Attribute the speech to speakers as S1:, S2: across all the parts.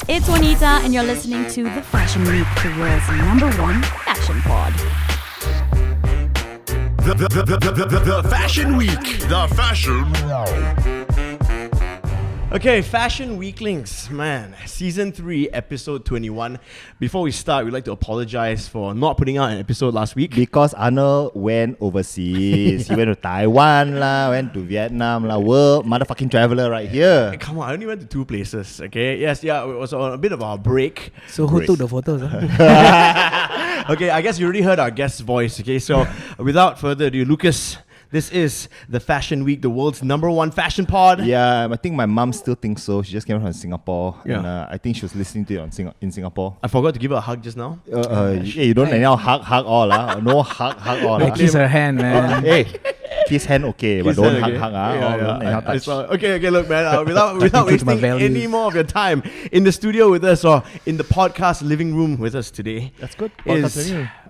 S1: It's Juanita, and you're listening to The Fashion Week, the world's #1 fashion pod.
S2: The Fashion Week. The Fashion.
S3: Okay, Fashion Weeklings, man. Season 3, episode 21. Before we start, we'd like to apologize for not putting out an episode last week.
S4: Because Arnold went overseas. He went to Taiwan lah, went to Vietnam lah. World motherfucking traveler right here.
S3: Hey, come on, I only went to 2 places, okay? Yes, yeah, it was on a bit of our break.
S5: So who took the photos?
S3: Okay, I guess you already heard our guest's voice, okay? So, without further ado, Lucas, this is the Fashion Week, the world's #1 fashion pod.
S4: Yeah, I think my mom still thinks so. She just came from Singapore.
S3: Yeah.
S4: And I think she was listening to it in Singapore.
S3: I forgot to give her a hug just now.
S4: Yeah, you don't anyhow hug all lah. No hug all
S5: I
S4: lah.
S5: kiss her hand, man.
S4: Hey, kiss hand okay, but
S3: Kiss
S4: don't
S3: hand,
S4: hug
S3: okay.
S4: ah.
S3: Yeah,
S4: Don't anyhow touch.
S3: Okay, look, man. Without
S5: Includes my
S3: wasting
S5: values.
S3: any more of your time, in the studio with us or in the podcast living room with us today,
S4: That's good.
S3: is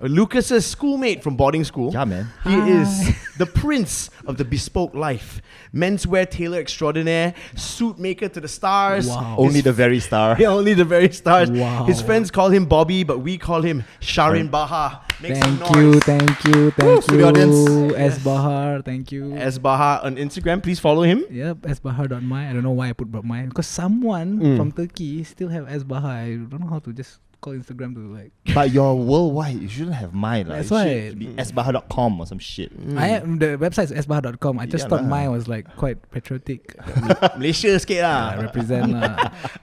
S3: Lucas's schoolmate from boarding school.
S4: Yeah, man.
S3: He is the prince of the bespoke life, menswear tailor extraordinaire, suitmaker to the stars.
S5: Wow.
S4: Only the very star.
S3: Yeah, only the very stars.
S5: Wow.
S3: His friends call him Bobby, but we call him Shahrin Bahar. Make some
S5: Thank you.
S3: noise.
S4: For the audience.
S5: S Bahar, thank you.
S3: S Bahar on Instagram. Please follow him.
S5: Yep, sbahar.my. I don't know why I put .my because someone from Turkey still have S Bahar. I don't know how to just call Instagram to like.
S4: But you're worldwide. You shouldn't have mine.
S5: That's
S4: It
S5: why.
S4: should be sbahar.com or some shit.
S5: I am, the website is sbahar.com. I just
S4: Yeah
S5: thought
S4: lah.
S5: mine was like quite patriotic.
S3: Malaysia sikit
S5: I
S3: lah.
S5: represent.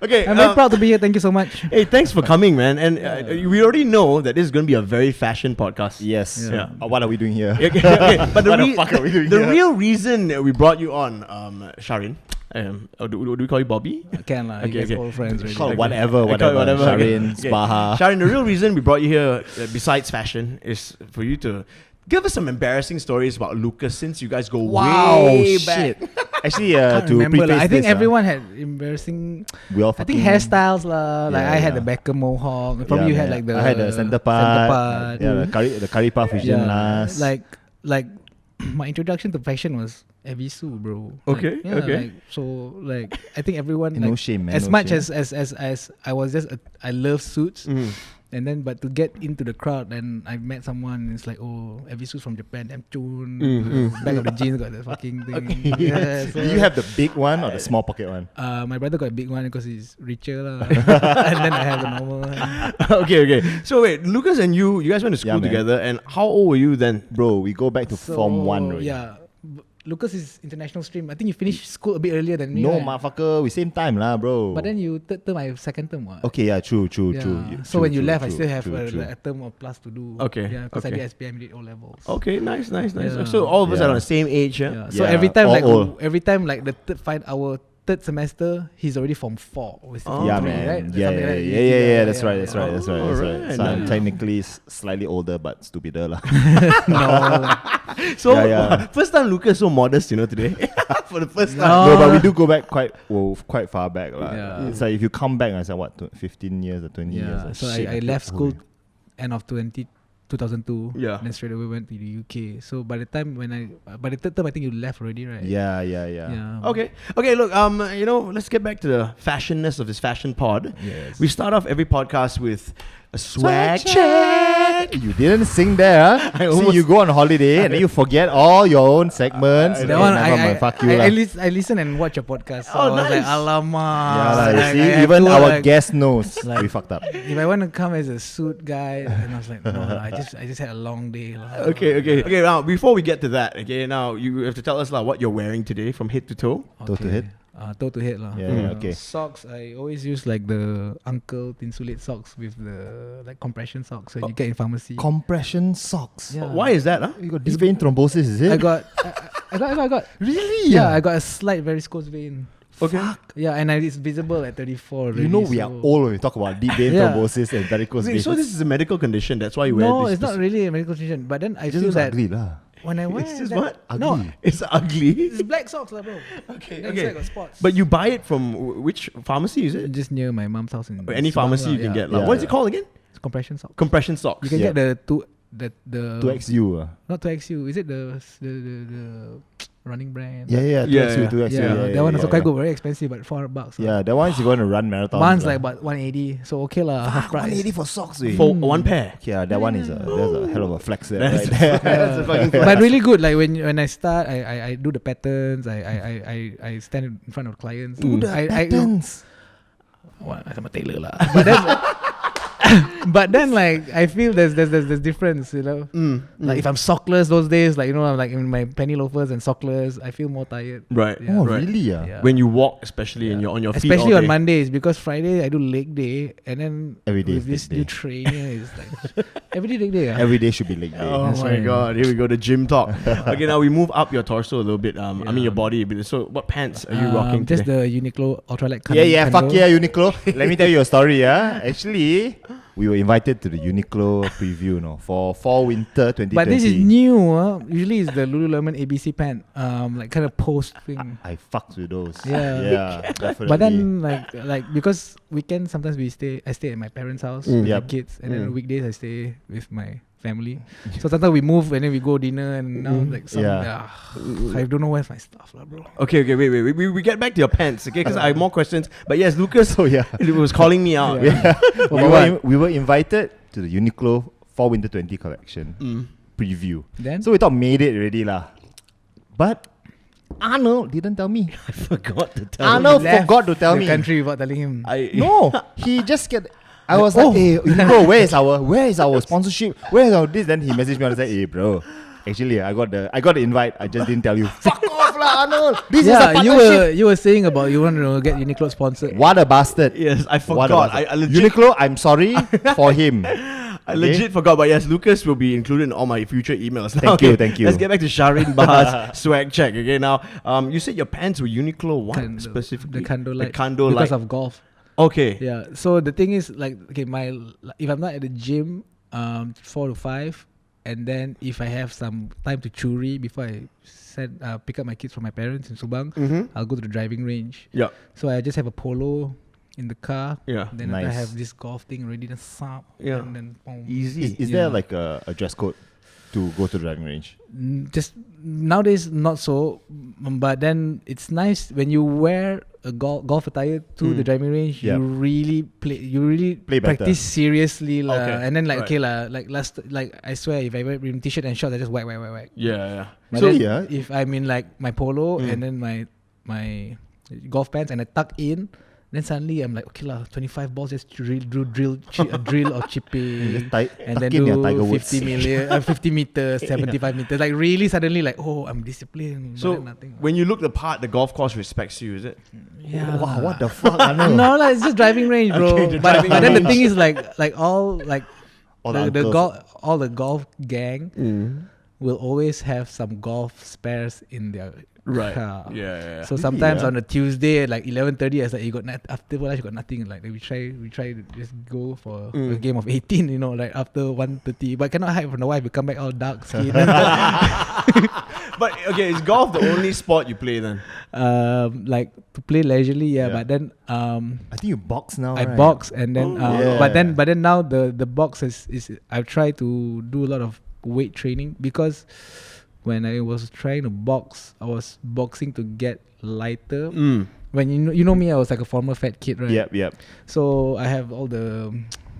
S3: Okay.
S5: I'm very proud to be here. Thank you so much.
S3: Hey, thanks for coming, man. And we already know that this is going to be a very fashion podcast.
S4: Yes.
S5: Yeah.
S4: What are we doing here?
S3: Okay. But
S4: What the fuck are we doing
S3: the
S4: here?
S3: real reason that we brought you on, Shahrin, do we call you Bobby?
S5: Can lah.
S3: Okay,
S5: You guys
S3: okay.
S5: all friends already.
S4: Call it
S3: Okay.
S4: whatever. Shahrin,
S3: Okay.
S4: Bahar.
S3: Shahrin, the real reason we brought you here, besides fashion, is for you to give us some embarrassing stories about Lucas, since you guys go
S4: Wow,
S3: way
S4: shit.
S3: back.
S4: Actually,
S5: I can't
S4: to
S5: remember
S4: preface
S5: lah. I think
S4: this,
S5: everyone had embarrassing.
S4: we all
S5: I think
S4: fucking-
S5: hairstyles lah. Like
S4: Yeah,
S5: I had
S4: yeah.
S5: the Beckham mohawk. Probably you had
S4: man.
S5: like the.
S4: I had the center part. Yeah, the curry puff vision last.
S5: Like my introduction to fashion was Evisu, bro.
S3: Okay,
S5: Like, yeah,
S3: okay.
S5: Like, so like I think everyone
S4: No
S5: like,
S4: shame, man,
S5: as
S4: no
S5: much
S4: shame.
S5: as I was just I love suits.
S3: Mm.
S5: And then, but to get into the crowd, and I met someone. It's like, oh, Evisu from Japan, damn tune. Back of the jeans got the fucking thing. Yeah, so,
S4: Do you have the big one or the small pocket one?
S5: my brother got a big one because he's richer lah. And then I have the normal one.
S3: Okay. So wait, Lucas and you guys went to school
S4: Yeah, man.
S3: together, and how old were you then?
S4: Bro, we go back to Form 1 already.
S5: Yeah. Lucas is international stream. I think you finished school a bit earlier than me.
S4: No,
S5: right?
S4: motherfucker, we same time lah, bro.
S5: But then you third term, I second term. What?
S4: Okay, yeah, true.
S5: Yeah.
S4: Yeah,
S5: So when you left, I
S4: true,
S5: still have
S4: true.
S5: a term or plus to do.
S3: Okay,
S5: Yeah, because
S3: okay.
S5: I did SPM, did O levels.
S3: Okay, nice.
S5: Yeah.
S3: So all of us
S4: Yeah.
S3: are on the same age, yeah?
S5: Yeah. So
S4: Yeah,
S5: every time,
S4: all
S5: like
S4: old.
S5: our third semester, he's already Form 4. Or
S3: Oh.
S4: Yeah,
S5: three,
S4: man.
S5: right?
S4: Yeah,
S5: Something
S4: yeah,
S5: like that.
S4: yeah. That's right.
S3: Alright,
S4: So I'm
S3: nice.
S4: technically slightly older, but stupider lah.
S5: No.
S3: So
S4: Yeah.
S3: first time Lucas so modest, today. For the first time.
S5: No.
S4: No, but we do go back quite far back lah.
S5: Yeah.
S4: It's like if you come back, I said what, 15 years or 20 years.
S5: Yeah.
S4: like,
S5: So
S4: shit,
S5: I left school
S4: holy-
S5: end of 2002.
S3: Yeah.
S5: Then straight away went to the UK. So by the third term, I think you left already, right?
S4: Yeah.
S5: Yeah.
S3: Okay. Look, let's get back to the fashionness of this fashion pod.
S5: Yes.
S3: We start off every podcast with a swag check.
S4: You didn't sing there, huh?
S3: I almost-
S4: See, you go on holiday and then you forget all your own segments.
S5: That
S4: Okay,
S5: one,
S4: never mind, fuck you lah.
S5: I listen and watch your podcast. So
S3: Oh,
S5: I was like,
S3: nice.
S5: alamak.
S4: Yeah lah, you
S5: Like,
S4: see,
S5: I have
S4: even
S5: to,
S4: our
S5: like,
S4: guest knows
S5: like-
S4: we fucked up.
S5: If I want to come as a suit guy, and I was like, no, I just had a long day. Lah.
S3: Okay. Now, before we get to that, now you have to tell us what you're wearing today from head to toe.
S4: Toe to head?
S5: Toe to head lah.
S4: Yeah, okay.
S5: Socks, I always use like the Uncle Tinsulate socks with the like compression socks that you get in pharmacy.
S4: Compression socks.
S5: Yeah.
S3: Why is that? Huh?
S4: You got deep vein thrombosis, is it?
S5: I got.
S4: Really?
S5: Yeah, I got a slight varicose vein.
S3: Okay.
S5: Yeah, and it's visible at 34 already.
S4: You know we are old when we talk about deep vein
S5: Yeah.
S4: thrombosis and varicose veins.
S3: So this is a medical condition. That's why you wear
S5: No,
S3: this.
S5: it's not really a medical condition. But then I
S4: it just
S5: feel
S4: looks
S5: that
S4: ugly lah.
S5: when I wear
S3: It's just
S5: that-
S3: what?
S5: No,
S4: Ugly.
S3: It's ugly.
S5: it's black socks lah, bro.
S3: Okay.
S5: Then inside got spots.
S3: But you buy it from which pharmacy is it?
S5: just near my mom's house in
S3: Or any
S5: Subang
S3: pharmacy
S5: lah,
S3: you can
S5: yeah.
S3: get. Like,
S4: Yeah,
S3: what is it
S4: yeah.
S3: called again?
S5: It's compression socks.
S3: Compression socks.
S5: You can
S4: Yeah.
S5: get the the
S4: 2XU.
S5: not 2XU. Is it the running brand?
S4: Yeah, 2XU, 2XU.
S5: Yeah, that one also quite good. Very expensive, but $400.
S4: Yeah, that one is you're going to run marathons.
S5: One's like about 180. So okay lah, half price.
S4: 180 for socks.
S3: For one pair.
S4: Yeah, that one is that's a hell of a flex there.
S3: That's,
S4: Right?
S3: that's a fucking flex.
S5: But really good. Like when I start, I do the patterns. I stand in front of clients.
S4: Do the patterns.
S5: Well, I'm a tailor lah. But then like I feel there's difference, you know. Like if I'm sockless those days, like I'm like in my penny loafers and sockless, I feel more tired.
S3: Right.
S4: Oh,
S3: right.
S4: really?
S5: Yeah.
S3: When you walk, especially and you're on your feet
S5: Especially
S3: all
S5: on
S3: day.
S5: Mondays, because Friday I do leg day, and then
S4: Every day
S5: with
S4: is
S5: this
S4: leg
S5: new
S4: day.
S5: trainer is like every day leg day.
S4: Every day should be leg day.
S3: Oh
S5: That's
S3: my
S5: right.
S3: god, here we go, the gym talk. Okay, now we move up your torso a little bit. I mean your body a bit. So what pants are you rocking
S5: Just
S3: today?
S5: the Uniqlo ultralight.
S4: Fuck yeah, Uniqlo. Let me tell you a story, yeah. Actually, we were invited to the Uniqlo preview, for fall winter 2020.
S5: But this is new. Usually it's the Lululemon ABC pant. Like kind of post thing.
S4: I fucked with those.
S5: Yeah.
S4: Definitely.
S5: But then like because weekends sometimes I stay at my parents' house with my
S4: Yep.
S5: kids, and then weekdays I stay with my family. So sometimes we move and then we go dinner, and now like I don't know where's my stuff, bro.
S3: Okay, wait. We get back to your pants, okay? Because I have more questions. But yes, Lucas was calling me out.
S4: we were invited to the Uniqlo fall winter 20 collection preview.
S5: Then
S4: So we thought made it already lah. But Arnold didn't tell me.
S3: I forgot to tell
S4: Arnold
S5: left
S4: forgot to tell
S5: the
S4: me.
S5: country without telling him.
S4: No, he just get. I was like, hey, Uniqlo, where is our sponsorship? Where is our this? Then he messaged me and said, hey, bro, actually, I got the invite. I just didn't tell you. Fuck off, lah, Arnold. This is a partnership.
S5: you were saying about you want to get Uniqlo sponsored.
S4: What a bastard.
S3: Yes, I
S4: What a
S3: forgot.
S4: bastard.
S3: I legit,
S4: Uniqlo, I'm sorry for him.
S3: I legit forgot. But yes, Lucas will be included in all my future emails.
S4: Thank you, thank you.
S3: Let's get back to Shahrin Bahar's swag check. Okay, now you said your pants were Uniqlo. What
S5: Kind of-
S3: specifically?
S5: The Kando light.
S3: The Kando
S5: because
S3: light.
S5: of golf.
S3: Okay.
S5: Yeah. So the thing is, like, okay, if I'm not at the gym, 4 to 5, and then if I have some time to churi before I pick up my kids from my parents in Subang, I'll go to the driving range.
S3: Yeah.
S5: So I just have a polo in the car.
S3: Yeah.
S5: Then I
S4: Nice.
S5: have this golf thing ready to sap.
S3: Yeah.
S5: And then boom.
S3: Easy.
S4: Is there like a dress code to go to the driving range?
S5: Just nowadays not so, but then it's nice when you wear a golf attire to the driving range.
S4: Yep.
S5: You really
S4: Play better.
S5: practice seriously lah.
S3: Okay,
S5: And then like
S3: right.
S5: okay lah, like I swear if I wear t-shirt and shorts I just whack.
S3: Yeah.
S5: But
S4: So
S5: then
S4: yeah.
S5: if I'm in like my polo and then my golf pants and I tuck in, then suddenly I'm like, okay lah, 25 balls, just drill or chipping.
S4: Just
S5: And
S4: tuck
S5: then
S4: in your
S5: do
S4: Tiger Woods.
S5: 50 meters, 75 meters. Like really suddenly like, oh, I'm disciplined. but
S3: So
S5: then nothing.
S3: when you look the part, the golf course respects you, is it?
S5: Yeah.
S4: Wow, what the fuck? I know.
S5: No, like, it's just driving range, bro.
S3: Okay, the
S5: but
S3: driving
S5: then the
S3: range.
S5: thing is like all the
S4: uncles.
S5: all the golf gang will always have some golf spares in their car.
S3: Yeah.
S5: So sometimes
S4: yeah?
S5: on a Tuesday at like 11:30, I was like, you got after lunch, you got nothing. Like we try to just go for a game of 18. Like after 1:30, but cannot hide from the wife. We come back all dark skin.
S3: But okay, is golf the only sport you play then?
S5: Like to play leisurely, yeah.
S4: Yeah.
S5: But then
S4: I think you box now.
S5: I
S4: right?
S5: box and then
S4: yeah.
S5: but then now the box is I've tried to do a lot of weight training because when I was trying to box, I was boxing to get lighter. When you know me, I was like a former fat kid, right?
S4: Yep.
S5: So I have all the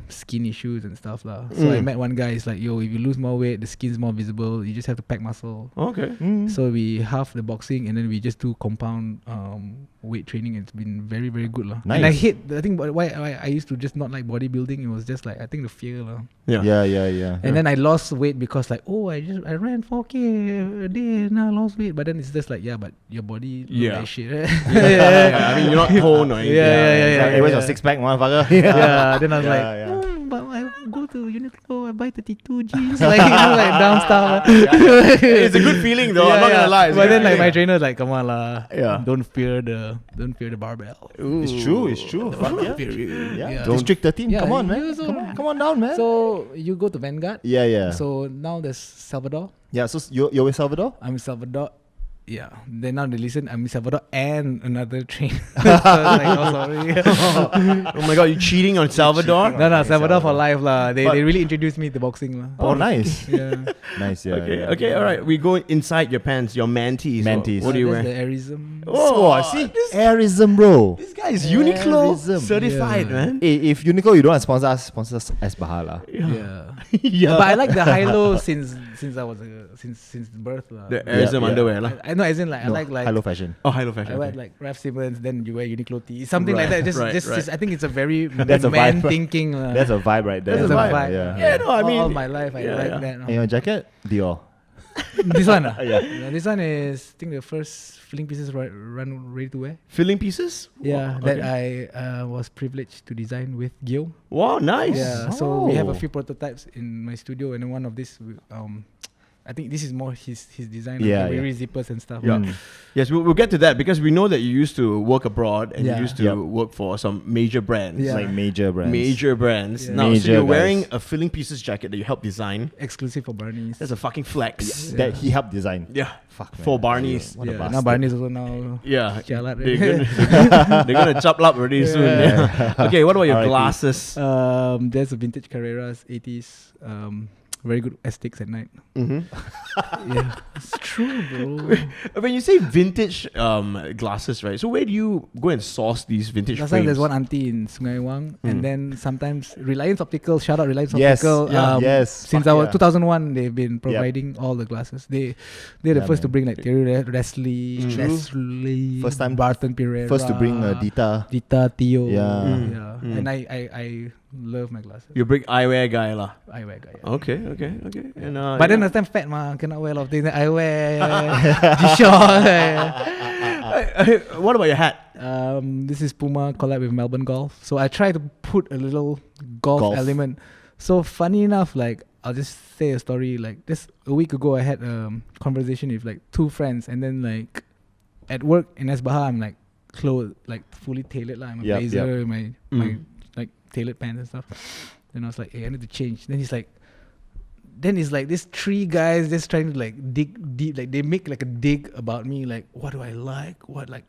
S5: skin issues and stuff lah. So I met one guy. It's like, yo, if you lose more weight, the skin's more visible. You just have to pack muscle.
S3: Okay.
S5: So we half the boxing and then we just do compound weight training. It's been very, very good lah. And I
S4: Nice.
S5: I think why I used to just not like bodybuilding. It was just like I think the fear lah.
S4: Yeah.
S5: And then I lost weight because like I ran 4K a day and I lost weight. But then it's just like but your body look like shit. Right?
S3: I mean, you're not toned or anything.
S5: Yeah.
S4: Hey, where's your six pack, motherfucker?
S5: Yeah. Then I was like,
S4: yeah.
S5: but I go to Uniqlo, I buy 32 jeans, like like down stuff.
S3: It's a good feeling though. I'm not gonna lie. It's a
S5: But
S3: good
S5: then like my
S3: feeling.
S5: trainer's like, come on lah,
S3: Yeah.
S5: don't fear the barbell.
S4: It's true. Fuck yeah.
S5: Yeah.
S4: District 13.
S5: Yeah,
S4: Come on,
S5: you
S4: man.
S5: also-
S4: Come on down, man.
S5: So you go to Vanguard.
S4: yeah.
S5: So now there's Salvador.
S4: So you're with Salvador?
S5: I'm in Salvador. yeah. Then now they listen, I'm in Salvador and another train. So I was like, oh, sorry.
S3: Oh my god, you cheating on Salvador?
S5: No, Salvador for life lah.
S3: But-
S5: They really introduced me to boxing lah.
S4: Oh, nice.
S5: Yeah.
S4: Nice, yeah.
S3: Okay,
S4: yeah.
S3: okay, all right. We go inside your pants, your mantees.
S4: Mantees.
S3: What do you
S5: That's
S3: wear?
S5: the airism.
S3: Oh,
S4: see? Airism, bro.
S3: This guy is Uniqlo
S4: Airism.
S3: certified,
S5: Yeah.
S3: man.
S4: Hey, if Uniqlo, you don't want to sponsor us as Bahar lah.
S5: Yeah.
S3: Yeah.
S5: But I like the high-low since I was since birth lah.
S3: The airism
S4: yeah.
S3: underwear, lah.
S5: I know, as in like
S4: No,
S5: I like
S4: high-low fashion.
S3: Oh, high-low fashion.
S5: I wear
S3: okay.
S5: like Ralph Simmons, then you wear Uniqlo tee, something
S3: Right,
S5: like that.
S3: right.
S5: Just I think it's a very
S4: That's a
S5: man
S4: vibe.
S5: thinking.
S4: That's a vibe right there.
S3: That's a vibe.
S4: Yeah.
S3: Yeah, no, I mean,
S5: all my life I
S3: yeah,
S5: like
S3: yeah.
S5: that.
S4: And your jacket? Dior.
S5: This one, ah?
S4: Yeah.
S5: This one is I think the first filling pieces run ready to wear.
S3: filling pieces?
S5: Yeah,
S3: Oh,
S5: that
S3: okay.
S5: I was privileged to design with Guillaume.
S3: Wow, nice.
S5: Yeah, so we have a
S4: Oh.
S5: few prototypes in my studio, and then one of this, I think this is more his design.
S4: Yeah,
S5: like
S4: yeah.
S5: very zippers and stuff.
S3: Yeah.
S4: Mm.
S3: Yes, we'll get to that because we know that you used to work abroad and
S5: Yeah.
S3: you used to
S4: Yep.
S3: work for some major brands.
S5: Yeah.
S4: Like major brands.
S3: Major brands.
S5: Yeah.
S3: Now, so
S4: Major
S3: you're wearing
S4: guys.
S3: a filling pieces jacket that you helped design.
S5: Exclusive for Barney's.
S3: That's a fucking flex.
S4: That he helped design.
S3: Yeah.
S4: Fuck, man.
S3: For Barney's.
S4: What a
S5: yeah,
S4: bastard.
S5: now Barney's also now.
S3: Yeah.
S5: Jalat,
S3: They're
S5: right?
S3: gonna chop up already soon. Yeah. Okay, what about your
S4: R.I.P.
S3: glasses?
S5: There's a vintage Carreras 80s. Very good aesthetics at night.
S3: Mm-hmm.
S5: Yeah, it's true, bro.
S3: When you say vintage glasses, right? So where do you go and source these vintage
S5: Last time
S3: frames?
S5: there's one auntie in Sungai Wang,
S3: Mm.
S5: and then sometimes Reliance Optical, shout out Reliance
S4: Yes,
S5: Optical.
S4: yeah, yes.
S5: Since
S4: Fuck
S5: our
S4: yeah.
S5: 2001, they've been providing all the glasses. They're the
S4: Yeah,
S5: first to
S4: man.
S5: bring like Terry Leslie,
S3: Mm.
S5: Leslie,
S4: First time-
S5: Barton Pereira,
S4: First to bring Dita.
S5: Dita Tio.
S4: Yeah.
S3: Mm.
S5: yeah.
S3: Mm.
S5: And I love my glasses.
S3: You're a big eyewear guy, lah.
S5: I wear guy. Yeah.
S3: Okay. And
S5: But then
S3: yeah.
S5: last time fat ma, cannot wear a lot of things. I wear G-Shock.
S3: What about your hat?
S5: This is Puma collab with Melbourne Golf. So I try to put a little golf element. So funny enough, like I'll just say a story. Like just a week ago, I had a conversation with like two friends, and then like at work in Bahar, I'm like clothes like fully tailored. Like my
S4: Yep,
S5: blazer, my
S3: Mm.
S5: like tailored pants and stuff. Then I was like, hey, I need to change. Then it's like these three guys just trying to like dig deep, like they make like a dig about me, like what do I like, what like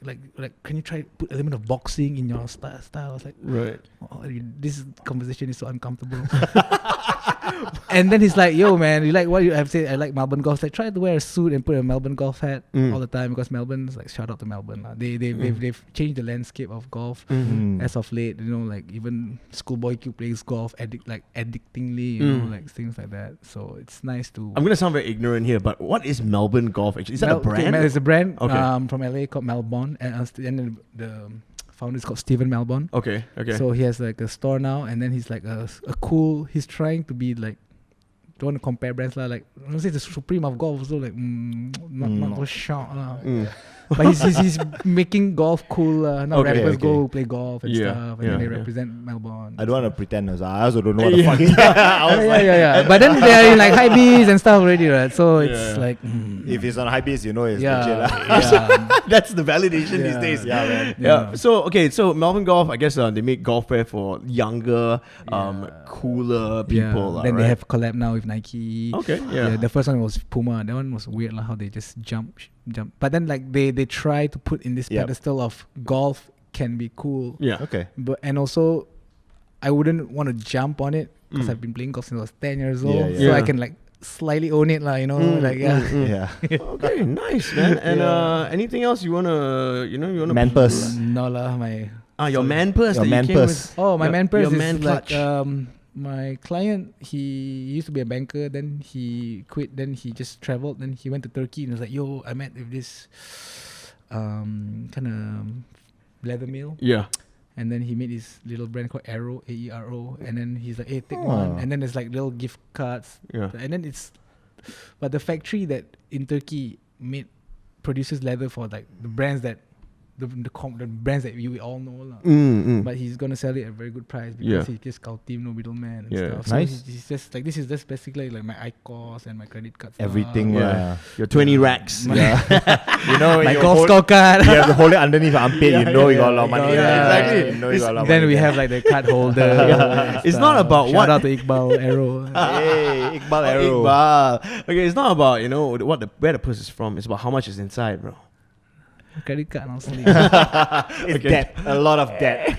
S5: can you try to put element of boxing in your style? I was like,
S3: Right.
S5: oh, this conversation is so uncomfortable. And then he's like, yo man, you like what you have said? I like Melbourne Golf. Like try to wear a suit and put a Melbourne Golf hat
S3: Mm.
S5: all the time, because Melbourne's like, shout out to Melbourne. They've changed the landscape of golf
S3: Mm-hmm.
S4: Mm.
S5: as of late. You know, like even Schoolboy Q plays golf addictingly, you know,
S3: Mm.
S5: like things like that. So it's nice to.
S3: I'm gonna sound very ignorant here, but what is Melbourne Golf actually? Is that a brand?
S5: It's a brand
S3: Okay.
S5: from LA called Melbourne, and then the founder is called Stephen Melbourne.
S3: Okay.
S5: So he has like a store now, and then he's like a cool. He's trying to be like, don't want to compare brands lah. Like I don't say the supreme of golf, so like not so sharp lah.
S3: Mm.
S5: But he's making golf cool. Now
S3: Okay,
S5: rappers
S4: okay.
S5: go play golf and
S3: Yeah,
S5: stuff, and
S3: yeah,
S5: then they
S3: yeah.
S5: represent Melbourne.
S4: I don't want to pretend. I also don't know what the
S3: Yeah.
S4: fuck it is. I was like,
S5: yeah. But then they are in like high Bs and stuff already, right? So it's
S3: Yeah.
S5: like,
S4: if it's on high base, you know it's
S5: yeah,
S4: legit lah.
S5: yeah.
S3: That's the validation these
S5: Yeah.
S3: days.
S4: Yeah, man.
S3: Yeah. So so Melbourne Golf, I guess they make golf wear for younger, cooler people.
S5: Then they
S3: right?
S5: have collab now with Nike.
S3: Okay. Yeah.
S5: The first one was Puma. That one was weird, like how they just jump. But then like they try to put in this
S4: Yep.
S5: pedestal of golf can be cool.
S3: Yeah.
S4: Okay.
S5: But and also, I wouldn't want to jump on it because
S3: Mm.
S5: I've been playing golf since I was 10 years old.
S4: Yeah, yeah.
S5: So
S3: Yeah.
S5: I can like slightly own it, like, you know, like yeah.
S4: Yeah.
S3: Okay. Nice, man. And anything else you wanna
S4: Man purse.
S5: No lah, my
S3: your man purse.
S4: Your
S3: that
S4: man
S3: you came
S4: purse.
S3: with.
S5: oh my
S3: Your-
S5: man purse
S3: your
S5: is
S3: man
S5: like
S3: clutch.
S5: my client, he used to be a banker, then he quit, then he just traveled, then he went to Turkey and was like, yo, I met with this kind of leather mill,
S3: Yeah.
S5: and then he made this little brand called Aero, AERO, and then he's like, hey, take
S4: Oh.
S5: one, and then there's like little gift cards,
S3: Yeah.
S5: and then but the factory that in Turkey produces leather for like the brands that the brands that we all know lah. But he's gonna sell it at a very good price because he's just team, no middleman and stuff. So
S4: Nice.
S5: he's just like, this is just basically like my iCourse and my credit card stuff.
S4: Everything.
S3: Your 20 racks.
S4: You know,
S5: My
S4: you
S5: golf
S4: hold-
S5: scorecard.
S4: You have to hold it underneath your armpit. You know you got a lot of money.
S5: Yeah,
S4: there.
S3: exactly.
S4: You know you got a lot of
S5: Then
S4: money
S5: we
S4: there.
S5: have like the card holder. and
S3: It's
S5: stuff.
S3: not about
S5: Shout
S3: what-
S5: out to Iqbal Arrow.
S4: Hey, Iqbal Arrow.
S3: Iqbal. Okay, it's not about, where the purse is from. It's about how much is inside, bro.
S5: Credit card honestly.
S4: It's debt. A lot of debt.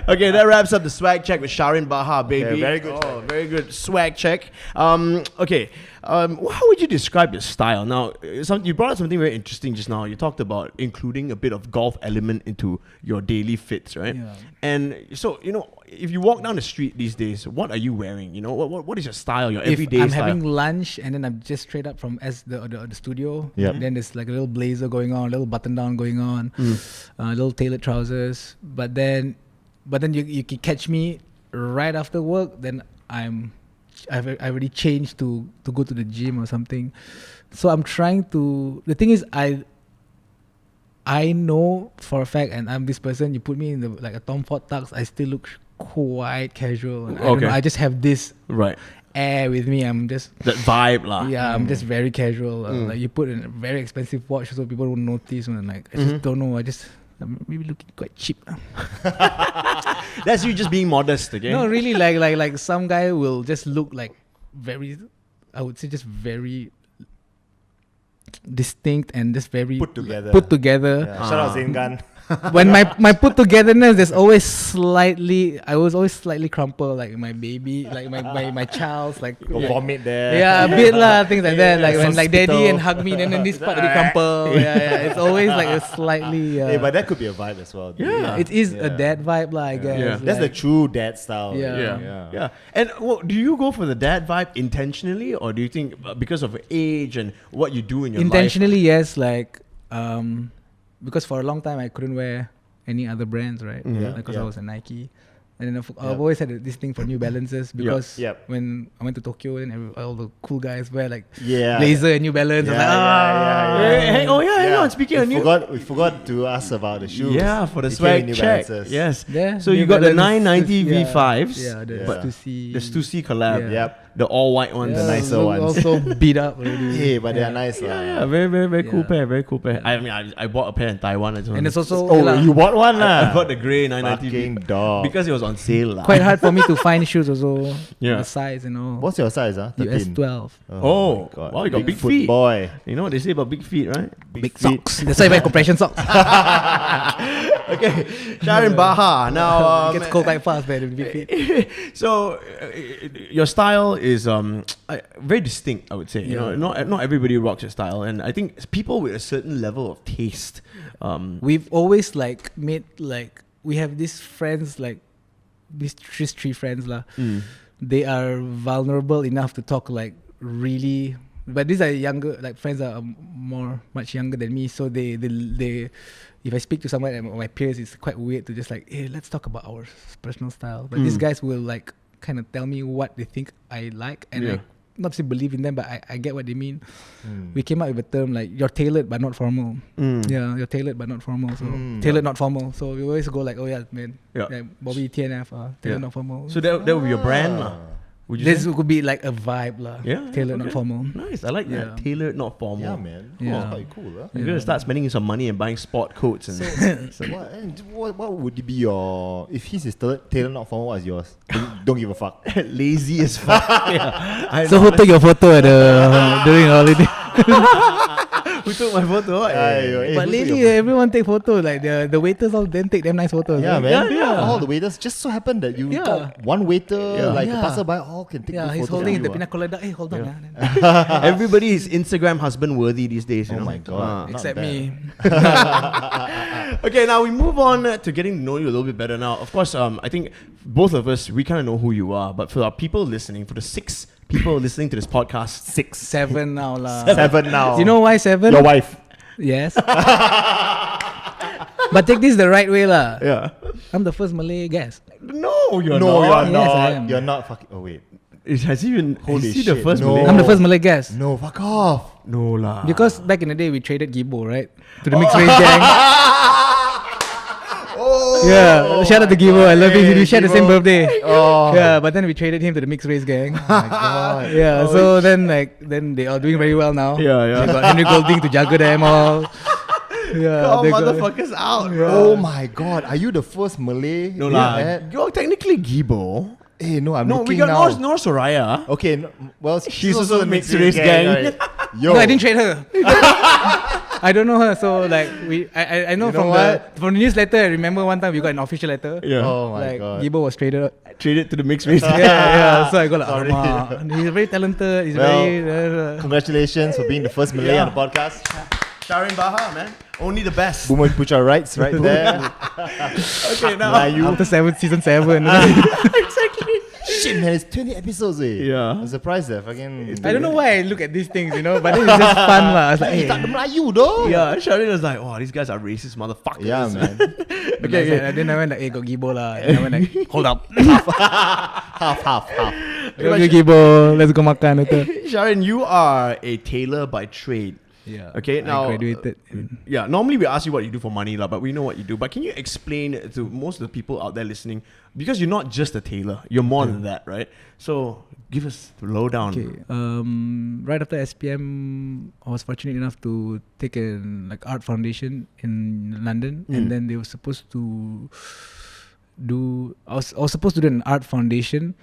S3: Okay, that wraps up the swag check with Shahrin Bahar, baby.
S4: Yeah, very good
S3: Oh, very good swag check. Okay, how would you describe your style? Now, you brought up something very interesting just now. You talked about including a bit of golf element into your daily fits, right?
S5: Yeah.
S3: And so, if you walk down the street these days, what are you wearing? What is your style, your everyday
S5: If I'm
S3: style?
S5: having lunch and then I'm just straight up from the studio,
S4: Yep.
S5: then there's like a little blazer going on, a little button down going on, little tailored trousers. But then you can catch me right after work. Then I've already changed to go to the gym or something. So I'm trying to. The thing is, I know for a fact, and I'm this person. You put me in like a Tom Ford tux, I still look quite casual. And I don't
S3: Okay.
S5: know, I just have this
S3: Right.
S5: air with me. I'm just.
S3: That vibe, lah.
S5: Yeah, I'm just very casual. Like you put a very expensive watch so people don't notice. And like I just don't know. I'm maybe looking quite cheap.
S3: That's you just being modest, okay?
S5: No, really, like some guy will just look like very, I would say just very distinct and just very
S4: Put together.
S5: Put together.
S4: Yeah. Shout out Zingan.
S5: When my put togetherness, there's always I was always slightly crumpled, like my baby, like my child's like.
S4: Got vomit there.
S5: Yeah, a bit lah, things like that. Like when
S4: Some
S5: like daddy
S4: spittle.
S5: and hug me, and then this part really crumple. Yeah, it's always like a slightly.
S4: Hey, but that could be a vibe as well. dude.
S3: Yeah.
S5: It is
S4: Yeah.
S5: a dad vibe, lah. I guess.
S3: Yeah.
S4: That's the
S5: like,
S4: true dad style.
S5: Yeah.
S3: Yeah. And do you go for the dad vibe intentionally, or do you think because of age and what you do in your
S5: intentionally, yes. Like, because for a long time I couldn't wear any other brands, right?
S3: Yeah.
S5: Because
S4: Yeah.
S5: I was a Nike. And then I've always had this thing for New Balances because
S4: Yep.
S5: when I went to Tokyo and all the cool guys wear like
S4: Yeah.
S5: blazer and New Balance. I was like,
S3: Hey, hang on, speaking of new-
S4: We forgot to ask about the shoes.
S3: Yeah, for the
S4: It came
S3: swag
S4: in New
S3: check.
S4: Balances.
S3: Yes.
S5: Yeah,
S3: So
S5: New
S3: you got the
S5: Balance,
S3: 990
S5: yeah.
S3: V5s.
S5: Yeah, the
S4: but
S5: Stussy.
S3: The Stussy collab.
S5: Yeah.
S4: Yep.
S3: The all white ones.
S4: The nicer
S5: look
S4: ones.
S5: Also beat up already.
S4: Hey, but they are nice.
S3: Yeah, very, very, very cool
S5: Yeah.
S3: pair. Very cool pair. I mean, I bought a pair in Taiwan as well.
S5: And it's also
S4: Oh,
S5: lah,
S4: you bought one
S3: I
S4: lah.
S3: bought the grey 990
S4: Fucking
S3: V
S4: dog.
S3: because it was on sale lah.
S5: quite hard for me to find shoes also.
S3: Yeah.
S5: The size and all.
S4: What's your size, huh? 13.
S5: US 12.
S3: Oh,
S4: my God.
S3: wow, you got big
S4: foot
S3: feet.
S4: boy.
S3: You know what they say about big feet, right?
S5: Big socks. That's why I wear compression socks.
S3: Okay, Shahrin Bahar. Now,
S5: It gets cold quite fast, man. With big feet.
S3: so your style is very distinct, I would say. You know, not everybody rocks your style, and I think people with a certain level of taste.
S5: We've always like made like we have these friends like these three friends lah. They are vulnerable enough to talk like really, but these are younger like friends are much younger than me. So they if I speak to someone and my peers, it's quite weird to just like, hey, let's talk about our personal style. But these guys will like kind of tell me what they think I like, and I not to say believe in them, but I get what they mean. We came up with a term like you're tailored but not formal. Yeah, you're tailored but not formal. So tailored not formal. So we always go like, oh yeah, man,
S3: Yeah.
S5: Bobby TNF, tailored not formal.
S3: So that would be your brand, lah. Would you
S5: This
S3: say?
S5: could be like a vibe lah.
S3: Yeah,
S5: Tailored not
S3: okay.
S5: formal.
S3: Nice, I like that.
S5: Yeah.
S3: Tailored, not formal.
S4: Yeah, man.
S5: Yeah.
S4: That's quite cool, huh?
S3: You're gonna start spending some money and buying sport coats and.
S4: So what would be your if his is tailored not formal? What's yours? Don't give a fuck.
S3: Lazy as fuck. Yeah.
S5: So who took your photo at during holiday?
S3: Who took my photo?
S5: But lately everyone take photo. Like the waiters all then take them nice photos.
S4: Yeah,
S5: right?
S4: man.
S3: Yeah.
S4: All the waiters just so happened that you
S5: Yeah.
S4: got one waiter, like a
S5: Yeah.
S4: passerby, all can take
S5: Yeah,
S4: good
S5: he's
S4: photos
S5: holding
S4: of
S5: the
S4: you,
S5: pina colada. Hey, hold on.
S3: Everybody is Instagram husband worthy these days. You
S4: Oh
S3: know?
S4: my God. Not
S5: Except
S4: bad.
S5: me.
S3: Okay, now we move on to getting to know you a little bit better. Now, of course, I think both of us we kind of know who you are, but for our people listening, for the 6 people listening to this podcast,
S5: 7 now lah.
S4: 7 now.
S5: You know why 7?
S4: Your wife.
S5: Yes. But take this the right way lah.
S3: yeah.
S5: I'm the first Malay guest.
S3: No, you're
S4: No,
S3: not.
S4: you're
S5: Yes, I
S4: not.
S5: am.
S4: You're not fucking. Oh wait.
S3: Has he been?
S4: Holy
S3: is he the
S4: shit,
S3: first
S4: no.
S3: Malay?
S5: I'm the first Malay guest.
S4: No, fuck off.
S3: No lah.
S5: Because back in the day we traded Gibo, right? To the mixed race gang. Yeah, shout out to Gibo. I love him. We share the same
S4: Gibo.
S5: birthday.
S4: Oh.
S5: Yeah, but then we traded him to the mixed race gang.
S4: Oh my god.
S5: Yeah, so then they are doing very well now.
S3: Yeah.
S5: They got Henry Golding to juggle them all. Yeah,
S3: Oh,
S5: they got-
S3: motherfuckers out, bro.
S4: Oh my god. Are you the first Malay?
S3: No
S4: you
S3: lah.
S4: had?
S3: You're technically Gibo.
S4: Hey, no, I'm
S3: No,
S4: looking
S3: we got
S4: now.
S3: Nor Soraya.
S4: Okay, no, well,
S3: She's also a mixed race gang.
S4: right? Yo,
S5: No, I didn't trade her. I don't know her, so like I know
S4: You know
S5: from
S4: what?
S5: the newsletter. I remember one time we got an official letter.
S3: Yeah.
S4: Oh my
S5: like
S4: god.
S5: Gibo was traded.
S3: Traded to the mixed race.
S5: Yeah. So I got like,
S4: Sorry.
S5: "Alamak." He's very talented. He's
S4: Well,
S5: very.
S4: Congratulations for being the first Malay
S3: Yeah.
S4: on the podcast.
S3: Shahrin Bahar, man. Only the best.
S4: Boomer put your rights right there.
S3: Okay, now.
S5: After season 7.
S4: Shit, man, it's 20 episodes, eh?
S3: Yeah.
S4: I'm surprised that fucking.
S5: I don't know why I look at these things, but then it's just fun lah. I was like,
S4: Hey,
S5: hey.
S4: tak ada Melayu though.
S3: Yeah, Shahrin was like, oh, these guys are racist motherfuckers.
S4: Yeah, man.
S5: Okay. Then I went like, hey, got Gibo lah. And I went like, hold up.
S4: half.
S5: Okay, Gibo, let's go makan later.
S3: Shahrin, you are a tailor by trade.
S5: Yeah.
S3: Okay, now
S5: I graduated.
S3: Yeah, normally we ask you what you do for money, but we know what you do. But can you explain to most of the people out there listening, because you're not just a tailor, you're more than that, right? So give us the lowdown.
S5: Okay. Right after SPM, I was fortunate enough to take an art foundation in London, and then they were supposed to do. I was supposed to do an art foundation,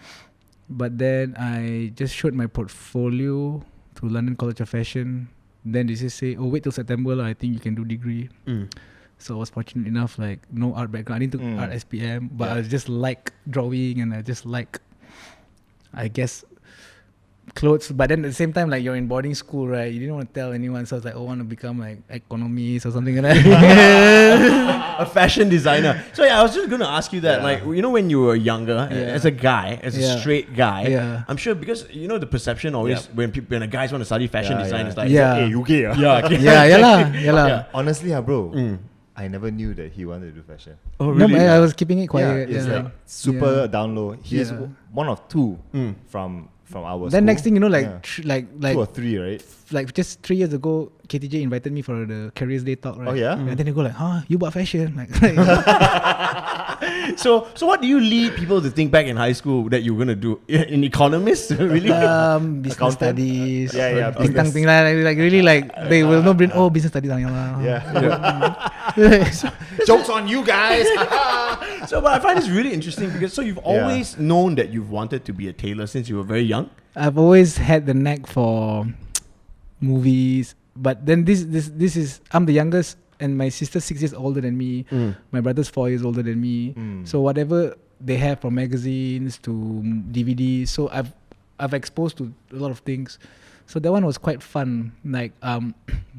S5: but then I just showed my portfolio to London College of Fashion. Then they just say, "Oh, wait till September lah. I think you can do degree." So I was fortunate enough, no art background. I didn't took art SPM, but I just like drawing and I just like, I guess, clothes. But then at the same time, you're in boarding school, right? You didn't want to tell anyone. So I was like, I want to become economist or something like that.
S3: A fashion designer. So yeah, I was just gonna ask you that.
S4: Yeah.
S3: When you were younger,
S5: Yeah.
S3: as a guy, as a
S5: Yeah.
S3: straight guy,
S5: Yeah.
S3: I'm sure because the perception always when the guys want to study fashion design, it's like
S5: Yeah.
S4: Hey, you gay?
S3: yeah, okay.
S5: yeah lah.
S3: Yeah.
S4: Honestly, bro, I never knew that he wanted to do fashion.
S3: Oh
S5: No,
S3: really?
S5: I was keeping it quiet.
S4: It's
S5: yeah.
S4: like super down low. He's
S5: Yeah.
S4: one of two from our
S5: Then
S4: school.
S5: next thing you know,
S4: Yeah.
S5: like
S4: 2 or 3, right?
S5: just 3 years ago, KTJ invited me for the Careers Day talk, right?
S4: Oh, yeah?
S5: And then they go like, huh, you bought fashion?
S3: So what do you lead people to think back in high school that you were gonna do? An economist, really?
S5: Business
S4: Accountant?
S5: studies.
S4: Yeah,
S5: Bintang
S4: business.
S5: thing lah, really they will know brain. Oh, business studies.
S4: Jokes on you guys.
S3: So, but I find this really interesting because you've always known that you've wanted to be a tailor since you were very young.
S5: I've always had the knack for movies, but then this is, I'm the youngest, and my sister's 6 years older than me. My brother's 4 years older than me. So whatever they have from magazines to DVDs, so I've exposed to a lot of things. So that one was quite fun.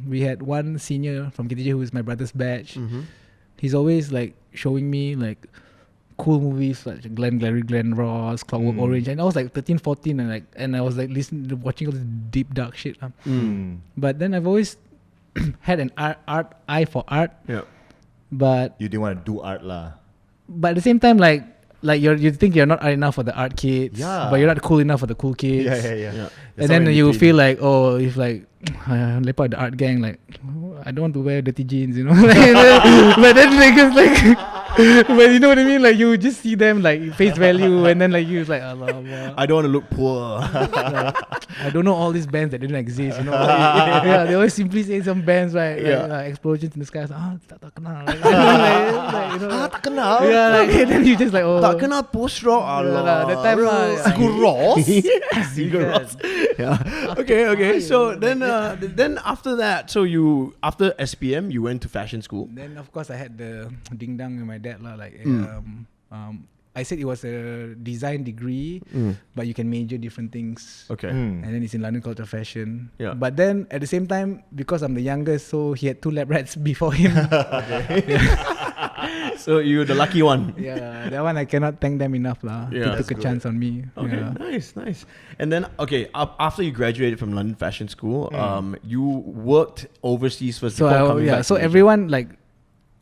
S5: We had one senior from KTJ who is my brother's batch. He's always showing me cool movies like Glenn Ross, Clockwork Orange, and I was 13, 14, and I was watching all this deep dark shit. But then I've always had an art eye for art.
S3: Yeah.
S5: But
S4: You didn't want to do art lah.
S5: at the same time, you think you're not art enough for the art kids,
S4: Yeah.
S5: but you're not cool enough for the cool kids.
S4: Yeah.
S5: And then you feel if lepak at the art gang, I don't want to wear dirty jeans, but then but you know what I mean? You just see them face value, and then you Allah.
S3: I don't want to look poor.
S5: I don't know all these bands that didn't exist, yeah, they always simply say some bands, right? Explosions in the sky. Tak kenal.
S4: tak kenal.
S5: Yeah, and then you just oh.
S3: Tak kenal post rock. Allah.
S5: That time lah.
S4: Sigur Ross.
S3: Sigur Ross. Yeah. Okay. So then after that, after SPM, you went to fashion school.
S5: Then of course I had the ding dang with my dad lah. I said it was a design degree, but you can major different things.
S3: Okay.
S5: And then it's in London College of Fashion.
S3: Yeah.
S5: But then at the same time, because I'm the youngest, so he had 2 lab rats before him.
S3: So you're the lucky one.
S5: Yeah, that one I cannot thank them enough lah.
S3: Yeah.
S5: They took a chance on me.
S3: Okay,
S5: Yeah.
S3: nice. And then, after you graduated from London Fashion School, you worked overseas for
S5: So so everyone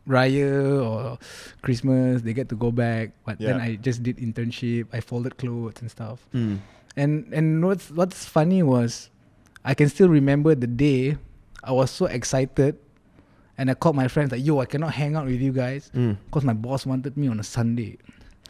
S5: Raya or Christmas, they get to go back. But then
S4: Yeah.
S5: I just did internship. I folded clothes and stuff. And what's funny was, I can still remember the day I was so excited. And I called my friends like, yo, I cannot hang out with you guys because my boss wanted me on a Sunday.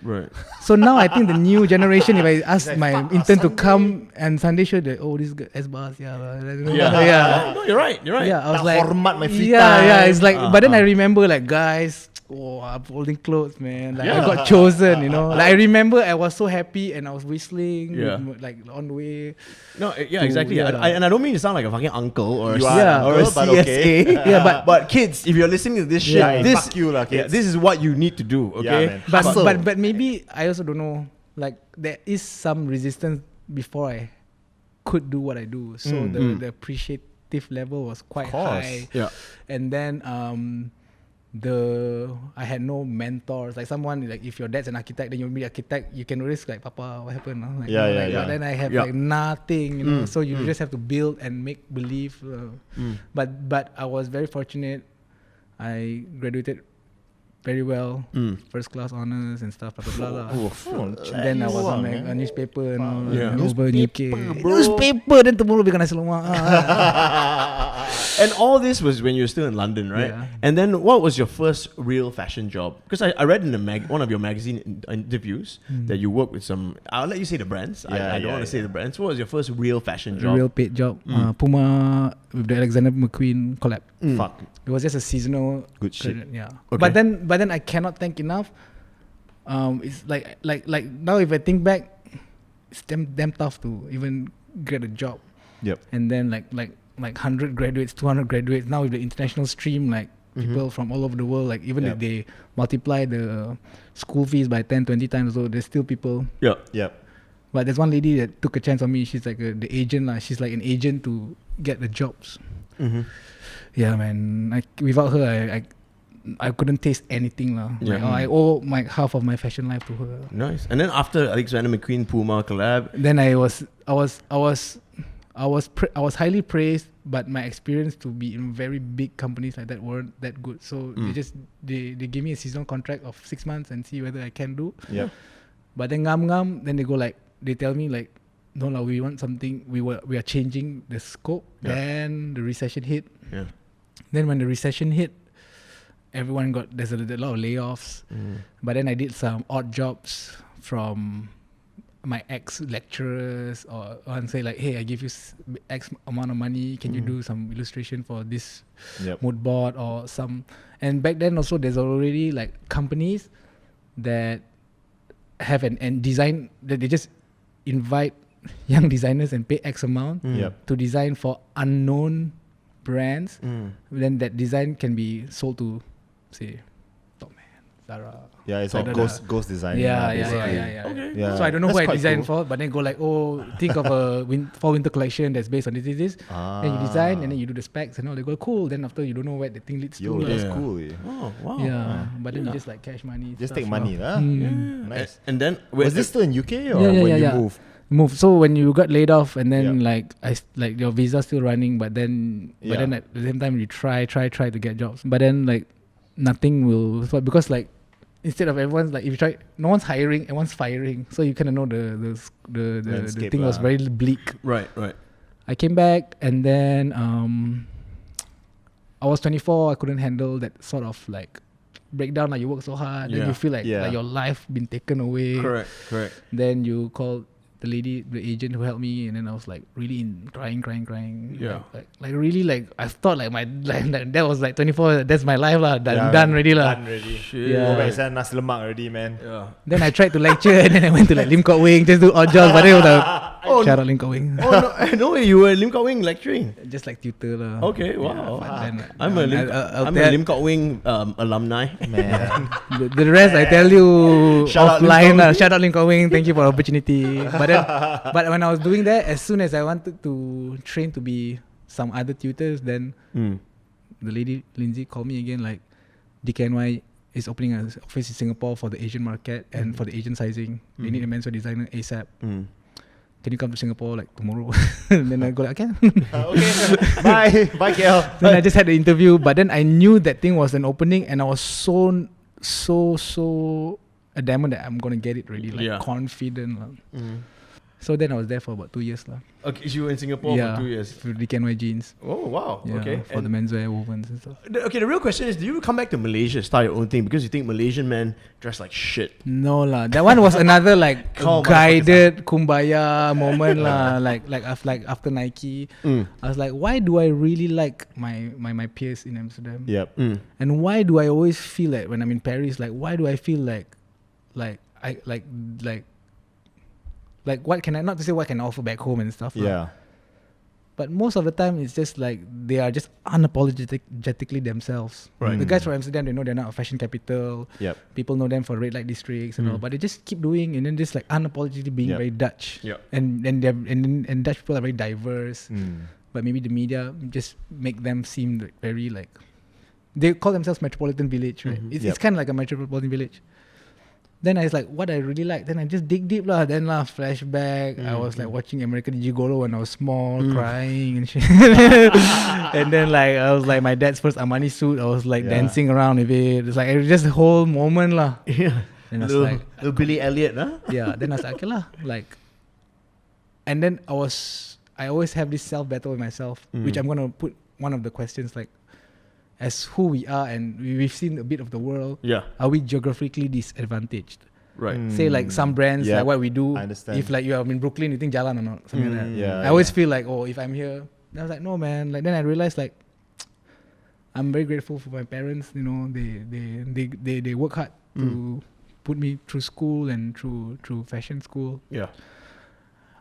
S3: Right.
S5: So now I think the new generation, if I ask my intern to come and Sunday show, that this guy S-Bars,
S3: No, you're right.
S5: Yeah, I was
S4: Tak
S5: like,
S4: hormat my free
S5: yeah,
S4: time.
S5: it's like, but then I remember like, guys, I'm folding clothes, man. Like I got chosen, you know. Like I remember I was so happy and I was whistling, like on the way.
S3: No, exactly.
S5: yeah.
S3: And I don't mean to sound like a fucking uncle or
S4: You are
S3: or a
S4: uncle, but
S3: CSA.
S4: okay.
S5: Yeah,
S3: but kids, if you're listening to this shit,
S4: Yeah,
S3: this
S4: fuck you lah, kids.
S3: this is what you need to do. Okay.
S4: man.
S3: Hustle.
S5: But maybe I also don't know. Like there is some resistance before I could do what I do. So the appreciative level was quite high.
S3: Yeah.
S5: And then I had no mentors. Like someone like if your dad's an architect, then you'll be architect. You can always like, Papa, what happened? Like,
S4: Yeah,
S5: you know,
S4: yeah,
S5: like,
S4: yeah.
S5: But then I have like nothing, you know. So you just have to build and make believe. But I was very fortunate. I graduated very well, first class honors and stuff, blah blah blah. And then I was on like a newspaper and all, over in UK. Newspaper, then tomorrow we gonna
S3: And all this was when you were still in London, right?
S5: Yeah.
S3: And then what was your first real fashion job? Because I read in one of your magazine interviews that you worked with some. I'll let you say the brands. I don't want to say the brands. What was your first real fashion job?
S5: Real paid job. Puma with the Alexander McQueen collab.
S4: Fuck.
S5: It was just a seasonal.
S4: Good shit.
S5: Yeah.
S3: Okay.
S5: But then I cannot thank enough. It's like now if I think back, it's damn tough to even get a job.
S4: Yep.
S5: And then like 100 graduates, 200 graduates. Now with the international stream, like people from all over the world, like even if they multiply the school fees by 10, 20 times, so there's still people.
S3: Yeah.
S5: But there's one lady that took a chance on me. She's like the agent lah. She's like an agent to get the jobs. Yeah, man. Without her, I couldn't taste anything lah.
S3: Yeah.
S5: Like, I owe half of my fashion life to her.
S3: Nice. And then after Alexander McQueen Puma collab,
S5: Then I was highly praised, but my experience to be in very big companies like that weren't that good. So they gave me a seasonal contract of 6 months and see whether I can do.
S4: Yep.
S5: But then then they tell me like, no lah, we want something. We are changing the scope.
S3: Yeah.
S5: Then the recession hit.
S3: yeah.
S5: Then when the recession hit, there's a lot of layoffs. But then I did some odd jobs from my ex-lecturers or say like, hey, I give you X amount of money. Can you do some illustration for this mood board or some? And back then also there's already like companies that have an design that they just invite young designers and pay X amount to design for unknown brands. Then that design can be sold to, say, Topman, Zara.
S4: Yeah, it's
S5: So
S4: like
S5: I don't
S4: ghost design.
S5: Yeah.
S3: Okay.
S4: Yeah.
S5: So I don't know
S4: That's
S5: who I
S4: quite
S5: designed
S4: cool.
S5: for, but then go like, think of a fall-winter collection that's based on this. Then you design and then you do the specs and all. They go, cool. Then after you don't know what the thing leads
S4: Yo,
S5: to.
S4: that's
S3: Yeah.
S4: cool. Eh.
S3: Oh, wow.
S5: Yeah, but then you just like cash money.
S4: Just
S5: stuff
S4: take money,
S5: lah.
S4: lah. Nice.
S3: And then
S4: Was this still in UK or
S5: Yeah,
S4: when
S5: yeah,
S4: you
S5: yeah.
S4: moved?
S5: Move. So when you got laid off and then like your visa still running, but then at the same time you try to get jobs, but then like nothing will, because like instead of everyone's like, if you try, no one's hiring, everyone's firing. So you kind of know the
S4: Landscape
S5: thing was
S4: lah.
S5: very bleak.
S3: Right.
S5: I came back and then I was 24. I couldn't handle that sort of like breakdown. Like you work so hard, then
S3: Yeah.
S5: you feel like your life been taken away.
S3: Correct.
S5: Then you call the agent who helped me, and then I was like really crying.
S3: Yeah.
S5: Like really like I thought like my like, that was like 24. That's my life lah. Done already lah.
S4: Done already.
S3: Shit.
S5: Yeah.
S4: Go back sana nasi lemak already, man.
S3: Yeah.
S5: Then I tried to lecture, and then I went to like Lim Kok Wing just do odd jobs. But then it was like, shout out Lim Kok Wing.
S3: Oh no, you were Lim Kok Wing lecturing.
S5: Just like tutor lah.
S3: Okay, wow.
S5: But then,
S3: I'm a Lim Kok Wing alumni.
S4: Man.
S5: the rest I tell you
S3: Shout out Lim
S5: offline
S3: Kok
S5: lah.
S3: Wing.
S5: Shout out Lim Kok Wing. Thank you for the opportunity. But when I was doing that, as soon as I wanted to train to be some other tutors, then the lady Lindsay called me again like, DKNY is opening an office in Singapore for the Asian market and for the Asian sizing. They need a menswear designer ASAP. Can you come to Singapore like tomorrow? And then I go like, okay.
S4: Okay. Bye KL.
S5: Then I just had the interview, but then I knew that thing was an opening, and I was so adamant that I'm gonna get it really, like confident. So then I was there for about 2 years lah.
S3: Okay, you were in Singapore for 2 years.
S5: For DKNY jeans.
S3: Oh wow.
S5: Yeah,
S3: Okay.
S5: for the menswear wovens and stuff.
S3: Okay, the real question is, do you come back to Malaysia, start your own thing because you think Malaysian men dress like shit?
S5: No lah, that one was another like
S3: Come on,
S5: guided kumbaya moment lah. Like after Nike, I was like, why do I really like my peers in Amsterdam?
S4: Yep.
S5: And why do I always feel like when I'm in Paris, like why do I feel like what can I, not to say what can I offer back home and stuff.
S4: Yeah.
S5: But most of the time, it's just like they are just unapologetically themselves.
S3: Right.
S5: The guys from Amsterdam, they know they're not a fashion capital.
S4: Yep.
S5: People know them for red light districts and all, but they just keep doing and then just like unapologetically being
S4: Yep.
S5: very Dutch.
S3: Yep.
S5: And Dutch people are very diverse. But maybe the media just make them seem like very like, they call themselves metropolitan village, right? It's kind of like a metropolitan village. Then I was like, what I really like. Then I just dig deep lah. Then flashback. I was like watching American Gigolo when I was small, crying and shit. And then like I was like my dad's first Armani suit. I was like dancing around with it. It's like it was just the whole moment lah.
S3: Yeah.
S5: And I was
S3: Little,
S5: like,
S3: little Billy Elliot, huh?
S5: yeah. Then I was like, okay lah. Like, and then I always have this self battle with myself, which I'm gonna put one of the questions like, as who we are and we've seen a bit of the world, are we geographically disadvantaged?
S3: Right.
S5: Say like some brands, like what we do.
S4: I understand.
S5: If like you are in Brooklyn, you think jalan or not, something like that.
S4: Yeah,
S5: I always feel like, oh, if I'm here, I was like, no man. Like then I realized like, I'm very grateful for my parents. You know, they work hard to put me through school and through fashion school.
S3: Yeah.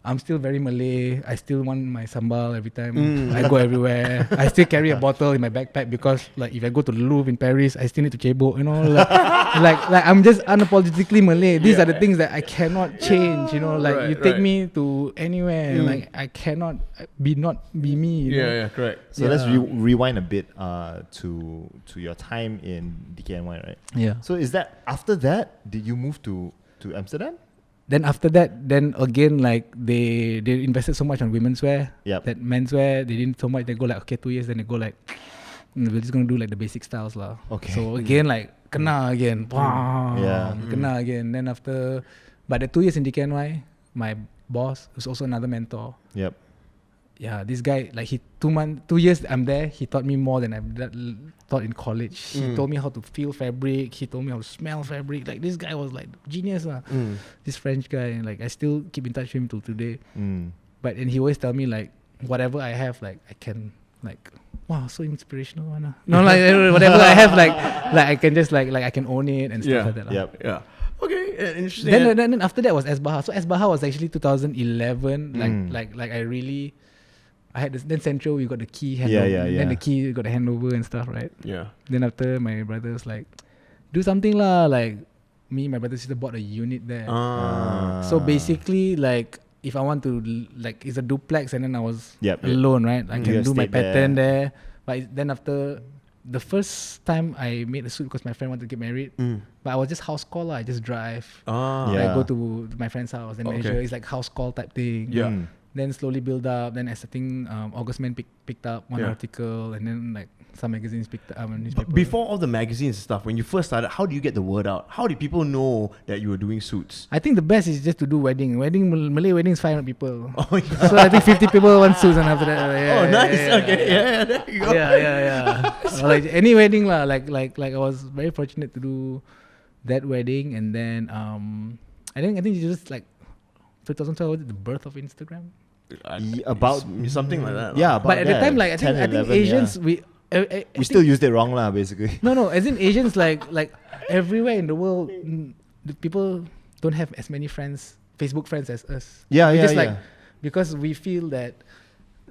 S5: I'm still very Malay. I still want my sambal every time I go everywhere. I still carry a bottle in my backpack because like if I go to the Louvre in Paris, I still need to cebok, you know. Like I'm just unapologetically Malay. These are the things that I cannot change, you know. Like you take me to anywhere, like I cannot not be me. You know?
S3: Yeah, correct.
S4: So let's rewind a bit to your time in DKNY, right?
S5: Yeah.
S4: So is that after that did you move to Amsterdam?
S5: Then after that, then again like they invested so much on women's wear.
S4: Yep.
S5: That menswear they didn't so much. They go like okay 2 years, then they go like we're just gonna do like the basic styles lah.
S4: Okay.
S5: So again like kena again, kena again. Then after, but the 2 years in DKNY, my boss was also another mentor.
S4: Yep.
S5: Yeah, this guy like he 2 years I'm there. He taught me more than I've taught in college. He told me how to feel fabric. He told me how to smell fabric. Like this guy was like genius lah. This French guy, and like I still keep in touch with him till today. But and he always tell me like whatever I have, like I can like wow, so inspirational one. No, like whatever I have, like I can just like I can own it and stuff like that.
S4: Yep.
S3: Yeah. Okay, interesting.
S5: Then after that was S Bahar. So S Bahar was actually 2011. Like I really. I had this, then Central, we got the key handover. Then the key got the handover and stuff, right?
S3: Yeah.
S5: Then after my brother was like, do something lah. Like me, my brother sister bought a unit there. So basically, like if I want to, like it's a duplex, and then I was alone, right? I can do my pattern there. But then after the first time I made a suit because my friend wanted to get married, but I was just house call lah. I just drive. I go to my friend's house and measure. It's like house call type thing.
S3: Yeah.
S5: Then slowly build up. Then as I think August Man picked up one article, and then like some magazines picked up newspaper.
S3: Before all the magazines and stuff, when you first started, how do you get the word out? How did people know that you were doing suits?
S5: I think the best is just to do wedding. Malay wedding is 500 people.
S3: Oh, yeah.
S5: So I think 50 people want suits, and after that,
S3: Nice. Okay, there you go.
S5: Yeah. Like any wedding lah. Like I was very fortunate to do that wedding, and then I think it's just like 2012 was the birth of Instagram.
S4: About
S3: something like that.
S4: Yeah,
S5: but at the time, like I think 11, Asians we
S4: still used it wrong lah, basically.
S5: No, as in Asians like everywhere in the world, the people don't have as many friends, Facebook friends as us. Like because we feel that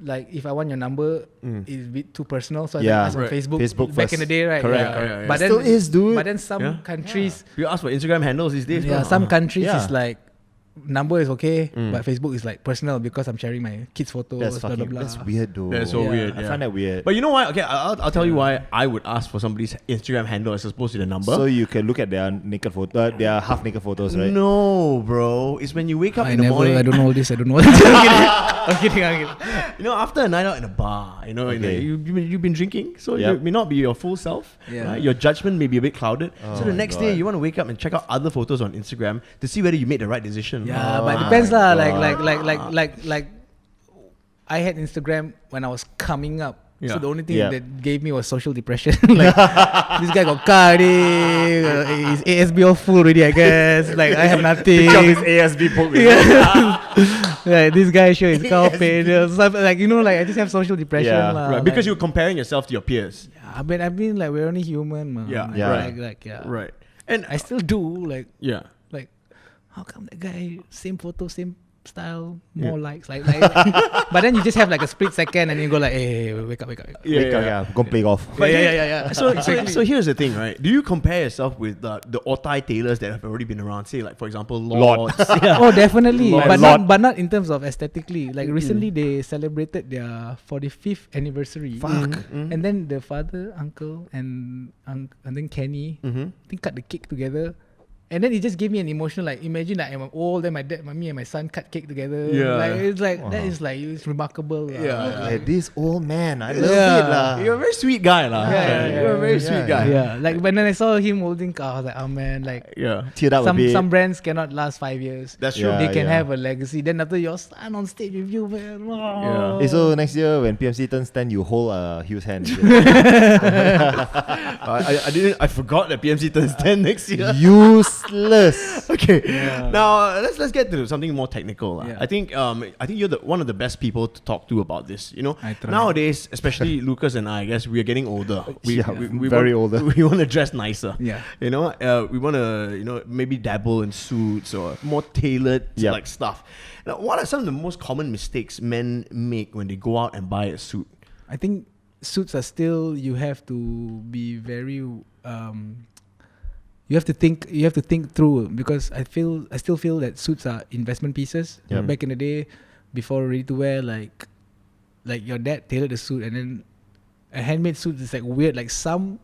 S5: like if I want your number, it's a bit too personal, so I ask on Facebook back
S4: first.
S5: in the day, right?
S3: Correct.
S5: But then,
S4: still is, dude.
S5: But then some countries,
S3: you ask for Instagram handles these days.
S5: some countries is like. Number is okay, but Facebook is like personal because I'm sharing my kids' photos.
S4: That's weird, though.
S3: That's so weird.
S4: I find that weird.
S3: But you know what? Okay, I'll tell you why I would ask for somebody's Instagram handle as opposed to the number.
S4: So you can look at their naked photo, their half naked photos, right?
S3: No, bro. It's when you wake up in the morning.
S5: I don't know all this. I don't know. I'm kidding.
S3: You know, after a night out in a bar, you've been drinking, so you may not be your full self. Right? Your judgment may be a bit clouded. So the next day, you want to wake up and check out other photos on Instagram to see whether you made the right decision.
S5: Yeah, but it depends lah. Like I had Instagram when I was coming up.
S3: Yeah.
S5: So the only thing
S4: Yeah.
S5: that gave me was social depression. Like this guy got car already, his ASB all full already, I guess. Like I have nothing.
S4: Pick up his ASB book.
S5: Yeah, this guy sure his car paid. Like like I just have social depression.
S4: Yeah.
S5: lah.
S3: Right, because
S5: like,
S3: you're comparing yourself to your peers.
S5: I mean, like we're only human, man.
S3: Yeah,
S5: Like,
S4: right.
S5: yeah.
S3: Right. And
S5: I still do like
S3: yeah.
S5: how come that guy same photo, same style, more likes, like but then you just have like a split second and you go like, hey, wake up.
S4: Wake up, go play golf.
S5: Yeah.
S3: So here's the thing, right? Do you compare yourself with the Otai tailors that have already been around? Say, like for example, Lords.
S5: Oh, definitely,
S3: Lord.
S5: but not in terms of aesthetically. Like recently, they celebrated their 45th anniversary. And then the father, uncle, and then Kenny, I think cut the cake together. And then it just gave me an emotional, like, imagine like I'm old, then me and my son cut cake together.
S3: Yeah.
S5: Like, it's like, that is like, it's remarkable.
S4: Like this old man, I love
S5: Yeah.
S4: it lah.
S3: You're a very sweet guy, lah. You're a very sweet guy.
S5: Yeah, like when I saw him holding car, I was like, oh man, like
S3: Yeah.
S4: Teared up a bit.
S5: some brands cannot last 5 years.
S3: That's true.
S4: Yeah.
S5: They can have a legacy. Then after your son on stage with you, man. Oh.
S4: Hey, so next year when PMC turns 10, you hold Hugh's hand.
S3: I forgot that PMC turns 10 next year.
S4: Useless.
S3: Okay. Now let's get to something more technical.
S5: Yeah.
S3: I think you're one of the best people to talk to about this. You know,
S5: I try.
S3: nowadays, especially Lucas and I guess we are getting older. We
S4: very
S3: want,
S4: older.
S3: We want to dress nicer.
S5: Yeah.
S3: You know, we want to maybe dabble in suits or more tailored like stuff. Now, what are some of the most common mistakes men make when they go out and buy a suit?
S5: I think suits are still, you have to be very you have to think through, because I still feel that suits are investment pieces.
S4: Yep.
S5: Back in the day, before ready to wear, like your dad tailored the suit, and then a handmade suit is like weird. Like some,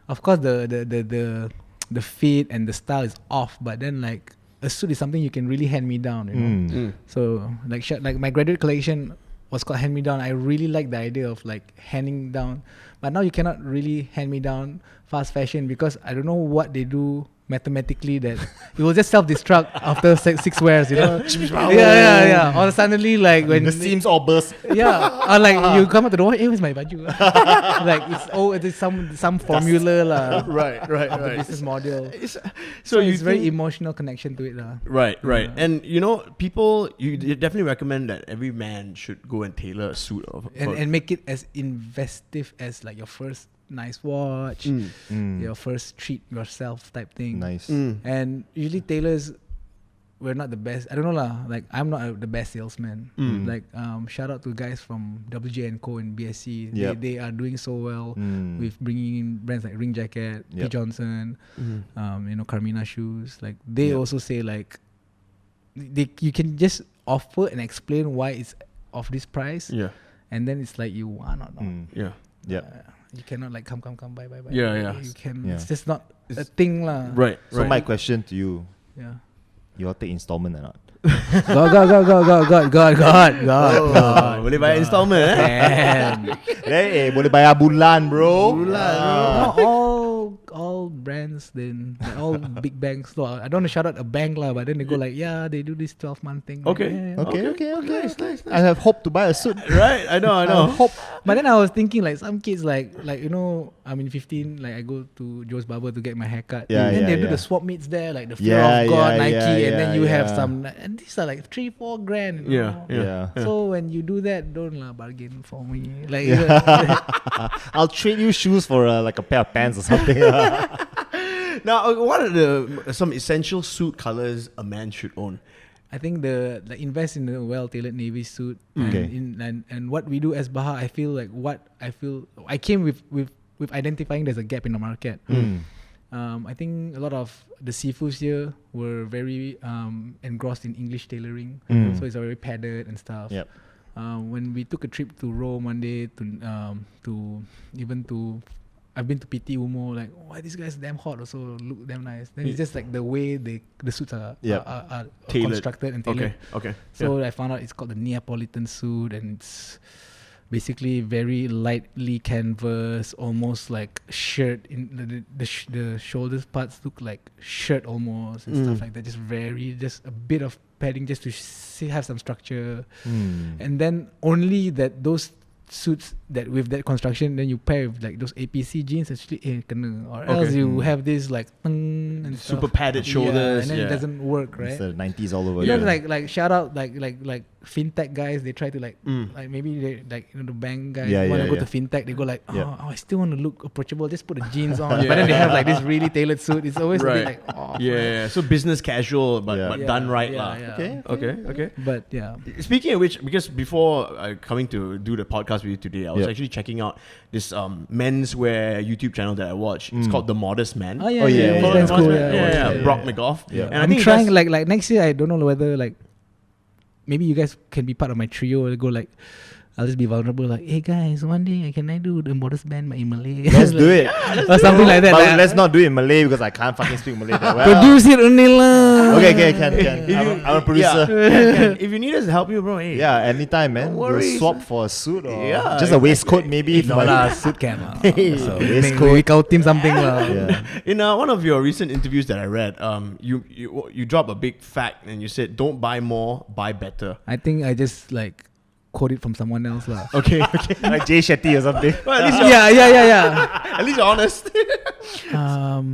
S5: of course, the fit and the style is off, but then like a suit is something you can really hand me down. You know. So like my graduate collection was called hand me down. I really like the idea of like handing down, but now you cannot really hand me down fast fashion, because I don't know what they do mathematically that it will just self-destruct after six wears, you know. Yeah. Or suddenly like when
S4: the seams all burst.
S5: or like you come out to the door, hey, where's my baju? Like it's some formula lah.
S3: Right.
S5: Of the business model.
S3: So
S5: It's very emotional connection to it lah.
S3: Right. And people, you definitely recommend that every man should go and tailor a suit
S5: And make it as investive as like your first nice watch, your first treat yourself type thing.
S4: Nice.
S5: And usually tailors, we're not the best. I don't know lah. Like I'm not the best salesman. Like shout out to guys from WJ and Co and BSC.
S4: Yep.
S5: They are doing so well with bringing in brands like Ring Jacket, P
S4: Yep.
S5: Johnson, Carmina shoes. Like they also say like you can just offer and explain why it's of this price.
S3: Yeah.
S5: And then it's like you want or not.
S3: Yeah.
S4: Yeah.
S5: You cannot like come buy.
S3: Yeah.
S5: You can.
S4: Yeah.
S5: It's just not a thing lah.
S3: Right.
S4: So my question to you,
S5: Yeah.
S4: you all take installment or not?
S5: God.
S3: Boleh bayar installment
S5: Man.
S4: Boleh bayar bulan, bro.
S5: Not all brands then, like all big banks. So I don't want to shout out a bank lah, but then they go like, yeah, they do this 12-month thing.
S3: Okay.
S5: Yeah.
S4: Okay.
S3: Nice.
S4: I have hope to buy a suit.
S3: Right. I know.
S4: Hope.
S5: But then I was thinking like some kids like I'm in 15, like I go to Joe's barber to get my haircut.
S4: Yeah,
S5: and then
S4: yeah,
S5: they do
S4: yeah.
S5: the swap meets there, like the Fear
S4: Yeah,
S5: of God,
S4: yeah,
S5: Nike,
S4: yeah,
S5: and then you have
S4: yeah.
S5: some, and these are like 3-4 grand. You know?
S3: Yeah.
S5: So when you do that, don't bargain for me. Like
S4: I'll trade you shoes for like a pair of pants or something.
S3: Now, what are some essential suit colors a man should own?
S5: I think invest in a well-tailored navy suit.
S4: Okay.
S5: And what we do as Bahar, I came with identifying there's a gap in the market. I think a lot of the seafoods here were very engrossed in English tailoring, so it's very padded and stuff.
S4: Yep.
S5: When we took a trip to Rome one day I've been to PT Umo, like, why these guys damn hot also look damn nice. Then it's just like the way the suits are
S3: Tailored.
S5: constructed and tailored.
S3: Okay.
S5: So I found out it's called the Neapolitan suit, and it's basically very lightly canvas, almost like shirt. In the shoulders parts look like shirt almost and stuff like that. Just a bit of padding just to have some structure, and then only that those suits that with that construction, then you pair with like those APC jeans, actually kena, or else you have this like and
S3: super
S5: stuff.
S3: padded shoulders,
S5: and then it doesn't work, right?
S4: It's the 90s all over.
S5: You know, like shout out like fintech guys, they try to like maybe they like, you know, the bank guys want to go to fintech, they go like, I still want to look approachable, just put the jeans on. But then they have like this really tailored suit. It's always a bit like,
S3: so business casual but done right lah. Okay.
S5: But yeah.
S3: Speaking of which, because before coming to do the podcast with you today, I was actually checking out this menswear YouTube channel that I watch. It's called The Modest Man.
S5: That's cool.
S3: Brock McGough.
S4: Yeah.
S3: And I
S5: I'm
S3: think
S5: trying like next year, I don't know whether like maybe you guys can be part of my trio and go like, I'll just be vulnerable like, hey guys, one day can I do the Modest Band in Malay?
S4: Let's do it.
S5: Or something like that.
S4: But let's not do it in Malay because I can't fucking speak Malay that well.
S5: Produce it only lah.
S4: Okay, can. I'm a producer.
S3: if you need us to help you, bro, hey.
S4: Yeah, anytime, man.
S3: No
S4: We'll
S3: worries.
S4: swap for a suit or
S3: Yeah,
S4: just a waistcoat maybe.
S5: No lah, suit can lah. So
S4: Waistcoat.
S5: we call team something lah.
S4: Yeah.
S3: In one of your recent interviews that I read, you dropped a big fact and you said, "Don't buy more, buy better."
S5: I think I just like quote it from someone else lah.
S3: Okay.
S4: Like Jay Shetty or something.
S3: Well, at least you're,
S5: Yeah.
S3: at least you're honest.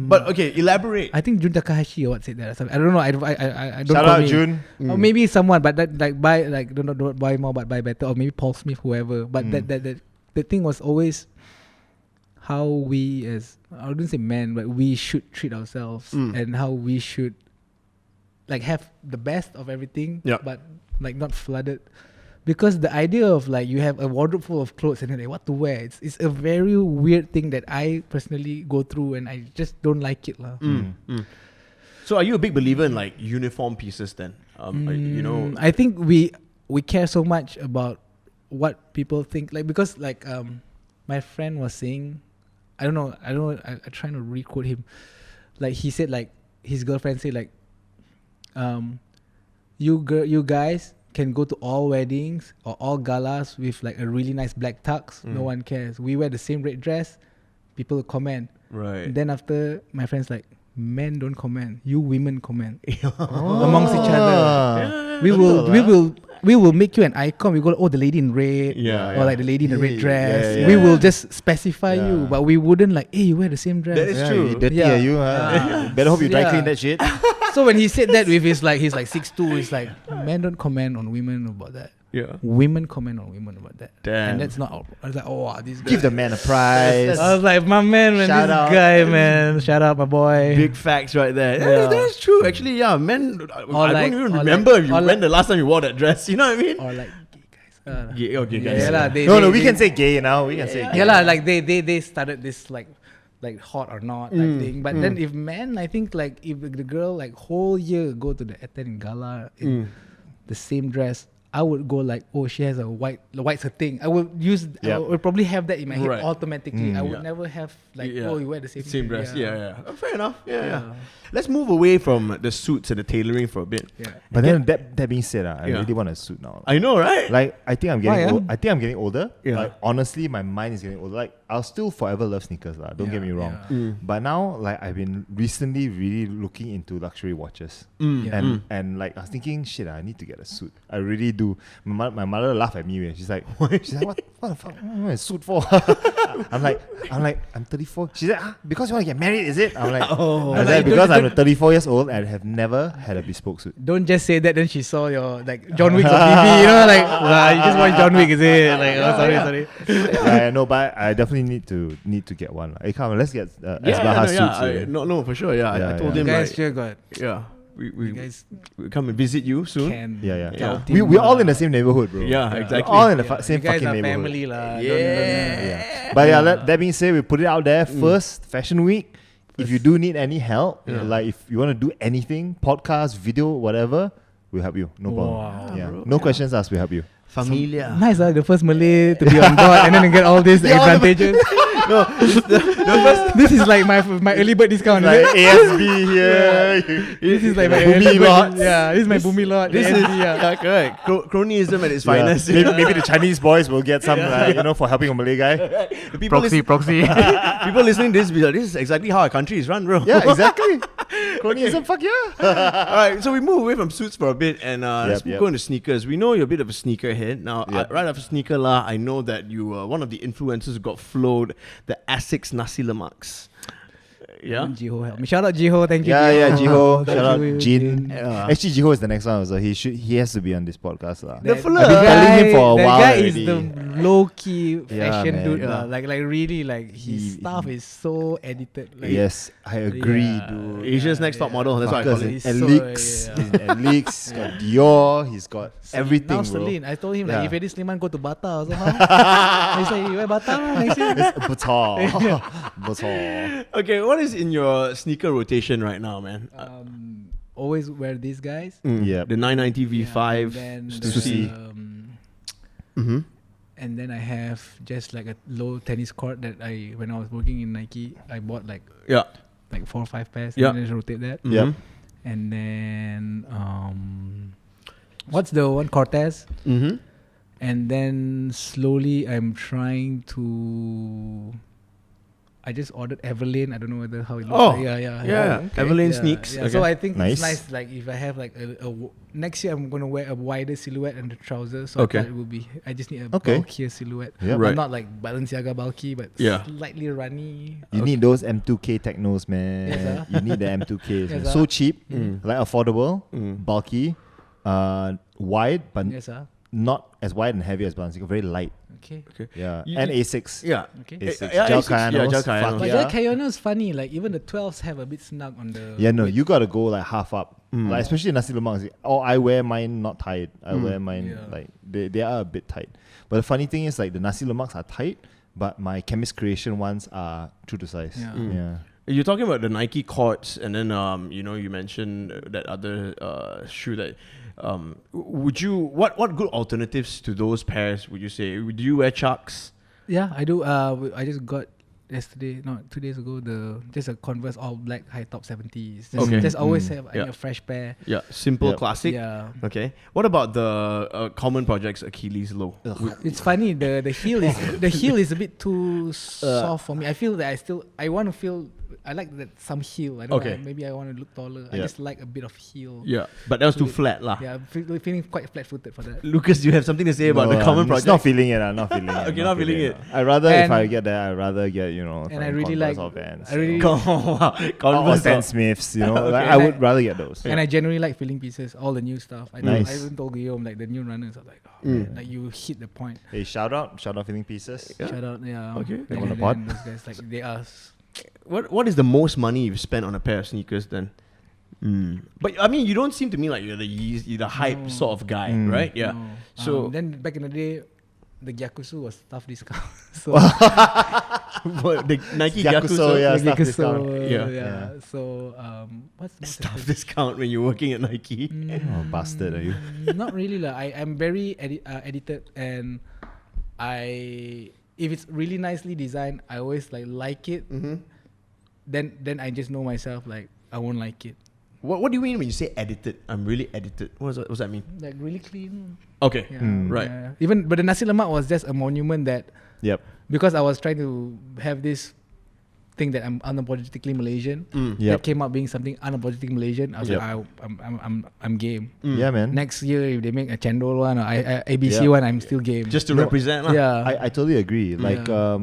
S3: But okay, elaborate.
S5: I think Jun Takahashi or what said that. I don't know. I don't.
S4: Shout
S5: quote
S4: out
S5: me.
S4: Jun.
S5: Or maybe someone, but that like buy like don't buy more but buy better, or maybe Paul Smith, whoever. But that the thing was always how we as, I wouldn't say men, but we should treat ourselves and how we should like have the best of everything, but like not flooded. Because the idea of like you have a wardrobe full of clothes and then like, what to wear, it's a very weird thing that I personally go through and I just don't like it lah.
S3: So are you a big believer in like uniform pieces then? You know,
S5: I think we care so much about what people think, like because like my friend was saying, I trying to re-quote him, like he said like his girlfriend said like you guys can go to all weddings or all galas with like a really nice black tux. No one cares. We wear the same red dress, people comment.
S3: right?
S5: Then after, my friends like, men don't comment, you women comment amongst each other. We will make you an icon. We go, oh, the lady in red, or like the lady in the red dress. We will just specify you, but we wouldn't like, hey, you wear the same dress.
S3: That is true.
S4: You dirty are you? Better hope you dry clean that shit.
S5: So when he said that with his like, he's like 6'2", he's like, men don't comment on women about that.
S3: Yeah.
S5: Women comment on women about that.
S3: Damn.
S5: And that's not our, I was like, oh, wow, this guy.
S4: Give the man a prize.
S5: I was like, my man, man,
S4: Shout
S5: this
S4: out.
S5: guy, man. Shout out, my boy.
S3: Big facts right there.
S5: Yeah.
S3: That's true. Actually, yeah, men. I
S5: like-
S3: don't even
S5: or
S3: remember
S5: like- or
S3: when the last time you wore that dress. You know what I mean?
S5: Or like gay guys.
S3: Yeah, okay, guys.
S5: Yeah, lah,
S4: No, we can say gay now. We can say gay.
S5: Yeah, lah, like they started this like hot or not type thing. But then if men, I think like if the girl like whole year go to the Eten Gala in the same dress, I would go like, oh, she has a white's her thing. I would use, I would probably have that in my head
S3: Right.
S5: automatically. I would never have like, oh, you wear the same
S3: dress. Yeah. Fair enough. Yeah.
S5: Yeah.
S3: Let's move away from the suits and the tailoring for a bit.
S5: Yeah.
S4: But then that being said, I
S3: Yeah.
S4: really want a suit now.
S3: I know, right?
S4: Like I think I'm getting
S5: Why,
S4: I think I'm getting older.
S3: Yeah.
S4: Like honestly, my mind is getting older. Like I'll still forever love sneakers, lah. Don't get me wrong.
S5: yeah.
S4: But now, like I've been recently really looking into luxury watches, and like I was thinking, shit, I need to get a suit. I really do. My mother laughed at me when she's like, what the fuck? What am I a suit for? I'm like, I'm 34. She said, because you want to get married, is it? I'm like, I said, because I'm 34 years old and have never had a bespoke suit.
S5: Don't just say that. Then she saw your like John Wick on TV. You know, like you just watch John Wick, is it? Like, oh, sorry.
S4: Yeah, no, but I definitely need to get one. Hey, come on, let's get Bahar suits.
S3: No, for sure. Yeah, I told
S5: You
S3: him
S5: guys
S3: like,
S5: sure got.
S3: we
S5: You guys
S3: come and visit you soon.
S5: can.
S4: Yeah.
S5: Yeah.
S4: We're all in the same neighborhood, bro.
S3: Yeah, exactly.
S4: We're all in the
S5: Yeah.
S4: same
S5: You guys
S4: fucking
S5: are
S4: neighborhood.
S5: family lah.
S3: Yeah.
S4: But yeah, that being said, we put it out there first. Fashion Week. If you do need any help, like if you want to do anything, podcast, video, whatever, we'll help you. No problem.
S5: Wow,
S4: Yeah.
S3: bro.
S4: No questions asked, we'll help you.
S3: Familia.
S5: Nice, the first Malay to be on board and then get all these advantages. This is like my early bird discount.
S4: Like
S5: Right?
S4: ASB here.
S5: This is like my
S4: Boomi
S5: early bird.
S4: lots.
S5: Yeah, this is my boomy lot.
S3: This is
S5: ASB, yeah.
S3: correct. Cronyism at its
S4: Yeah.
S3: finest.
S4: Maybe the Chinese boys will get some, for helping a Malay guy.
S3: The people
S5: Proxy.
S3: people listening to this, be like, this is exactly how our country is run, bro.
S4: Yeah, exactly. Cronyism, fuck yeah.
S3: All right, so we move away from suits for a bit and let's
S4: Yep.
S3: go into sneakers. We know you're a bit of a sneakerhead. Now,
S4: Yep.
S3: right after Sneaker La, I know that you were one of the influencers who got flowed the Asics Nasi Lemaks. Yeah?
S5: Jiho help me. Shout out Jiho, thank you.
S4: Yeah, Jiho.
S5: Thank
S4: Shout out
S5: you,
S4: Jin.
S3: Yeah.
S4: Actually, Jiho is the next one. So he has to be on this podcast.
S3: The
S5: That-
S3: fella-
S4: I've been telling him for a
S5: that
S4: while
S5: guy
S4: already.
S5: is the low key
S4: Yeah,
S5: fashion
S4: man.
S5: dude.
S3: Yeah.
S5: Like really like his
S4: He-
S5: stuff is so edited. Like,
S4: Yes, I agree,
S5: Yeah.
S4: dude.
S3: Asia's next top model. That's what I call
S4: Fuckers
S3: it.
S4: in
S5: He's so-
S4: Elix,
S5: yeah.
S4: he's in Elix, he's got Dior, he's got everything,
S5: Now
S4: bro.
S5: Celine, I told him like
S4: Yeah.
S5: if Eddie Sliman go to Bata or somehow. He say you wear Bata next year.
S4: Batar. Batar.
S3: Okay, what is in your sneaker rotation right now, man?
S5: Always wear these guys.
S4: Yep.
S3: The 990
S5: Yeah,
S3: V5.
S5: and then
S3: Stussy. Mm-hmm.
S5: and then I have just like a low tennis court that when I was working in Nike, I bought like
S3: Yeah.
S5: 4 or 5 pairs
S3: Yeah.
S5: and then just rotate that.
S3: Mhm.
S4: Yep.
S5: And then what's the one Cortez?
S3: Mm-hmm.
S5: And then slowly I'm trying to. I just ordered Everlane. I don't know whether how it looks
S3: Oh,
S5: like.
S3: yeah.
S4: okay.
S3: Everlane
S5: Yeah,
S3: sneaks.
S5: yeah.
S3: Okay.
S5: So I think
S4: Nice.
S5: it's nice. Like if I have like next year, I'm gonna wear a wider silhouette and the trousers. So
S3: Okay.
S5: I thought it will be. I just need a
S4: Okay.
S5: bulkier silhouette.
S4: Yep.
S3: Right.
S5: But not like Balenciaga bulky, but
S3: Yeah.
S5: slightly runny.
S4: You need those M2K technos, man.
S5: Yes, sir.
S4: You need the M2Ks.
S5: Yes,
S4: man.
S5: sir.
S4: So cheap,
S3: Mm.
S4: like affordable,
S3: Mm.
S4: bulky, wide, but
S5: Yes, sir.
S4: not as wide and heavy as Balenciaga. Very light.
S5: Okay.
S3: Okay.
S4: Yeah.
S3: You-
S4: and
S3: you-
S4: A6.
S3: Yeah.
S5: Okay.
S4: A6.
S3: Yeah,
S4: Gel
S3: A6, yeah,
S4: Kayanos.
S3: Gel
S4: Fuck
S3: Kayanos.
S5: But
S4: yeah.
S5: that Kayano is funny. Like even the 12s have a bit snug on the.
S4: Yeah, no,
S5: width.
S4: you gotta go like half up.
S3: Mm.
S4: Like especially Nasi Lemak. Oh, I wear mine not tight. I
S3: Mm.
S4: wear mine
S5: Yeah.
S4: like they are a bit tight. But the funny thing is like the Nasi Lemaks are tight, but my Chemist Creation ones are true to size.
S5: Yeah.
S3: Mm.
S4: Yeah.
S3: You're talking about the Nike courts, and then you mentioned that other shoe that. Would you what good alternatives to those pairs would you say? Do you wear Chucks?
S5: Yeah, I do. I just got yesterday, no, 2 days ago, just a Converse all black high top 70s. Just,
S3: Okay.
S5: just always
S4: Mm.
S5: have
S3: Yeah.
S5: a fresh pair.
S3: Yeah, simple,
S4: Yep.
S3: classic.
S5: Yeah.
S3: Okay. What about the common projects Achilles low?
S5: It's funny. The heel is a bit too soft for me. I feel that I want to feel. I like that some heel. I don't
S3: Okay.
S5: know. Maybe I want to look taller. I
S4: Yeah.
S5: just like a bit of heel.
S3: Yeah, but that was too
S5: So
S3: flat lah.
S5: Yeah, feeling quite flat-footed for that.
S3: Lucas, do you have something to say about the common
S4: I'm
S3: project?
S4: not feeling it. I'm not feeling it.
S3: Okay, not feeling it.
S4: I'd rather if
S5: And-
S4: I get that, I'd rather get
S5: And I
S4: fucking
S5: really
S4: Converse
S5: like-
S4: or Vans.
S5: I really-
S3: Wow,
S4: or
S3: Converse.
S4: Stan Smiths. Like,
S3: Okay.
S4: I would rather get those.
S5: And I generally like feeling pieces, all the new stuff. I
S4: Nice.
S5: even told Guillaume like the new runners are like,
S3: Mm.
S5: like you hit the point.
S4: Hey, shout out feeling pieces.
S3: Yeah.
S5: Shout out, yeah.
S3: Okay.
S5: And
S4: On the
S5: then
S4: pod.
S5: those guys like they are.
S3: What is the most money you've spent on a pair of sneakers then? But I mean, you don't seem to me like you're the hype
S5: No.
S3: sort of guy,
S4: Mm.
S3: right? Yeah.
S5: No.
S3: So
S5: then back in the day, the Gyakusu was tough discount. So
S3: the Nike
S4: Yakuso,
S3: Yakuso,
S4: yeah,
S5: the
S4: stuff
S5: Gyakuso,
S3: discount. Yeah.
S4: Yeah.
S5: So what's the most
S3: stuff
S5: expensive?
S3: discount when you're working at Nike.
S4: Oh, bastard, are you?
S5: Not really lah. I'm very edited, and if it's really nicely designed, I always like it.
S3: Mm-hmm.
S5: Then I just know myself like I won't like it.
S3: What do you mean when you say edited? I'm really edited. What does that mean?
S5: Like really clean.
S3: Okay.
S5: Yeah,
S3: Right.
S5: yeah. But the nasi lemak was just a monument that
S4: Yep.
S5: because I was trying to have this thing that I'm unapologetically Malaysian.
S3: Mm.
S4: Yep.
S5: That came out being something unapologetically Malaysian. I was
S4: Yep.
S5: like, I'm game.
S3: Mm.
S4: Yeah, man.
S5: Next year, if they make a Chendol one or ABC
S4: Yeah.
S5: one, I'm still game.
S3: Just to
S4: No,
S3: represent lah.
S5: yeah,
S4: I totally agree. Like,
S5: Yeah.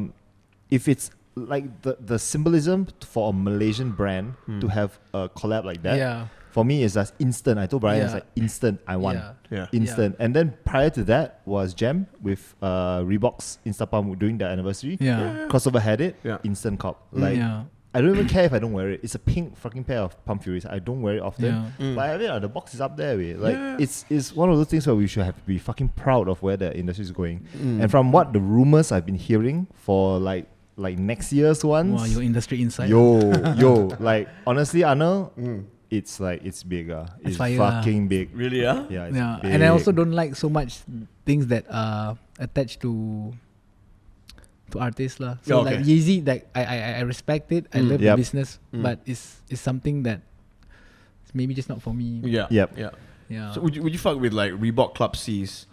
S4: if it's like the symbolism for a Malaysian brand to have a collab like that,
S5: yeah,
S4: for me is just instant. I told Brian it's
S5: Yeah.
S4: like instant. I want
S5: yeah.
S3: Yeah.
S4: instant. And then prior to that was Jam with Reebok's Instapump during their anniversary.
S5: Yeah.
S4: Crossover had it.
S3: Yeah.
S4: Instant cop.
S3: Mm.
S4: Like
S5: Yeah.
S4: I don't even care if I don't wear it. It's a pink fucking pair of Pump Furies. I don't wear it often.
S5: Yeah.
S3: Mm.
S4: But I mean, the box is up there. Like
S3: Yeah.
S4: it's one of those things where we should have to be fucking proud of where the industry is going.
S3: Mm.
S4: And from what the rumors I've been hearing for like next year's ones,
S5: Wow, your industry insight.
S4: yo, like honestly, Arnold,
S3: Mm.
S4: it's big. It's
S5: fire,
S4: fucking big.
S3: Really, yeah?
S4: Yeah, it's
S5: Yeah,
S4: big.
S5: and I also don't like so much things that are attached to artists lah. So
S3: Yeah, okay.
S5: like Yeezy, like I respect it. I
S3: Mm.
S5: love
S4: Yep.
S5: the business,
S3: Mm.
S5: but it's something that it's maybe just not for me.
S3: Yeah.
S4: Yep.
S3: Yeah.
S5: Yeah.
S3: So would you fuck with like Reebok Club C's?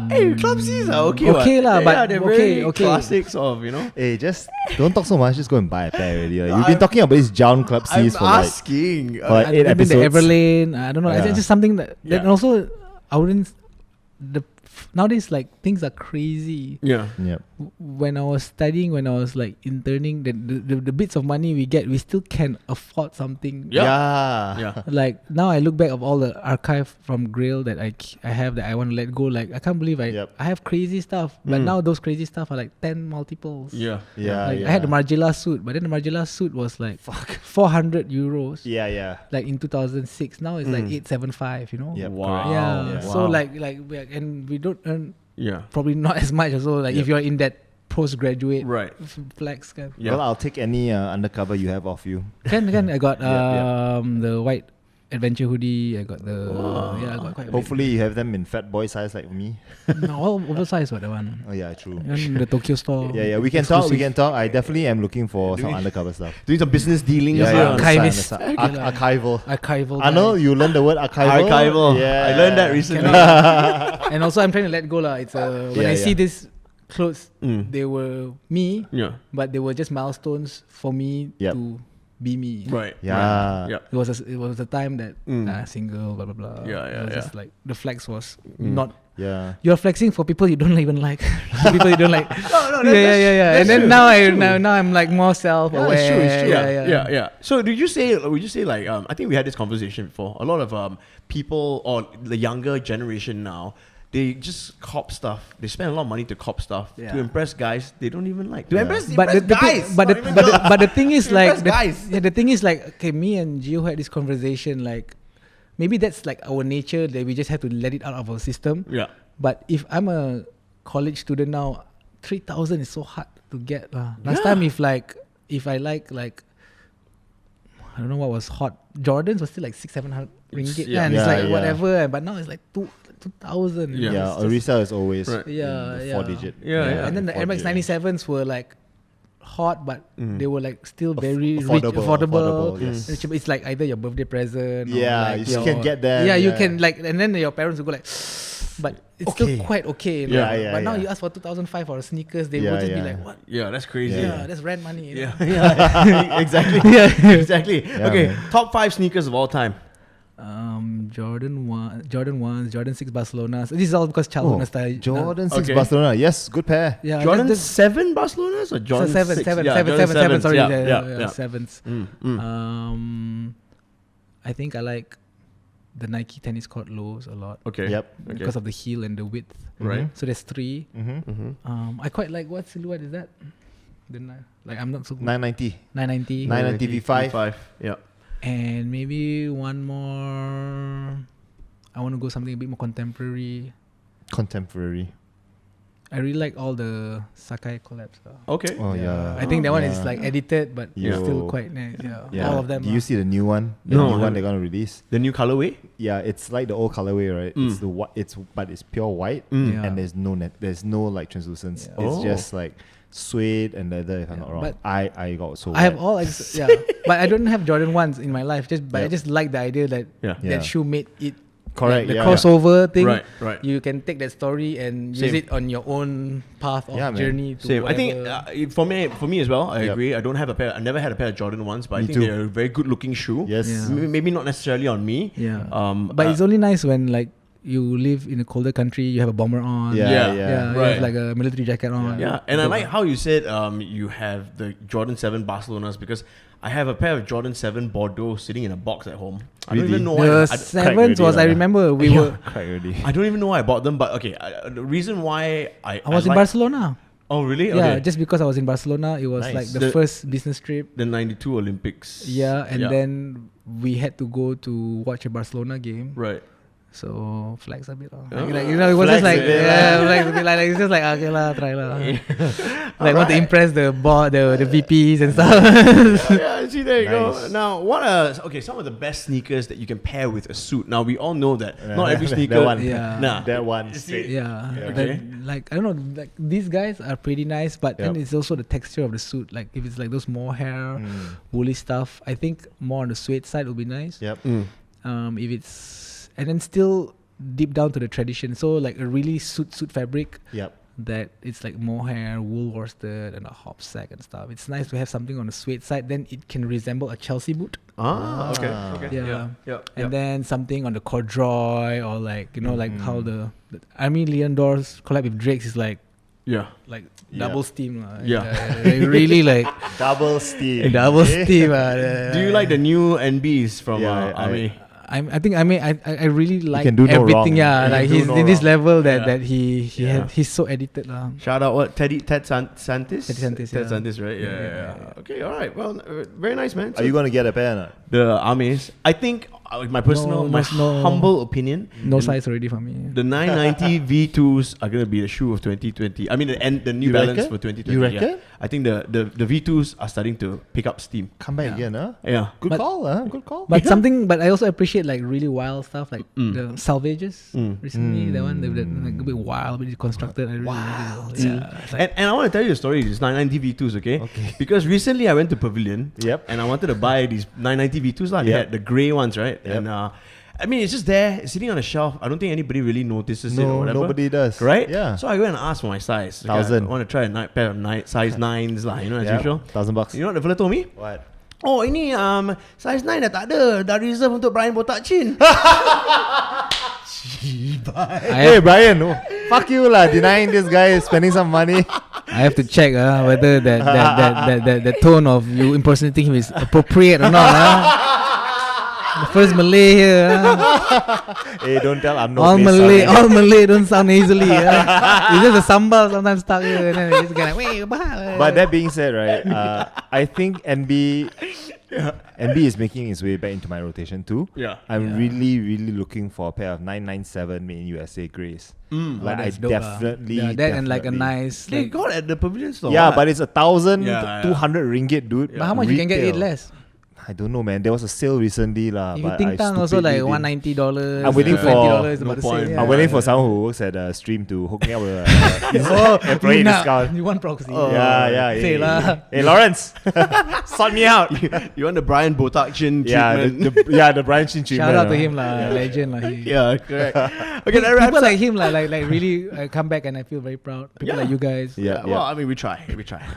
S3: Hey, Club C's are okay.
S5: Okay
S3: what?
S5: lah,
S3: Yeah,
S5: but
S3: they're
S5: okay,
S3: very
S5: okay.
S3: classics of, you know.
S4: Hey, just don't talk so much. Just go and buy a pair already. Like, you've been talking about this John Club
S3: I'm
S4: C's for like
S3: asking.
S4: for like 8
S5: I've been to
S4: episodes.
S5: Everlane. I don't know.
S4: Yeah.
S5: It's just something that.
S3: Yeah.
S5: And also, I wouldn't. Nowadays, like things are crazy.
S3: Yeah.
S4: Yep.
S5: When I was studying, when I was like interning, the bits of money we get, we still can afford something.
S3: Yeah.
S4: Yeah.
S3: Yeah.
S5: Like now, I look back of all the archive from Grail that I have that I want to let go. Like I can't believe I have crazy stuff, but now those crazy stuff are like 10 multiples.
S3: Yeah.
S4: Yeah.
S5: Like
S4: yeah.
S5: I had the Margiela suit, but then the Margiela suit was like 400 euros.
S4: Yeah, yeah.
S5: Like in 2006, now it's like 875. You know.
S4: Yep,
S3: Wow.
S4: correct.
S5: Yeah.
S4: Yeah.
S5: So
S3: Wow.
S5: like and we don't earn
S3: Yeah.
S5: probably not as much as well. Like if you're in that postgraduate
S3: Right.
S5: flex kind.
S3: Yeah.
S4: Well, I'll take any undercover you have off you.
S5: Can I got
S4: Yeah,
S5: the white adventure hoodie. I got the I got quite a bit.
S4: Hopefully you have them in fat boy size like me.
S5: No, all oversized what that one.
S4: Oh yeah, true.
S5: And the Tokyo store.
S4: Yeah, yeah. We can talk. We
S5: exclusive.
S4: can talk. I definitely am looking for some
S3: we-
S4: undercover stuff.
S3: Doing some business dealing
S4: Yeah,
S3: as
S4: yeah.
S3: well.
S5: Archivist.
S4: Understand.
S5: Okay lah.
S4: Archival.
S5: Archival.
S4: I know
S5: guys.
S4: you learned the word archival.
S3: Archival.
S4: Yeah,
S3: I learned that recently.
S5: And also I'm trying to let go lah. It's when
S4: Yeah,
S5: I see
S4: yeah.
S5: this clothes, they were me,
S3: Yeah.
S5: but they were just milestones for me
S4: Yep.
S5: to be me.
S3: Right.
S4: Yeah.
S3: Right. Yeah.
S5: It was a time that single, blah blah blah.
S3: Yeah,
S5: It
S3: yeah,
S5: was
S3: yeah.
S5: just like the flex was not.
S4: Yeah.
S5: You're flexing for people you don't even like. People you don't like.
S3: No,
S5: yeah.
S3: that's
S5: And then
S3: true,
S5: now
S3: that's true.
S5: now I'm like more self-aware.
S3: Yeah, it's true, it's true.
S5: Yeah.
S3: Yeah. So would you say like I think we had this conversation before. A lot of people or the younger generation now, they just cop stuff. They spend a lot of money to cop stuff
S5: Yeah.
S3: to impress guys they don't even like. To impress
S5: But the
S3: guys.
S5: thing, but
S3: not
S5: the,
S3: even
S5: but the,
S3: girls.
S5: but the thing is
S3: To
S5: like
S3: impress guys.
S5: the thing is like okay, me and Gio had this conversation like maybe that's like our nature that we just have to let it out of our system.
S3: Yeah.
S5: But if I'm a college student now, 3,000 is so hard to get. Last
S3: Yeah.
S5: time if I like I don't know what was hot. Jordans was still like 600-700 ringgit.
S3: Yeah.
S5: And it's
S4: Yeah,
S5: like
S4: yeah.
S5: whatever. But now it's like 2,000.
S3: Yeah.
S4: Yeah.
S5: It's just-
S4: Orisa is always
S3: Right.
S5: Yeah,
S4: in the
S5: yeah.
S4: 4-digit.
S3: Yeah.
S5: And then the
S4: four
S5: MX
S4: digit.
S5: 97s were like hot, but they were like still very
S4: affordable,
S5: affordable.
S4: affordable, yes.
S5: It's like either your birthday present.
S4: Yeah,
S5: or like
S4: you still
S5: your-
S4: can get them,
S5: Yeah, you
S4: yeah.
S5: can like, and then your parents will go like, but it's
S3: Okay.
S5: still quite okay.
S4: Yeah,
S5: like,
S4: yeah,
S5: But now
S4: yeah.
S5: you ask for 2,005 for sneakers, they
S4: Yeah,
S5: will just be
S4: yeah.
S5: like, what?
S3: Yeah, that's crazy.
S5: Yeah, that's rent money.
S3: Yeah. Exactly.
S5: Yeah.
S3: Exactly.
S4: Yeah,
S3: Okay.
S4: man.
S3: Top 5 sneakers of all time.
S5: Jordan 1s, Jordan 6 Barcelona. So this is all because childhood nostalgia.
S4: Jordan 6
S3: Okay.
S4: Barcelona. Yes, good pair.
S5: Yeah,
S3: Jordan
S5: that's-
S3: 7 Barcelonas or Jordan
S5: 7,
S3: 6?
S5: 7,
S3: Yeah,
S5: 7,
S3: Jordan
S5: 7, 7, sorry,
S3: Yeah.
S5: sevens.
S3: Mm.
S5: I think I like the Nike tennis court lows a lot
S3: Okay.
S4: Yep.
S3: Okay.
S5: because of the heel and the width.
S3: Right.
S5: So there's 3.
S4: Mm-hmm.
S5: I quite like what silhouette is that? I'm not so good.
S4: 990.
S5: 990.
S4: 990 V5.
S3: Yeah.
S5: And maybe one more. I want to go something a bit more contemporary.
S4: Contemporary.
S5: I really like all the Sakai collabs.
S3: Okay.
S4: Oh yeah.
S5: I think that one is
S4: Yeah.
S5: like edited, but
S4: Yo.
S5: still quite nice. Yeah.
S4: Yeah.
S5: All of them.
S4: Do you see the new one? The
S3: No, I
S4: new one
S3: haven't.
S4: they're gonna release.
S3: The new colorway?
S4: Yeah, it's like the old colorway, right? It's the but it's pure white,
S5: Yeah.
S4: and there's no like translucence.
S5: Yeah.
S4: It's
S3: Oh.
S4: just like suede and leather. If I'm not wrong,
S5: But
S4: I got so.
S5: I have
S4: wet.
S5: all but I don't have Jordan 1s in my life. But I
S4: Yep.
S5: just like the idea that
S3: Yeah.
S4: Yeah.
S5: that shoe made it.
S4: Correct,
S5: The
S4: yeah,
S5: crossover thing.
S3: Right, right.
S5: You can take that story and use
S3: Same.
S5: it on your own path of
S4: Yeah, man.
S5: journey to
S3: Same. I think
S5: whatever.
S3: for me as well. I
S4: Yep.
S3: agree. I don't have a pair. I never had a pair of Jordan ones, but I
S4: Me
S3: think
S4: too.
S3: they're a very good looking shoe.
S4: Yes.
S5: Yeah.
S3: Maybe not necessarily on me.
S5: Yeah.
S3: uh,
S5: But it's only nice when like you live in a colder country, you have a bomber on.
S4: Yeah,
S3: Yeah.
S4: yeah.
S5: You
S3: Right.
S5: have like a military jacket on.
S3: Yeah, and I like how you said you have the Jordan 7 Barcelonas because I have a pair of Jordan 7 Bordeaux sitting in a box at home. I don't
S4: Really?
S3: even know why.
S5: The
S3: I
S5: sevens
S4: already
S5: was, I
S4: lah.
S5: remember we
S3: Yeah.
S5: were.
S4: Quite already.
S3: I don't even know why I bought them, but okay. The reason why
S5: I was in
S3: like-
S5: Barcelona.
S3: Oh, really?
S5: Yeah,
S3: Okay.
S5: just because I was in Barcelona, it was
S4: Nice.
S5: like the
S3: The-
S5: first business trip.
S3: The 92 Olympics.
S5: Yeah, and then we had to go to watch a Barcelona game.
S3: Right.
S5: So flex a bit.
S3: Oh.
S5: Like, you know, it was
S3: Flex
S5: just like
S3: a bit
S5: flex a bit. Like it's just like okay lah, try lah. Like want to impress the board, the VPs and stuff.
S3: Yeah, see, there you go.
S4: Nice.
S3: Now, what are some of the best sneakers that you can pair with a suit? Now, we all know that not every
S4: That
S3: sneaker.
S4: one.
S5: Yeah.
S3: Nah.
S4: That one.
S3: See,
S5: Yeah,
S3: Okay.
S5: like I don't know, like these guys are pretty nice, but then
S4: Yep.
S5: it's also the texture of the suit. Like if it's like those more hair, woolly stuff, I think more on the suede side would be nice.
S4: Yep.
S3: Mm.
S5: If it's and then still deep down to the tradition. So like a really suit fabric.
S4: Yep.
S5: That it's like mohair, wool worsted, and a hop sack and stuff. It's nice to have something on the suede side. Then it can resemble a Chelsea boot.
S3: Okay.
S5: Yeah. And then something on the corduroy, or like like how the Army Leondor's collab with Drake's is like double steam. Really like
S4: Double steam.
S5: double steam.
S3: Do you like the new NBs from Army?
S5: I think I really like
S4: can do no
S5: everything.
S4: wrong.
S5: Like
S4: He can
S5: he's
S4: do no
S5: in this
S4: wrong.
S5: level that he's so edited lah.
S3: Shout out what Ted Santis?
S5: Ted Santis,
S3: Ted
S5: yeah.
S3: Santis, right? Yeah. Okay, all right. Well, very nice, man.
S4: Are you gonna get a pair or not?
S3: the Armies? I think my personal, my humble opinion,
S5: No size already for me.
S3: the 990 V2s are gonna be the shoe of 2020. I mean, the New
S4: You
S3: Balance
S4: reckon?
S3: for 2020.
S4: You
S3: yeah.
S4: reckon?
S3: I think the V2s are starting to pick up steam.
S4: Come back again, huh?
S3: Yeah.
S4: Good
S5: But-
S4: call, huh? Good call.
S5: But I also appreciate like really wild stuff like the salvages recently. That one, like a bit wild, a bit constructed. I really like it. Yeah. It's like,
S3: And I want to tell you a story. These 990 V2s, okay? Because recently I went to Pavilion.
S4: Yep.
S3: And I wanted to buy these 990 V2s. They
S4: Yep.
S3: had the grey ones, right?
S4: Yep.
S3: And I mean, it's just there, sitting on a shelf. I don't think anybody really notices it or
S4: No,
S3: whatever.
S4: nobody does.
S3: Right?
S4: Yeah.
S3: So I go and ask for my size. Okay,
S4: 1,000.
S3: I want to try a pair of size 9s lah, as
S4: Yep.
S3: usual.
S4: $1,000.
S3: You know what the fella told me?
S4: What?
S3: Oh, ini size 9 dah tak ada. Dah reserve untuk Brian Botak Chin.
S4: Hey Brian, fuck you lah. Denying this guy is spending some money.
S5: I have to check whether that tone of you impersonating him is appropriate or not. The first Malay here.
S4: Hey, don't tell I'm not
S5: All Malay don't sound nasally. It's just a sambal sometimes stuck here, and then it's kind of wait.
S4: But that being said, right, I think NB is making its way back into my rotation too.
S3: Yeah.
S4: I'm really looking for a pair of 997 made in USA Grays. Like I
S5: that's dope,
S4: definitely
S5: that and like a
S4: definitely-
S5: nice.
S3: They
S5: Like,
S3: got at the Pavilion store.
S4: Yeah,
S3: what?
S4: but it's 1,200
S3: Yeah.
S4: ringgit, dude.
S5: but how much you can get it
S4: Retail.
S5: less?
S4: I don't know, man. There was a sale recently, lah.
S5: If you
S4: but
S5: think
S4: I
S5: tang also like
S4: stupidly didn't.
S5: $190.
S4: I'm waiting for-
S5: $20
S3: No
S5: about the
S3: point.
S5: same.
S4: I'm waiting for someone who works at a stream to hook me up with employee
S5: you
S4: discount.
S5: You want proxy?
S4: Yeah.
S5: Say lah.
S4: Hey, Lawrence, sort me out.
S3: You want the Brian Botak Chin
S4: Yeah,
S3: treatment?
S4: the Brian Chin treatment.
S5: Shout out to him lah, legend lah. He-
S3: Yeah, correct. Okay, that wraps
S5: People
S3: up.
S5: like him like really come back, and I feel very proud. People
S3: Yeah.
S5: like you guys.
S4: Yeah,
S3: Well, I mean, we try.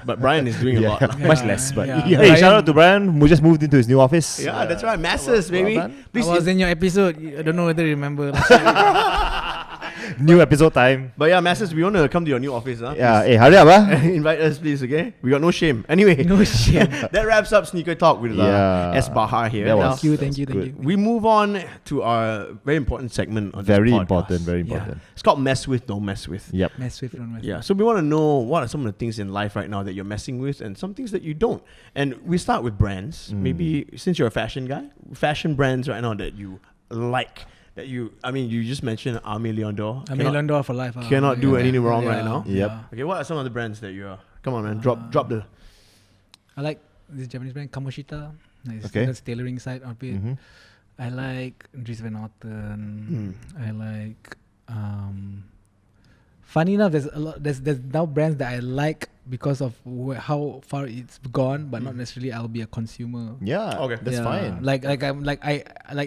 S3: But Brian is doing a lot. lah.
S4: much less, but
S5: Yeah.
S4: hey,
S5: Brian-
S4: shout out to Brian who just moved into his new office.
S3: Yeah, that's right. Masses, baby.
S4: done.
S3: Please,
S5: I was in your episode. I don't know whether you remember.
S4: New episode time.
S3: but yeah, Masses, we want to come to your new office. Huh?
S4: Yeah, hey, hurry up, huh?
S3: Invite us, please, okay? We got no shame. Anyway,
S5: No shit.
S3: that wraps up Sneaker Talk with
S4: Yeah.
S3: S. Bahar here.
S4: That
S3: Now,
S4: was-
S5: Thank you.
S4: good.
S3: we move on to our very important segment on
S4: Very
S3: this podcast.
S4: important, very important.
S3: It's called Mess With, Don't Mess With.
S4: Yep.
S5: Mess with, don't mess.
S3: Yeah, so we want to know what are some of the things in life right now that you're messing with and some things that you don't. And we start with brands. Maybe since you're a fashion guy, fashion brands right now that you like, that you just mentioned Army Leondor.
S5: I mean, Londor for life.
S3: cannot do anything wrong right now.
S4: Yep.
S3: Okay, what are some of the brands that you're... Come on, man, drop the...
S5: I like this Japanese brand Kamoshita. Nice.
S4: Okay.
S5: That's tailoring side of it.
S4: Mhm.
S5: I like Dries Van Noten. I like. Funny enough, there's a lot. There's now brands that I like because of how far it's gone, but not necessarily I'll be a consumer.
S4: Yeah.
S3: Okay.
S4: That's
S5: Yeah.
S4: fine.
S5: Like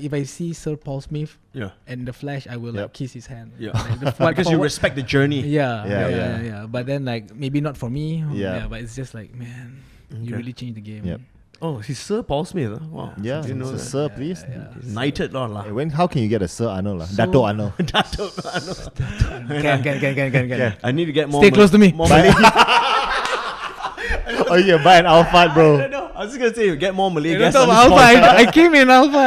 S5: if I see Sir Paul Smith
S3: Yeah.
S5: and the Flash, I will
S4: Yep.
S5: like kiss his hand.
S3: Yeah.
S5: Like,
S3: Because you respect the journey.
S5: Yeah. But then like maybe not for me.
S4: Yeah.
S5: But it's just like, man, you
S3: Okay.
S5: really changed the game.
S4: Yep.
S3: Oh, he's Sir Paul Smith. Huh? Wow.
S4: Yeah.
S3: Didn't know
S4: So,
S3: that.
S4: sir, please.
S3: Knighted lah. lah.
S4: Hey, how can you get a Sir Arnold?
S5: So-
S4: Dato Arnold.
S5: Can.
S3: I need to get more...
S5: Stay close to me.
S3: More Malay.
S4: Oh, you can buy an Alphard, bro.
S3: No, I was just going to say, get more Malay
S5: Don't
S3: guests
S5: talk
S3: on
S5: about
S3: this
S5: alpha.
S3: podcast.
S5: I came in alpha.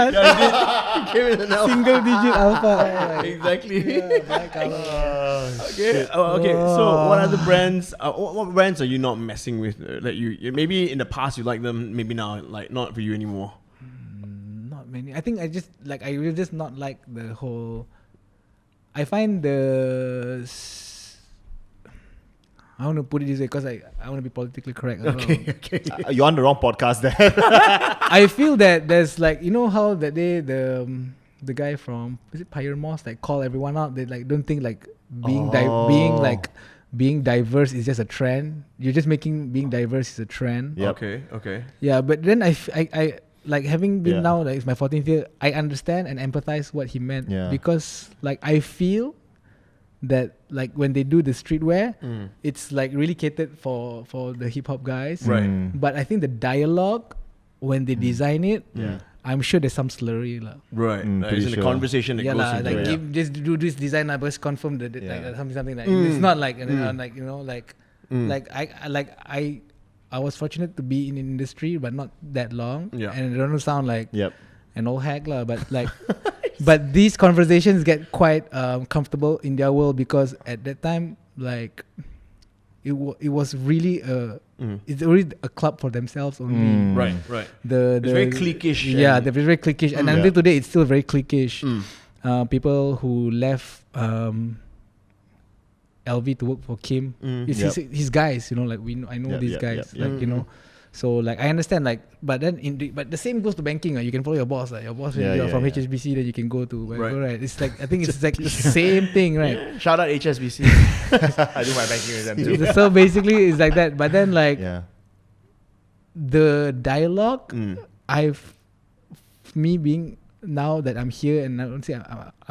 S3: He came in an alpha.
S5: Single digit alpha.
S3: Exactly.
S4: Oh,
S3: Okay. Okay. So, what other brands? What brands are you not messing with? That you maybe in the past you like them, maybe now like not for you anymore.
S5: Not many. I think I will just not like the whole. I find the. I want to put it this way because I want to be politically correct. As well.
S3: Okay.
S4: You're on the wrong podcast there.
S5: I feel that there's like, you know how that day the guy from, is it Pyre Moss, like call everyone out? They like don't think like being diverse is just a trend. You're just making being diverse is a trend.
S4: Yep.
S3: Okay.
S5: Yeah, but then I like having been
S4: Yeah.
S5: now like it's my 14th year, I understand and empathize what he meant
S4: Yeah.
S5: because like I feel that like when they do the streetwear, it's like really catered for the hip hop guys.
S3: Right.
S5: But I think the dialogue when they design it, I'm sure there's some slurry lah.
S3: Right.
S4: pretty
S3: It's in the
S4: sure.
S3: conversation that
S5: Yeah
S3: goes
S5: lah,
S3: into
S5: like
S3: it.
S5: just do this design, just confirm that
S4: Yeah.
S5: like something like it's not like like you know like I was fortunate to be in the industry but not that long.
S3: Yeah.
S5: And I don't sound like
S4: Yep.
S5: an old hack lah, but like but these conversations get quite comfortable in their world because at that time like it was really it's already a club for themselves only.
S3: Right. Right.
S5: The
S3: It's very cliquish.
S5: yeah,
S3: and-
S5: they're very cliquish, and until today it's still very cliquish. People who left LV to work for Kim, it's his guys, you know, like I know these guys, like you know. So like I understand, like, but then but the same goes to banking. Like, you can follow your boss. Like your boss, when you're from HSBC, then you can go to wherever. Right. It's like I think it's like the same thing, right?
S3: Yeah. Shout out HSBC.
S4: I do my banking with them too.
S5: So basically, it's like that. But then like the dialogue, me being now that I'm here, and I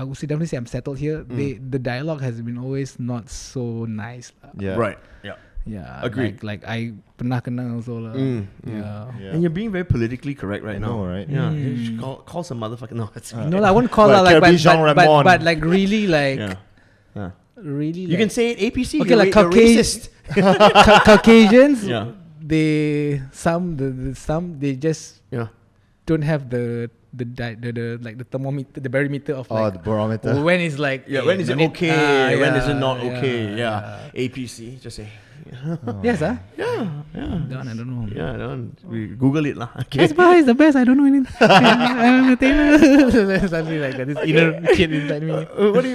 S5: would definitely say I'm settled here. The dialogue has been always not so nice.
S4: Yeah.
S3: Right. Yeah.
S5: Yeah,
S3: Agreed.
S5: Like I pernah kenal also lah. Yeah.
S3: And you're being very politically correct right now.
S4: know, right?
S3: Yeah. You should call some motherfucker. No, it's
S5: No, I won't call
S4: Well,
S5: her like,
S4: Jean Ramon.
S5: but like really like
S3: yeah.
S5: really.
S3: You can say it APC.
S5: Okay,
S3: you're
S5: like
S3: you're racist.
S5: Caucasians.
S3: Yeah.
S5: They some they just
S3: Yeah.
S5: don't have the like the thermometer, the barometer of like
S4: the barometer.
S5: when is like
S3: Yeah. When is it
S5: no need-
S3: okay? When is it
S5: yeah,
S3: not okay?
S5: yeah.
S3: APC. Just say.
S5: Yes, huh?
S3: Yeah.
S5: I don't know.
S3: Yeah. We Google it lah. Okay.
S5: Best Buy is the best. I don't know anything. I'm a Tailor. Something like that. This inner kid inside me.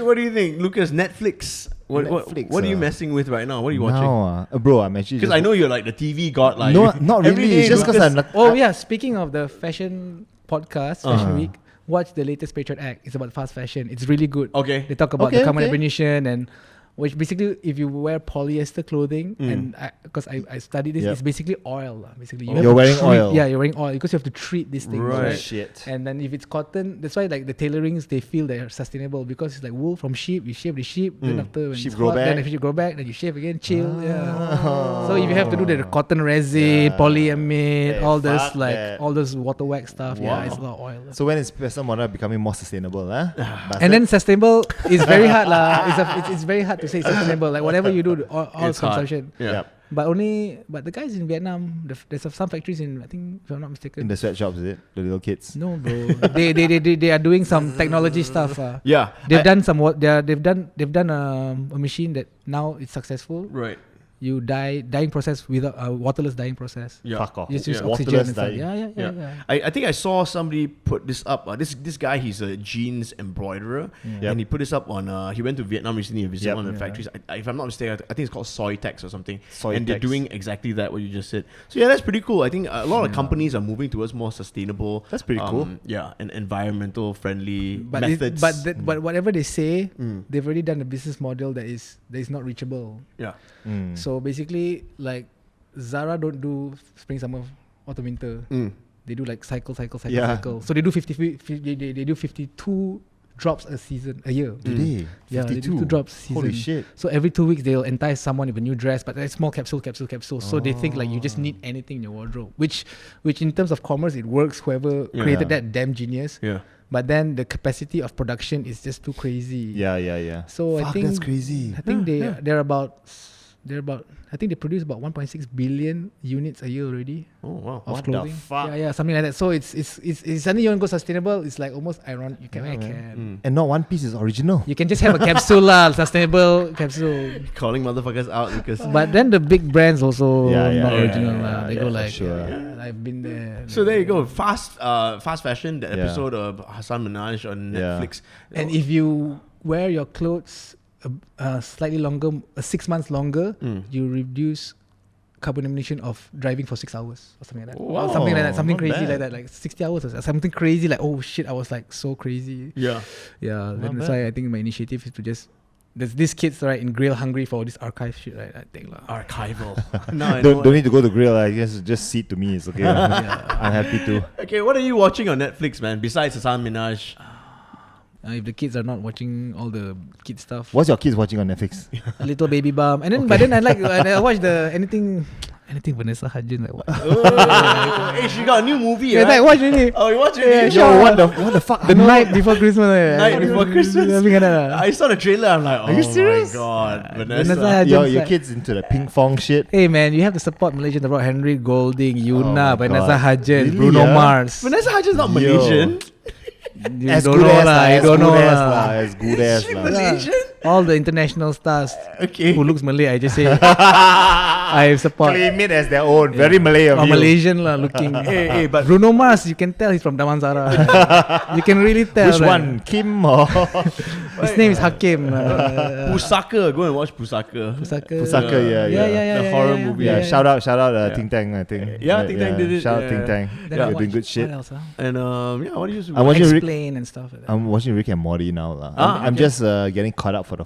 S3: What do you think, Lucas? Netflix. What
S4: Netflix,
S3: are you messing with right now? What are you watching?
S4: No, bro, I'm actually
S3: Because I know you're like the TV god. Like
S4: no, not
S3: every
S4: really.
S3: day
S4: It's just because
S3: Lucas-
S4: I'm not.
S5: Oh yeah, speaking of the fashion podcast, Fashion
S4: Uh-huh.
S5: Week, watch the latest Patriot Act. It's about fast fashion. It's really good.
S3: Okay.
S5: They talk about
S4: Okay,
S5: the carbon
S4: okay.
S5: abolition and which basically if you wear polyester clothing and because I studied this,
S4: Yep.
S5: it's basically oil. Basically,
S4: You're
S5: to
S4: wearing
S5: treat-
S4: oil.
S5: Yeah, you're wearing oil because you have to treat these things.
S3: Right.
S5: Right.
S4: Shit.
S5: And then if it's cotton, that's why like the tailorings they feel they're sustainable because it's like wool from sheep. You shave the sheep, then after when
S4: Sheep
S5: it's
S4: grow
S5: hot, then
S4: back.
S5: the sheep grow back, then you shave again, chill. Yeah. So if you have to do the cotton resin, polyamide,
S4: Yeah,
S5: all this
S4: fuck
S5: like
S4: that.
S5: all those water wax stuff.
S3: Wow.
S5: Yeah, it's a lot of oil.
S4: So when is Western model becoming more sustainable, huh?
S5: And then sustainable is very hard lah. It's very hard to say sustainable. Like whatever you do, all
S3: It's hard.
S5: consumption.
S3: Yeah.
S5: But the guys in Vietnam, there's some factories in I think if I'm not mistaken.
S4: in the sweatshops, is it? The little kids.
S5: No, bro. they are doing some technology stuff.
S3: Yeah.
S5: They've done some what they've done a machine that now it's successful.
S3: Right.
S5: You dyeing process without waterless dyeing process.
S3: Yeah.
S4: Fuck off.
S5: You just use
S3: Yeah.
S5: oxygen
S4: Waterless
S5: and stuff.
S4: dyeing.
S5: Yeah.
S3: I think I saw somebody put this up. This guy, he's a jeans embroiderer, and he put this up on. He went to Vietnam recently and visited one of the factories. If I'm not mistaken, I think it's called Soytex or something. And they're
S4: Soytex.
S3: doing exactly that what you just said. So yeah, that's pretty cool. I think a lot of companies are moving towards more sustainable.
S4: That's pretty cool.
S3: Yeah, and environmental friendly
S5: But
S3: methods.
S5: but whatever they say, they've already done a business model that is not reachable.
S3: yeah,
S5: So basically, like Zara don't do spring, summer, autumn, winter. They do like cycle.
S4: Yeah.
S5: So they do they do 52 drops a year.
S4: Today,
S5: Yeah, they do 2 drops a season.
S4: Holy shit.
S5: So every 2 weeks they'll entice someone with a new dress, but it's small capsule. So they think like you just need anything in your wardrobe, which in terms of commerce it works. Whoever created that, damn genius.
S3: yeah.
S5: But then the capacity of production is just too crazy.
S4: Yeah.
S5: So I
S4: Fuck,
S5: think
S4: that's crazy.
S5: I think they're about I think they produce about 1.6 billion units a year already
S3: Oh wow.
S5: of
S4: What the
S5: clothing.
S4: fuck?
S5: Yeah, something like that. So it's suddenly you want to go sustainable. It's like almost ironic. You can.
S4: And not one piece is original.
S5: You can just have a capsule lah, sustainable capsule.
S3: Calling motherfuckers out because.
S5: But then the big brands also not
S3: yeah,
S5: original
S3: yeah,
S5: lah. They
S4: yeah,
S5: go
S4: for
S5: like,
S4: sure.
S5: I've been there.
S3: So there you go, fast fashion. The
S4: Yeah.
S3: episode of Hassan Minaj on
S4: Yeah.
S3: Netflix.
S5: And if you wear your clothes slightly longer, 6 months longer, you reduce carbon emission of driving for 6 hours or something like that.
S3: Wow,
S5: Or something like that. Something
S4: not
S5: crazy
S4: bad.
S5: like that. Like 60 hours or something crazy. Like, oh shit, I was like so crazy.
S3: yeah,
S5: Yeah,
S4: Not
S5: then that's
S4: bad.
S5: why I think my initiative is to just there's these kids right in Grill hungry for this archive shit, right? I think lah.
S3: Archival. No, I know.
S4: Don't need to go to grill. I guess just seat to me. It's okay. I'm happy to.
S3: Okay, what are you watching on Netflix, man? Besides Hassan Minaj.
S5: If the kids are not watching all the kid stuff,
S4: What's your kids watching on Netflix?
S5: a little baby bum, and then but then I watch the anything Vanessa Hudgens. Like, what?
S3: Hey, she got a new movie,
S5: Yeah,
S3: right?
S5: I watch really.
S3: Oh, you watch it?
S5: Yeah,
S4: Yo, what the fuck?
S5: The night before Christmas.
S3: Night before Christmas.
S5: I
S3: I saw the trailer. I'm like, oh
S4: you serious?
S3: my god,
S5: Vanessa
S3: Vanessa.
S5: Hudgens.
S4: Your kids into the ping pong shit.
S5: Hey man, you have to support Malaysian abroad. Henry Golding, Yuna,
S4: my
S5: Vanessa
S4: God.
S5: Hudgens,
S4: Really,
S5: Bruno
S4: yeah?
S5: Mars.
S3: Vanessa Hudgens not
S4: Yo.
S3: Malaysian.
S5: You
S4: As
S5: don't
S4: good
S5: know
S4: as
S5: lah. You
S4: as
S5: don't know
S4: good as
S5: lah.
S4: as good as
S3: She
S4: lah.
S3: Malaysian?
S5: All the international stars
S3: Okay.
S5: who looks Malay, I just say I support.
S4: Claim it as their own. Very Malay of
S5: Or
S4: you.
S5: Malaysian lah looking.
S3: Hey, but
S5: Bruno Mars, you can tell he's from Damansara. You can really tell.
S4: Which
S5: right?
S4: one? Kim or
S5: His name is Hakim.
S3: Pusaka. Go and watch Pusaka.
S5: Pusaka.
S4: Pusaka? Yeah.
S3: The horror movie.
S4: Yeah,
S5: yeah.
S4: shout out
S3: Yeah.
S4: Ting Tang, I think.
S3: Yeah, Ting Tang did it,
S4: Shout out
S3: yeah.
S4: Ting Tang.
S5: Then
S4: They're
S5: I
S4: doing
S5: watched-
S4: good shit.
S5: What else?
S3: And what do you?
S4: I'm watching Rick.
S5: Explain and stuff. Like that.
S4: I'm watching Rick and Morty now lah. I'm
S3: okay.
S4: just getting caught up for the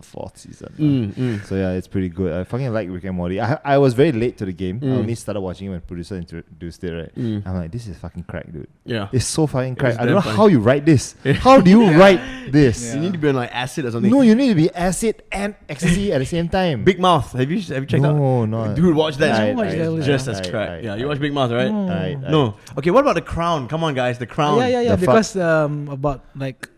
S4: fourth season. So yeah, it's pretty good. I fucking like Rick and Morty. I was very late to the game. I only started watching it when producer introduced it. Right. I'm like, this is fucking crack, dude.
S3: Yeah.
S4: It's so fucking crack.
S3: It's
S4: I don't know
S3: damn
S4: how you write this. How do you write this?
S3: You need to be on like acid or something.
S4: No, you need to be acid and ecstasy at the same time.
S3: Big Mouth. Have you checked out?
S4: No.
S3: Dude, watch that.
S5: I watched that
S3: Just
S5: also.
S3: as crack. Yeah, you watch Big Mouth, right?
S4: Right.
S3: No. Okay, what about The Crown? Come on, guys, The Crown.
S5: Yeah.
S4: The
S5: Because about like,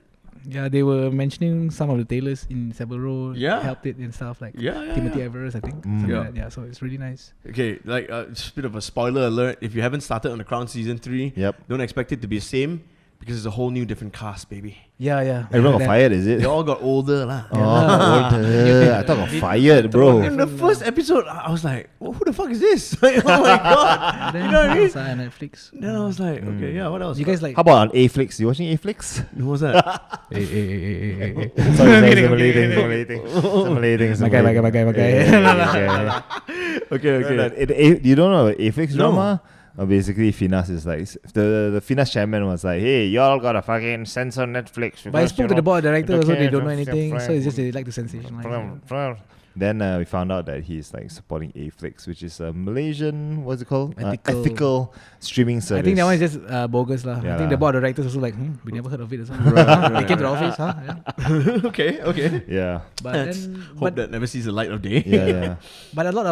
S5: yeah, they were mentioning some of the tailors in Savile Row.
S3: Yeah.
S5: Helped it and stuff like
S3: Yeah.
S5: Timothy Everest, I think. Something
S3: Yeah.
S5: like that. Yeah, so it's really nice.
S3: Okay, like just a bit of a spoiler alert. If you haven't started on The Crown season 3,
S4: Yep.
S3: don't expect it to be the same because it's a whole new different cast, baby.
S5: Yeah.
S4: Everyone got
S5: That-
S4: fired, is it?
S3: They all got older lah.
S4: Oh, I thought got fired, bro.
S3: In the first episode, I was like, who the fuck is this? Like, oh my god.
S5: Then
S3: You know what I mean?
S5: what else on Netflix?
S3: Then I was like, okay, yeah, what else?
S5: You guys like?
S4: How about on A-Flix? You watching A-Flix?
S3: Who was that?
S5: Hey.
S4: Sorry, it's a Malay thing. It's a Malay thing.
S5: My guy.
S4: Okay. You don't know A-Flix
S3: No.
S4: drama? Basically, Finas is like the Finas chairman was like, "Hey, y'all gotta fucking censor Netflix."
S5: But I
S4: because,
S5: spoke
S4: you
S5: to the
S4: know,
S5: board director also. They don't know
S4: okay,
S5: anything, so it's just they like to sensationalize.
S4: Then we found out that he's like supporting A-Flix, which is a Malaysian, what's it called?
S5: Ethical.
S4: Ethical streaming service.
S5: I think that one is just bogus lah.
S4: Yeah
S5: I think
S4: lah.
S5: the board directors also like, we never heard of it as well. They came to the office, huh? Yeah.
S3: okay.
S4: Yeah,
S5: But
S3: Let's
S5: then,
S3: hope that never sees the light of day.
S4: yeah.
S5: but a lot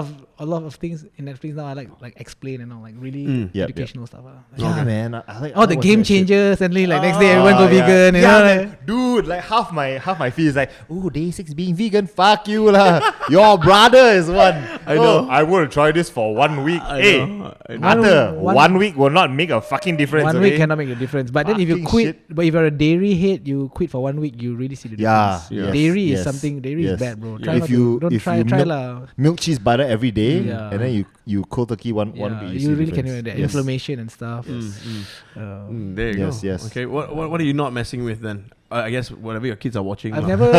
S5: of things in Netflix now I like explain and all like really
S4: Yep.
S5: educational stuff.
S4: Yeah, man. I like.
S5: Oh, the game changers suddenly like next day everyone go vegan. You
S4: Yeah,
S5: know,
S4: man.
S5: like,
S4: Dude, like half my feed is like, oh, day 6 being vegan, fuck you lah. Your brother is one.
S3: I know.
S4: I will try this for 1 week.
S3: I
S4: Hey,
S3: know.
S4: Mother,
S5: One-
S4: 1 week will not make a fucking difference.
S5: 1
S4: okay?
S5: week cannot make a difference. But then if you
S4: Fucking
S5: quit,
S4: shit.
S5: but if you're a dairy head, you quit for 1 week, you really see the
S4: Yeah,
S5: difference.
S3: yes,
S5: Dairy
S4: yes,
S5: is something. Dairy
S4: yes.
S5: is bad, bro.
S3: Yeah.
S5: Try
S4: If
S5: not
S4: you-
S5: to, don't
S4: if
S5: try
S4: you
S5: try
S4: milk-
S5: lah.
S4: Milk, cheese, butter every day,
S5: Yeah.
S4: and then you cold turkey one week.
S5: Yeah,
S4: You,
S5: you
S4: see
S5: really can
S4: difference.
S5: hear that
S4: Yes.
S5: inflammation and stuff.
S3: There you
S4: Yes,
S3: go.
S4: yes.
S3: Okay, what are you not messing with then? I guess whatever your kids are watching.
S5: I've
S3: lah.
S5: never,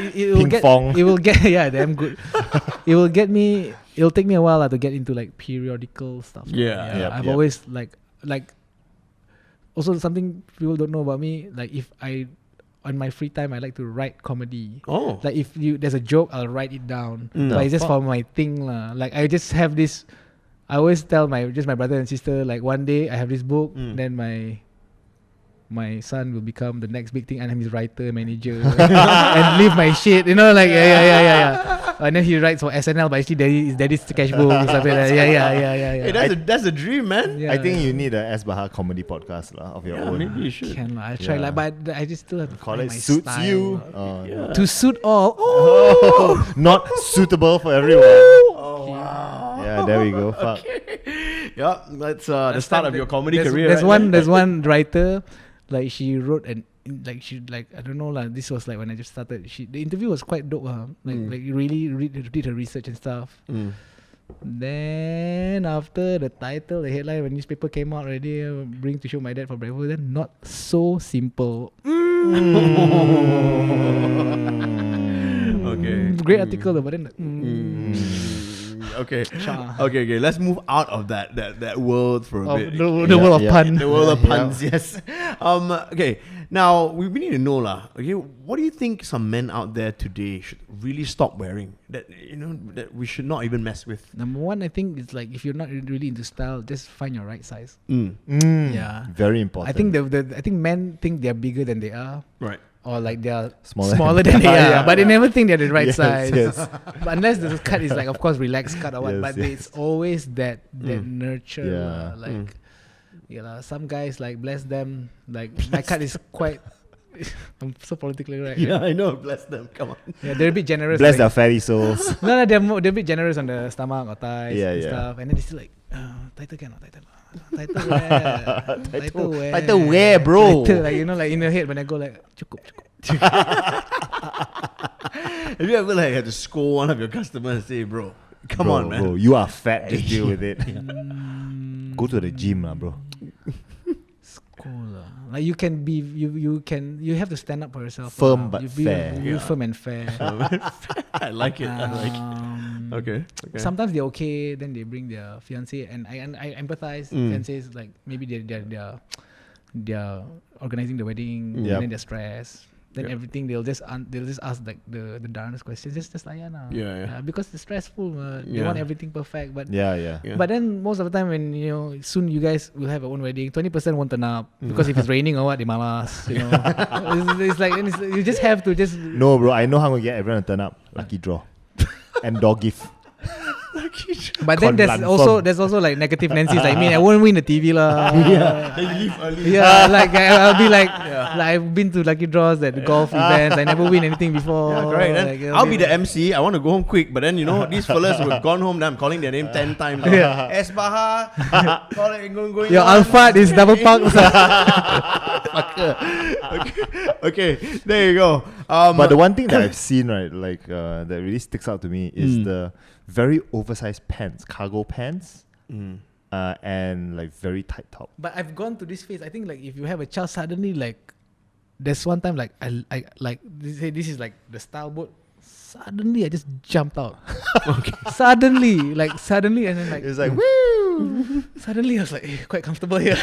S5: it will
S4: Ping
S5: get,
S4: pong.
S5: it will get, yeah, damn good. It will get me. It'll take me a while to get into like periodical stuff.
S3: Yeah.
S4: Yep,
S5: I've
S4: yep.
S5: always like. Also, something people don't know about me. Like if I, on my free time, I like to write comedy.
S3: Oh.
S5: Like if there's a joke, I'll write it down.
S3: Mm.
S5: But
S3: The
S5: it's just for my thing lah. Like I just have this. I always tell my brother and sister like one day I have this book, then my son will become the next big thing and I'm his writer, manager and leave my shit, you know, like yeah. And then he writes for SNL, but actually daddy's sketchbook and stuff like that. Yeah.
S3: Hey, that's a dream, man.
S5: Yeah.
S4: I think you need a S Bahar comedy podcast lah of your
S3: Yeah,
S4: own.
S3: maybe you should.
S5: Can lah. I try
S4: Yeah.
S5: like, but I just still have to
S4: Call
S5: find
S4: it
S5: my
S4: suits
S5: style.
S4: you.
S5: To suit all.
S4: Not suitable for everyone.
S3: Oh wow.
S4: Yeah, there we go. Fuck.
S3: Yeah, that's the start of your comedy
S5: there's,
S3: career.
S5: There's
S3: right?
S5: there's one writer, like she wrote I don't know lah. This was like when I just started. The interview was quite dope. Like you really did her research and stuff. Then after the title, the headline, when newspaper came out already, bring to show my dad for breakfast. Then not so simple.
S3: Okay.
S5: Great article though, but then.
S3: Okay.
S5: Cha.
S3: Okay. Let's move out of that world for a bit.
S5: The world of
S4: yeah.
S5: pun.
S3: The world of puns, yes. Okay. Now, we need to know, okay, what do you think some men out there today should really stop wearing? That, that we should not even mess with?
S5: Number one, I think it's like if you're not really into style, just find your right size. Yeah.
S4: Very important.
S5: I think I think men think they're bigger than they are.
S3: Right.
S5: Or like they're
S4: Smaller.
S5: smaller than they are,
S4: Yeah.
S5: but they never think they're the right
S4: Yes,
S5: size.
S4: yes.
S5: But unless the cut is like, of course, relaxed cut or what.
S4: Yes,
S5: But
S4: yes.
S5: it's always that nurture.
S4: Yeah.
S5: Like, some guys, like, bless them. Like, my cut is quite. I'm so politically right.
S3: Yeah,
S5: right?
S3: I know. Bless them. Come on.
S5: Yeah, they're a bit generous.
S4: Bless
S5: like,
S4: their fatty souls.
S5: no, they're a bit generous on the stomach or thighs
S4: Yeah,
S5: and
S4: yeah.
S5: stuff, and then it's still like, tighter cannot, tighter. Tighter wear, tighter wear,
S4: Tighter wear, bro.
S5: Tighter, like like in your head when I go like, cukup.
S3: Have you ever had to scold one of your customers and say, bro, come on, man.
S4: Bro, you are fat. Just deal with it. Go to the gym, bro.
S5: Cool. Like you can be, you have to stand up for yourself.
S4: Firm but
S5: you be
S4: fair.
S5: Real firm and fair.
S3: I like it. I like it. Okay.
S5: Sometimes they're okay, then they bring their fiancé, and I empathize. Fiancés, like maybe they're organizing the wedding, and then they're stressed. Then everything they'll just ask like the darnest questions. Just layan lah.
S3: Yeah.
S5: Because it's stressful. They want everything perfect, but
S4: Yeah.
S5: But then most of the time when soon you guys will have your own wedding, 20% won't turn up because if it's raining or what, they malas. It's like you just have to just.
S4: No, bro. I know how I'm gonna get everyone to turn up. Lucky draw. And dog gift.
S5: But then there's also like negative Nancy's like me. I won't win the TV lah.
S3: Then you leave early.
S5: Yeah, like I'll be like I've been to lucky draws at the golf events. I never win anything before.
S3: Yeah, correct. Then
S5: Like,
S3: I'll be the MC. I want to go home quick, but then these fellas who have gone home, then I'm calling their name 10 times.
S5: Yeah.
S3: S Bahar. going
S5: Your
S3: on.
S5: Alphard is double park.
S3: Okay, there you go.
S4: But the one thing that I've seen, right, like that really sticks out to me is the very oversized pants, cargo pants, and like very tight top.
S5: But I've gone to this phase. I think like if you have a child, suddenly like there's one time like I like this is like the style boat. Suddenly I just jumped out. Suddenly, and then like
S4: It's like woo.
S5: suddenly I was like quite comfortable here.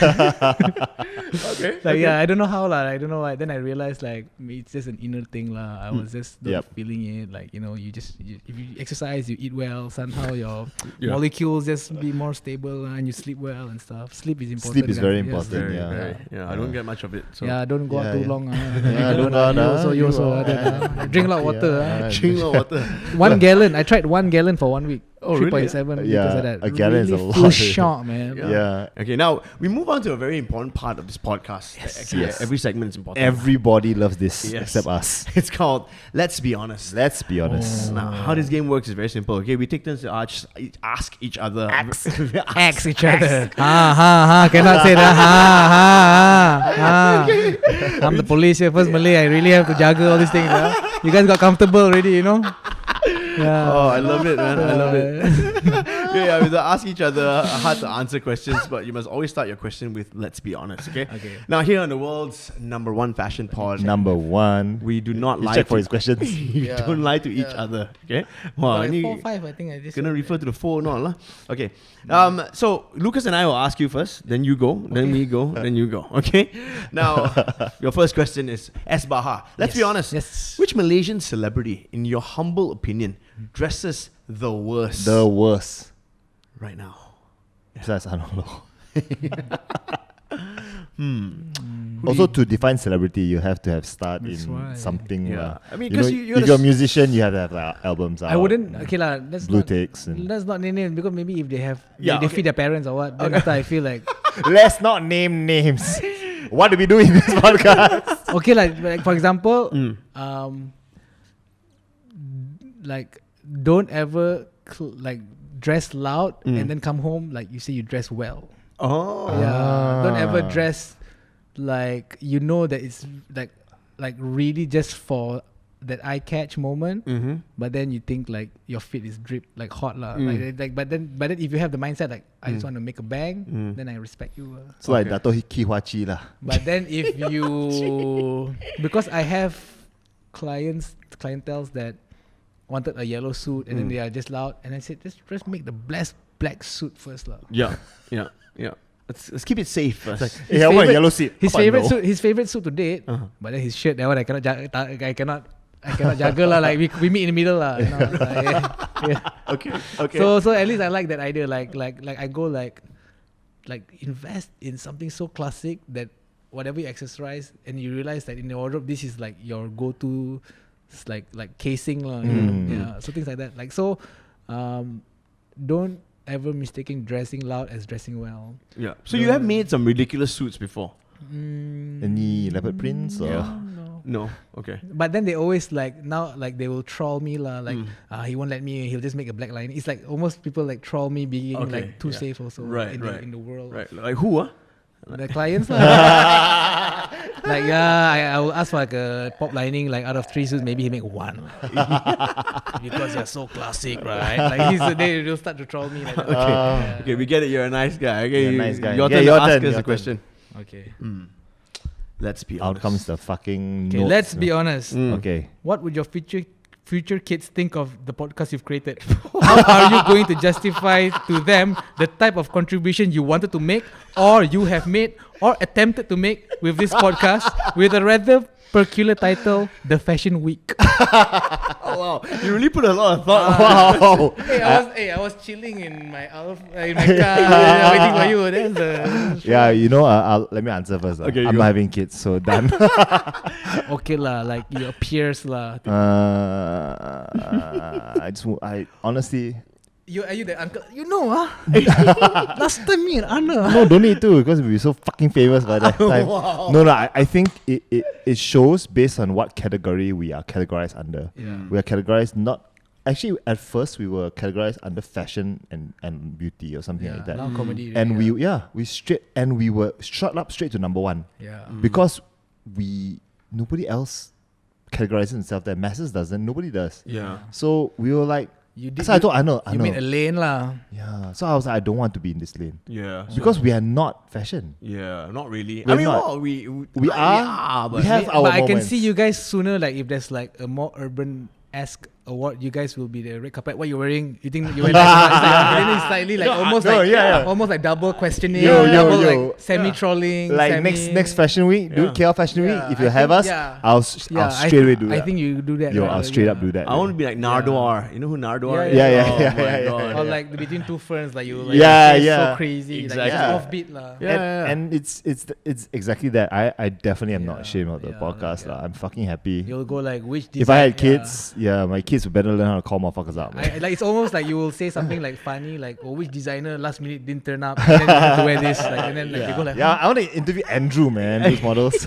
S3: Okay.
S5: Yeah, I don't know how lah. I don't know why. Then I realized like it's just an inner thing lah. I was just not feeling it. Like you just if you exercise, you eat well. Somehow your molecules just be more stable and you sleep well and stuff. Sleep is important.
S4: Sleep is very
S5: Yes.
S4: important.
S3: Very. I don't get much of it. So.
S5: Yeah, don't go out too long.
S4: don't go out,
S5: You also.
S4: you
S5: Drink a lot of water.
S3: Drink a lot of water.
S5: 1 gallon. I tried 1 gallon for 1 week.
S3: Oh, really?
S5: 3.7
S4: Yeah,
S5: liters of that.
S4: a gallon is
S5: really
S4: a lot.
S5: feel shocked, man.
S4: Yeah.
S3: Okay, now we move on to a very important part of this podcast. Actually,
S4: Yes.
S3: every segment is important.
S4: Everybody loves this
S3: Yes.
S4: except us.
S3: It's called Let's Be Honest.
S4: Let's be honest.
S3: Now, how this game works is very simple. Okay, we take turns to ask each other.
S5: Axe each other. Cannot say that. I'm the police here, first Malay. I really have to juggle all these things. You guys got comfortable already, Yeah.
S3: Oh, I love it, man. I love it. We have to ask each other hard to answer questions, but you must always start your question with "Let's be honest." Okay. Now, here on the world's #1 fashion pod,
S4: Number one.
S3: we do not
S4: You
S3: lie.
S4: check for his questions.
S3: We don't lie to each other. Okay. Wow.
S5: Like
S3: ni
S5: 4 5, I think I just.
S3: gonna refer to the phone, no lah. Okay. So Lucas and I will ask you first, then you go, then me go, then you go. Okay. Now, your first question is S Bahar. Let's be honest.
S5: Yes.
S3: Which Malaysian celebrity, in your humble opinion, dresses the worst
S4: The worst.
S3: right now?
S4: Besides Anolo. Also, to define celebrity, you have to have start
S5: That's
S4: in
S5: why.
S4: something.
S3: Yeah. I mean,
S4: you know,
S3: 'cause you're
S4: if
S3: the
S4: you're a musician, you have to have like, albums out.
S5: I wouldn't. Okay lah. Let's
S4: Blue
S5: not.
S4: ticks. And
S5: Let's not name it because maybe if they have,
S3: Yeah,
S5: they
S3: okay.
S5: feed their parents or what. Then after I feel like,
S4: let's not name names. What do we do in this podcast?
S5: okay, like for example, like don't ever dress loud and then come home like you say you dress well.
S3: Oh.
S5: Yeah, don't ever dress like that it's like really just for that eye catch moment. But then you think like your fit is drip like hot lah. Like but then if you have the mindset like I just want to make a bang, then I respect you.
S4: So like Dato Kiwachi lah.
S5: But then if you because I have clientels that wanted a yellow suit and then they are just loud and I said just make the black suit first lah.
S3: Yeah. Let's keep it safe first.
S4: Hey, I want a yellow seat.
S5: His
S4: How about
S5: favorite
S4: no?
S5: suit. His favorite suit to date. But then his shirt, that one I cannot. I cannot juggle lah. Like we meet in the middle lah. You know, yeah.
S3: Okay.
S5: So at least I like that idea. Like I go like invest in something so classic that whatever you accessorize and you realize that in the wardrobe this is like your go-to, it's like casing lah. Yeah. So things like that. Like so, don't ever mistaking dressing loud as dressing well.
S3: Yeah. So you have made some ridiculous suits before.
S4: Any leopard prints or?
S3: No. Okay.
S5: But then they always like now like they will troll me lah. Like he won't let me. He'll just make a black line. It's like almost people like troll me being like too safe also in the world.
S3: Right. Like who?
S5: The clients lah. Like I will ask for like a pop lining. Like out of 3 suits, maybe he make 1 because you're so classic, right? Like they'll start to troll me. Like that.
S3: Okay, we get it. You're a nice guy. Okay,
S4: You're a nice guy.
S3: Your
S4: Yeah,
S3: turn
S4: your
S3: to ask
S4: turn,
S3: us
S4: your
S3: a question.
S5: Okay.
S3: Let's be
S4: Out
S3: honest.
S4: comes the fucking
S5: Okay.
S4: notes,
S5: Let's be
S4: man.
S5: honest.
S4: Okay.
S5: What would your future kids think of the podcast you've created? How are you going to justify to them the type of contribution you wanted to make, or you have made, or attempted to make with this podcast, with a rather peculiar title, The Fashion Week?
S3: Oh wow, you really put a lot of thought.
S4: Wow.
S5: I was chilling in my car, waiting for you. That's the
S4: Yeah, let me answer first.
S3: Okay,
S4: I'm
S3: you
S4: not
S3: go.
S4: having kids, so done.
S5: okay lah. Like your peers lah.
S4: I honestly,
S5: Are you the uncle? You know last time me and Anna.
S4: no, don't need to because we'll be so fucking famous by that time.
S3: Wow.
S4: No, I think it shows based on what category we are categorized under.
S5: Yeah.
S4: We are categorized not. Actually, at first we were categorized under fashion and beauty or something like that.
S5: Now comedy.
S4: And we were shot up straight to number 1
S5: Yeah.
S4: because nobody else categorizes themselves there. Masses doesn't. Nobody does.
S3: Yeah.
S4: So we were like.
S5: You did.
S4: So I told Arnold.
S5: You made a lane lah.
S4: Yeah. So I was like, I don't want to be in this lane
S3: Yeah.
S4: because we are not fashion.
S3: Yeah, not really.
S4: We're
S3: I mean,
S4: not.
S3: well, we
S4: are.
S3: but
S4: We have our
S5: But I can
S4: moments.
S5: see you guys sooner. Like if there's like a more urban-esque award, you guys will be the red carpet. What you're wearing? You think you're wearing? It's slightly like almost like double questioning, double like semi-trolling.
S4: Like
S5: semi
S4: next Fashion Week,
S3: Yeah.
S4: KL Fashion
S5: Yeah,
S4: Week. If you
S5: I
S4: have
S5: think-
S4: us,
S5: yeah.
S4: I'll straight away do that.
S5: I think you do that.
S4: Yo,
S5: right?
S4: I'll straight up do that.
S3: I want to be like Nardwar. You know who Nardwar is?
S5: Yeah,
S4: yeah,
S3: Oh
S4: yeah,
S3: my
S4: yeah,
S3: God.
S5: Or like between two ferns, like you. Like,
S4: Yeah,
S5: your face
S4: yeah.
S5: So crazy.
S3: Exactly.
S5: Like just offbeat lah.
S3: Yeah.
S4: And it's exactly that. I definitely am not
S5: Yeah,
S4: ashamed of the
S5: yeah,
S4: podcast.
S5: yeah.
S4: I'm fucking happy.
S5: You'll go like which.
S4: If I had
S5: design-
S4: kids, my kids would better learn how to call motherfuckers out. Man.
S5: Like it's almost like you will say something like funny, like which designer last minute didn't turn up, and then you have to wear this, like, and then like they go like,
S4: Yeah, I want to interview Andrew, man. Those models.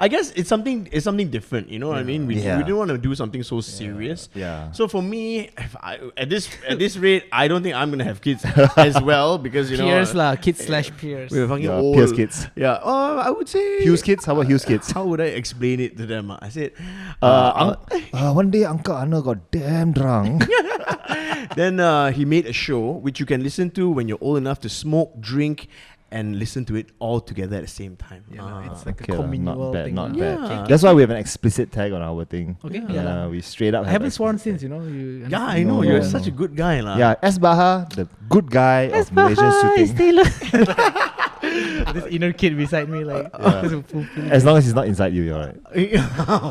S3: I guess it's something different. You know what I mean? We
S4: Yeah.
S3: didn't want to do something so serious.
S4: Yeah.
S3: So for me, at this rate, I don't think I'm gonna have kids as well because
S5: peers lah, kids / peers.
S3: we're fucking
S4: Yeah,
S3: old.
S4: Pierce kids.
S3: Yeah. I would say
S4: Hughes kids. How about Hughes kids?
S3: How would I explain it to them? I said,
S4: One day Uncle Anna got damn drunk.
S3: then he made a show which you can listen to when you're old enough to smoke, drink, and listen to it all together at the same time.
S5: It's like
S4: Okay
S5: a
S4: lah,
S5: communal
S4: not bad,
S5: thing.
S4: not
S5: lah.
S4: bad.
S3: Yeah.
S4: That's why we have an explicit tag on our thing.
S5: Okay,
S4: Yeah, we straight up.
S5: I
S4: have
S5: haven't sworn
S4: explicit
S5: since, you.
S3: Yeah, I know.
S4: No,
S3: You're
S4: no,
S3: such
S4: no.
S3: a good guy, lah.
S4: Yeah, S. Bahar, the good guy of Malaysian shooting.
S5: Tailor. This inner kid beside me, like,
S4: As long as he's not inside you, you're right.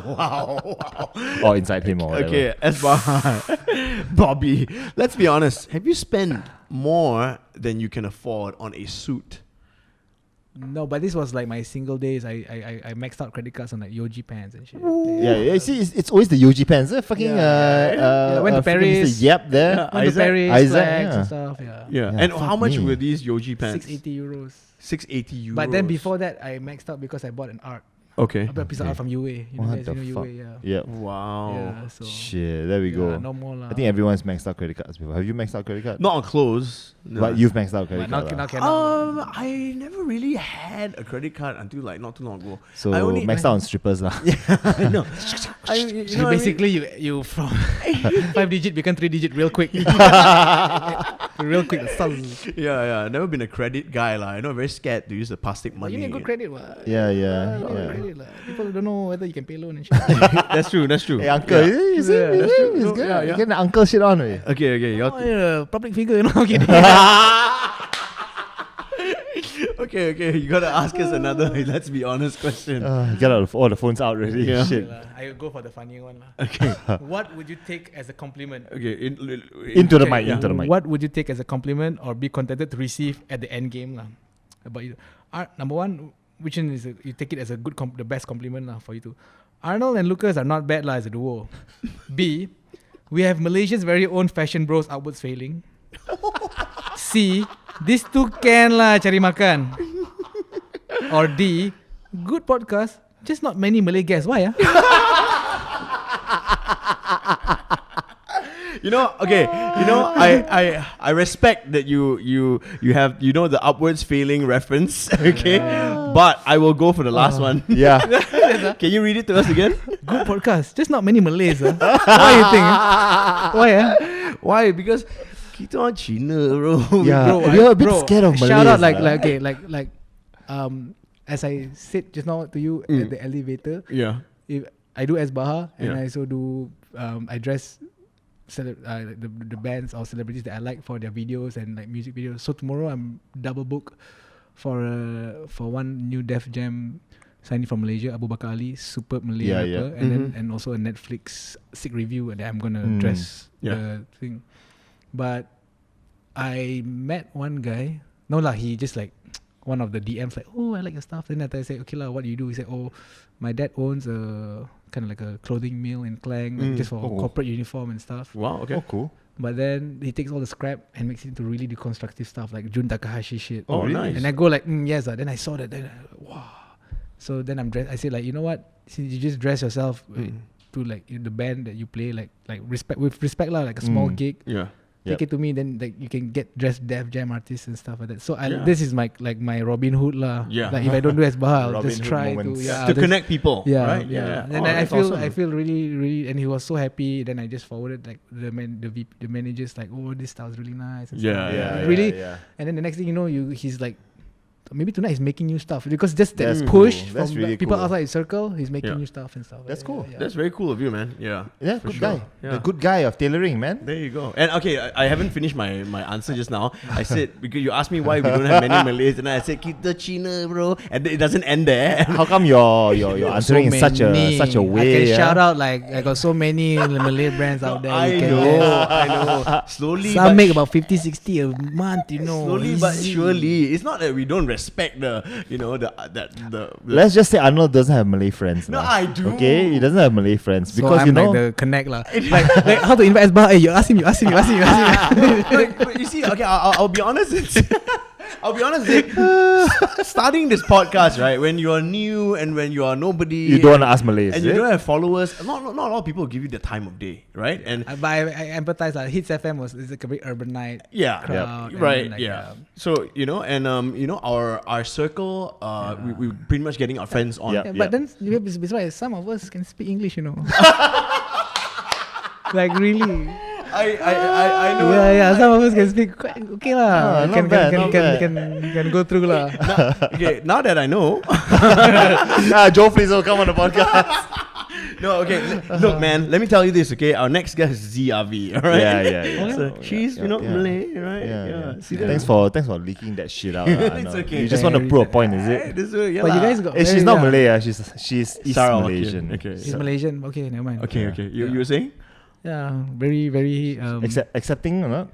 S3: wow.
S4: Or inside him or whatever.
S3: Okay, Esbar. Bobby, let's be honest. Have you spent more than you can afford on a suit?
S5: No, but this was like my single days. I maxed out credit cards on like Yoji pants and shit.
S4: Yeah, see, it's always the Yoji pants. Fucking,
S5: Yeah, went to
S4: freaking
S5: Paris.
S4: Mr. Yep there.
S3: Yeah.
S5: Went to
S3: Isaac?
S5: Paris,
S4: Isaac,
S5: flags
S4: yeah.
S5: and stuff. Yeah.
S3: Yeah.
S4: Yeah,
S3: And
S4: fuck
S3: how much
S4: me.
S3: were these Yoji pants?
S5: 680 euros.
S3: 680 euros.
S5: But then before that, I maxed out because I bought an art.
S3: Okay.
S5: I bought a piece of art from UA. You know,
S4: What
S5: guys,
S4: the
S5: you know
S4: fuck?
S5: UA, yeah.
S4: Yeah.
S3: Wow.
S5: Yeah, so
S4: Shit, there we
S5: yeah,
S4: go.
S5: no more lah.
S4: I think everyone's maxed out credit cards before. Have you maxed out credit card?
S3: Not on clothes. No.
S4: But you've maxed out
S5: But
S4: credit
S5: now,
S4: card.
S5: now
S4: lah.
S5: cannot.
S3: I never really had a credit card until like not too long ago.
S4: So
S3: I only
S4: maxed out on strippers lah.
S3: I know. you
S5: So
S3: know what I mean?
S5: basically, you from 5 digit become 3 digit real quick. Real quick.
S3: Yeah. Never been a credit guy lah. I know, very scared to use the plastic
S5: But
S3: money.
S5: you need good credit, what?
S4: Yeah.
S5: Good credit, lah. People don't know whether you can pay loan and shit.
S3: That's true.
S4: Hey uncle, you see,
S3: that's true.
S4: it's
S3: No,
S4: good.
S3: yeah.
S4: You get the uncle shit on. Eh?
S3: Okay.
S5: Oh, yeah, public figure, you know. Okay.
S3: Okay. You gotta ask us another, let's be honest, question.
S4: Get all the phones out already.
S3: Yeah.
S4: Shit.
S5: I will go for the funny one.
S3: Okay.
S5: What would you take as a compliment?
S3: Okay.
S4: Into the
S5: Okay,
S4: mic. Into the mic.
S5: What would you take as a compliment or be contented to receive at the end game? About you. Number one, which one is you take it as a good the best compliment for you to. Arnold and Lucas are not bad as a duo. B, we have Malaysia's very own fashion bros outwards failing. C, these two can cari makan. Or D, good podcast, just not many Malay guests. Why?
S3: I respect that you have the upwards failing reference, okay? But I will go for the last one.
S4: Yeah.
S3: Can you read it to us again?
S5: Good podcast, just not many Malays. Why you think? Why?
S3: Why? Because kita orang Cina, bro.
S4: Yeah. You're a bit scared of Malays.
S5: Shout out as I said just now to you at the elevator.
S3: Yeah.
S5: If I do as Bahar and
S3: Yeah.
S5: I also do I dress the bands or celebrities that I like for their videos and like music videos. So tomorrow I'm double booked for one new Def Jam signing from Malaysia, Abu Bakar Ali, superb Malay rapper, and then and also a Netflix sick review that I'm gonna dress the thing. But I met one guy. No lah, he just like one of the DMs like, oh, I like your stuff. Then I say, okay lah, what do you do? He said, oh, my dad owns a kind of like a clothing mill in Klang, like just for corporate uniform and stuff.
S3: Wow. Okay.
S4: Oh, cool.
S5: But then he takes all the scrap and makes it into really deconstructive stuff like Jun Takahashi shit.
S3: Oh, really? Nice.
S5: And I go like, yes. Then I saw that. Then wow. So then I'm dressed. I say like, you know what? Since you just dress yourself to like the band that you play, like respect lah, like a small gig.
S3: Yeah.
S5: Take it to me, then like you can get dressed Def Jam artists and stuff like that. So this is my Robin Hood lah.
S3: Yeah.
S5: Like if I don't do as Bahar, I'll
S4: Robin
S5: just
S4: Hood
S5: try
S4: moments.
S5: to
S3: connect people.
S5: Yeah,
S3: Right.
S5: yeah. And
S3: Oh,
S5: I
S3: that's
S5: feel
S3: awesome.
S5: I feel really, and he was so happy. Then I just forwarded like the managers like, oh, this style's really nice. And stuff. Really.
S4: Yeah.
S5: And then the next thing you know, he's like, maybe tonight he's making new stuff because just that
S4: That's
S5: push
S4: cool. That's
S5: from
S4: really
S5: people
S4: cool.
S5: outside his circle, he's making
S3: Yeah.
S5: new stuff and stuff.
S4: That's cool.
S5: Yeah.
S3: That's very cool of you, man. Yeah.
S4: Yeah,
S3: for
S4: good
S3: sure.
S4: guy.
S3: Yeah.
S4: The good guy of tailoring, man.
S3: There you go. And okay, I haven't finished my answer just now. I said, because you asked me why we don't have many Malays, and I said, kita Cina, bro. And it doesn't end there.
S4: How come you're answering in such a way?
S5: I can shout out like I got so many Malay brands out there. You can
S3: I know. Slowly,
S5: some
S3: but
S5: make about 50, 60 a month,
S3: slowly but
S5: Easy.
S3: surely. It's not that we don't respect the
S4: Let's just say Arnold doesn't have Malay friends.
S3: No,
S4: lah.
S3: I do.
S4: Okay, he doesn't have Malay friends
S5: So
S4: because
S5: I'm
S4: you know.
S5: like the connect lah. like how to invite Bahar? Hey, you ask him.
S3: but you see, okay, I'll be honest. I'll be honest. Starting this podcast, right, when you are new and when you are nobody,
S4: You don't want to ask Malays,
S3: and
S4: is
S3: you
S4: it?
S3: don't have followers. Not a lot of people give you the time of day, right? And
S5: But I empathize. Like Hits FM is like a very urban night.
S3: yeah,
S5: crowd, and
S3: right,
S5: then, like,
S3: yeah. So our circle, we pretty much getting our friends on.
S4: Yeah.
S5: Yeah, but then besides, some of us can speak English, like really.
S3: I know.
S5: Yeah. Some of us can speak quite okay lah.
S4: not bad.
S5: Can go through lah.
S3: Now that I know.
S4: Joe Flizzow, come on the podcast.
S3: No, okay. Look, man. Let me tell you this, okay? Our next guest is ZRV. All right.
S4: Yeah.
S3: So she's Malay, right?
S4: Yeah.
S3: See that?
S4: Thanks for leaking that shit out.
S3: It's okay.
S4: You just want to prove a point, is it?
S3: This way, yeah.
S5: But you guys got.
S4: Hey, she's not Malay. She's East
S3: Sarawak,
S4: Malaysian.
S3: okay.
S5: She's Malaysian. Okay, never mind.
S3: Okay. You were saying?
S5: Yeah, very.
S4: Accepting or not?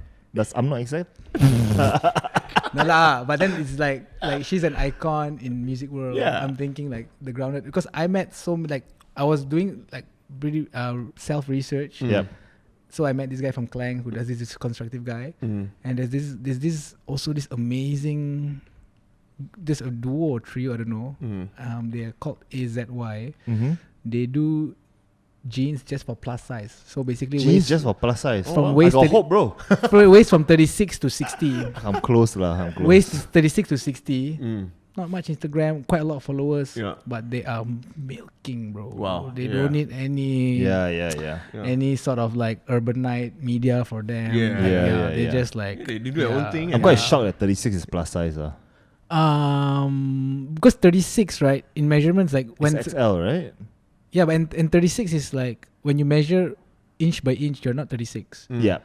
S4: I'm not accept.
S5: No lah, but then it's like she's an icon in music world.
S3: Yeah.
S5: I'm thinking like the grounded because I met I was doing like pretty self research.
S4: Yep.
S5: So I met this guy from Klang who does this constructive guy, and there's this amazing, there's a duo or trio, I don't know. They are called AZY. They do jeans just for plus size. So basically
S4: Jeans just for plus size.
S5: From
S4: I
S5: waist
S4: got
S5: to-
S4: hope, bro.
S5: waist from 36 to 60.
S4: I'm close lah.
S5: Waist is 36 to 60. Not much Instagram, quite a lot of followers.
S3: Yeah.
S5: But they are milking, bro.
S3: Wow,
S5: They
S3: yeah.
S5: don't need any
S4: Yeah.
S5: any sort of like urban night media for them.
S3: Yeah.
S5: Like,
S4: Yeah.
S5: They just like
S3: They do their own thing.
S4: I'm quite shocked that 36 is plus size.
S5: because 36, right, in measurements like when
S4: It's XL, right?
S5: yeah, but and 36 is like when you measure inch by inch, you're not 36.
S4: Yeah.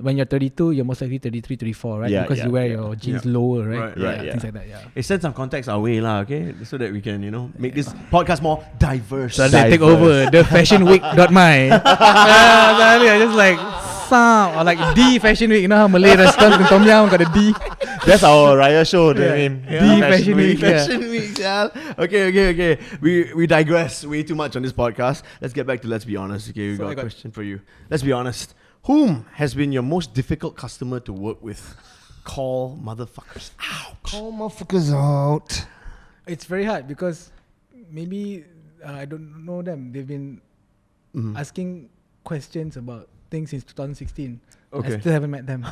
S5: when you're 32, you're most likely 33, 34, right?
S4: Yeah,
S5: because
S4: yeah,
S5: you wear
S4: yeah.
S5: your jeans
S3: Yeah.
S5: lower, right?
S3: Right,
S4: right, yeah.
S5: Things like that, yeah.
S3: Hey, send some context our way, lah, okay? So that we can, make this podcast more diverse.
S5: So I take over the fashionweek.my. Suddenly I just like some or like D Fashion Week. You know how Malay restaurant in Tom Yum got a D?
S4: That's our Raya show. I mean,
S5: D Fashion Week.
S3: Fashion Week, yeah. Okay. We digress way too much on this podcast. Let's get back to let's be honest. Okay, we
S5: So
S3: got
S5: I
S3: a
S5: got-
S3: question for you. Let's be honest. Whom has been your most difficult customer to work with? Call motherfuckers out.
S4: Call motherfuckers out.
S5: It's very hard because maybe I don't know them. They've been asking questions about things since 2016.
S3: Okay.
S5: I still haven't met them.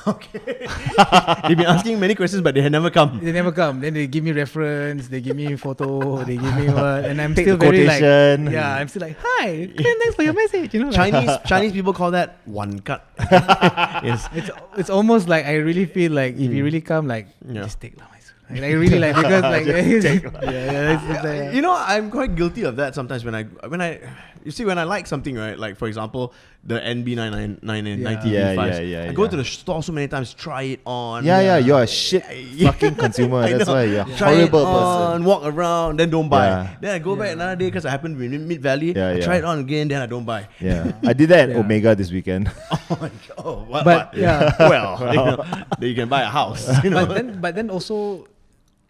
S3: They've been asking many questions, but they had never come.
S5: They never come. Then they give me reference. They give me photo. They give me what, and I'm
S4: Take
S5: still
S4: the
S5: very like,
S4: quotation.
S5: yeah, I'm still like, hi, thanks for your message. You know,
S3: Chinese people call that one cut. Yes.
S5: It's almost like I really feel like if you really come, like
S3: Yeah.
S5: just take lah, my suit. Like, I really like because like it's like,
S3: I'm quite guilty of that sometimes when I like something, right? Like for example, the NB999 and
S5: Yeah.
S3: 90V5s.
S4: Yeah,
S3: I go to the store so many times, try it on.
S4: Yeah, you're a shit fucking consumer.
S3: I
S4: That's
S3: know.
S4: why you're a
S3: Try it
S4: horrible
S3: on,
S4: person.
S3: walk around, then don't buy.
S4: Yeah.
S3: Then I go back another day because I happen to be in Mid Valley.
S4: Yeah,
S3: I
S4: yeah.
S3: try it on again, then I don't buy.
S4: Yeah, I did that at
S5: Yeah.
S4: Omega this weekend.
S3: Oh my god! Oh, what?
S5: But,
S3: what?
S5: yeah.
S3: well, then you can buy a house.
S5: but then also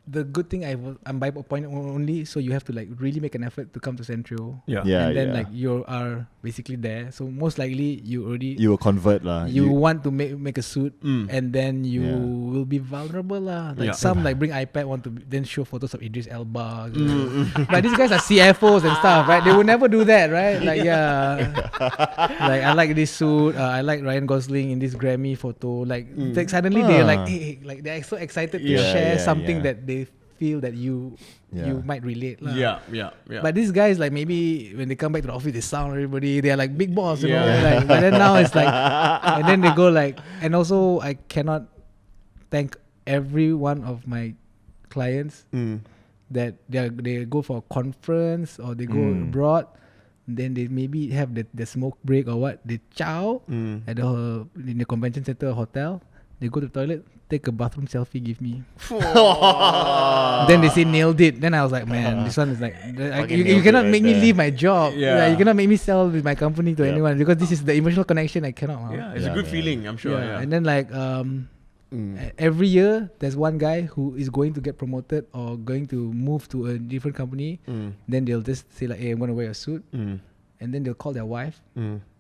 S5: the good thing I'm by appointment only, so you have to like really make an effort to come to Central.
S3: Yeah.
S4: Yeah,
S5: and then
S4: yeah.
S5: like you are basically there, so most likely you already
S4: You will convert lah.
S5: you want to make a suit, and then you
S4: Yeah.
S5: will be vulnerable lah. Like
S3: Yeah.
S5: some like bring iPad want to then show photos of Idris Elba. But these guys are CFOs and stuff, right? They will never do that, right? Like like I like this suit. I like Ryan Gosling in this Grammy photo. Like suddenly they're like, hey, like they're so excited to
S3: Yeah,
S5: share
S4: yeah,
S5: something
S4: yeah.
S5: that they feel that you
S4: Yeah.
S5: might relate lah.
S3: yeah.
S5: But these guys, like maybe when they come back to the office, they sound everybody. They are like big boss, you know.
S3: Yeah.
S5: Like, but then now it's like, and then they go like, and also I cannot thank every one of my clients that they go for a conference or they go abroad. Then they maybe have the smoke break or what. They chow at in the convention center or hotel. They go to the toilet, take a bathroom selfie, give me. Then they say nailed it. Then I was like, man, this one is like, you
S4: nailed
S5: cannot
S4: it
S5: make
S4: right
S5: me
S4: there.
S5: leave my job.
S3: Yeah.
S5: You cannot make me sell with my company to
S4: Yeah.
S5: anyone because this is the emotional connection I cannot.
S3: Yeah, it's
S4: Yeah,
S3: a good
S4: man.
S3: feeling, I'm sure. Yeah.
S5: And then like every year there's one guy who is going to get promoted or going to move to a different company. Then they'll just say like, hey, I'm gonna wear a suit, and then they'll call their wife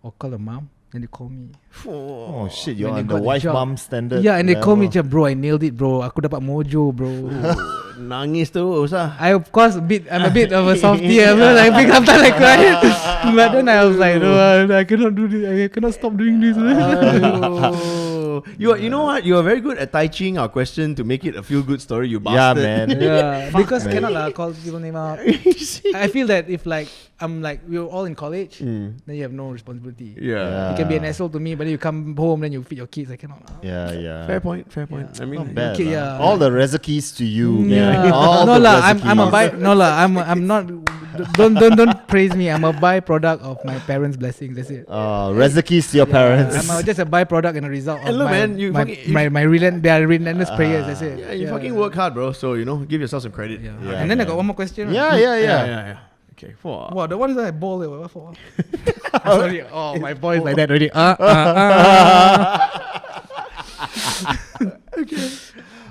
S5: or call their mom. Then they call me.
S4: Oh shit, you're
S5: When
S4: on
S5: they
S4: the
S5: got the
S4: wife
S5: job.
S4: mom standard.
S5: Yeah, and they call me,
S4: level.
S5: bro, I nailed it, bro. Aku dapat mojo, bro.
S3: Nangis terus lah.
S5: I of course I'm a bit of a softie. I'm not like big sometimes I cry. But then I was like, no, I cannot do this. I cannot stop doing this.
S3: Oh. You know what? You are very good at Tai Ching our question to make it a feel good story. You
S4: Yeah,
S3: bastard.
S4: man.
S5: Yeah, because
S4: man.
S5: cannot lah call people name out. I feel that if like I'm like we're all in college, then you have no responsibility.
S3: Yeah.
S5: You can be an asshole to me, but then you come home, then you feed your kids. I cannot. Lah.
S4: Yeah.
S3: Fair point. I mean,
S4: Not bad.
S5: Okay,
S4: lah.
S5: yeah.
S4: All the recipes to you.
S5: Yeah.
S4: man. All
S5: No
S4: the
S5: lah, I'm a
S4: recipes.
S5: I'm not. Don't praise me. I'm a byproduct of my parents' blessings. That's it.
S4: Recipes to your parents.
S5: I'm just a byproduct and a result of
S3: And look,
S5: my,
S3: man, you
S5: my,
S3: fucking-
S5: their relentless prayers. That's it.
S3: Yeah, you fucking work hard, bro. So give yourself some credit.
S5: Yeah.
S4: Yeah,
S5: And then I
S4: man.
S5: got one more question. Right?
S4: Yeah.
S3: Okay. Wow.
S5: Wow, the one is like ball. What for? Sorry. Oh, my voice like that already.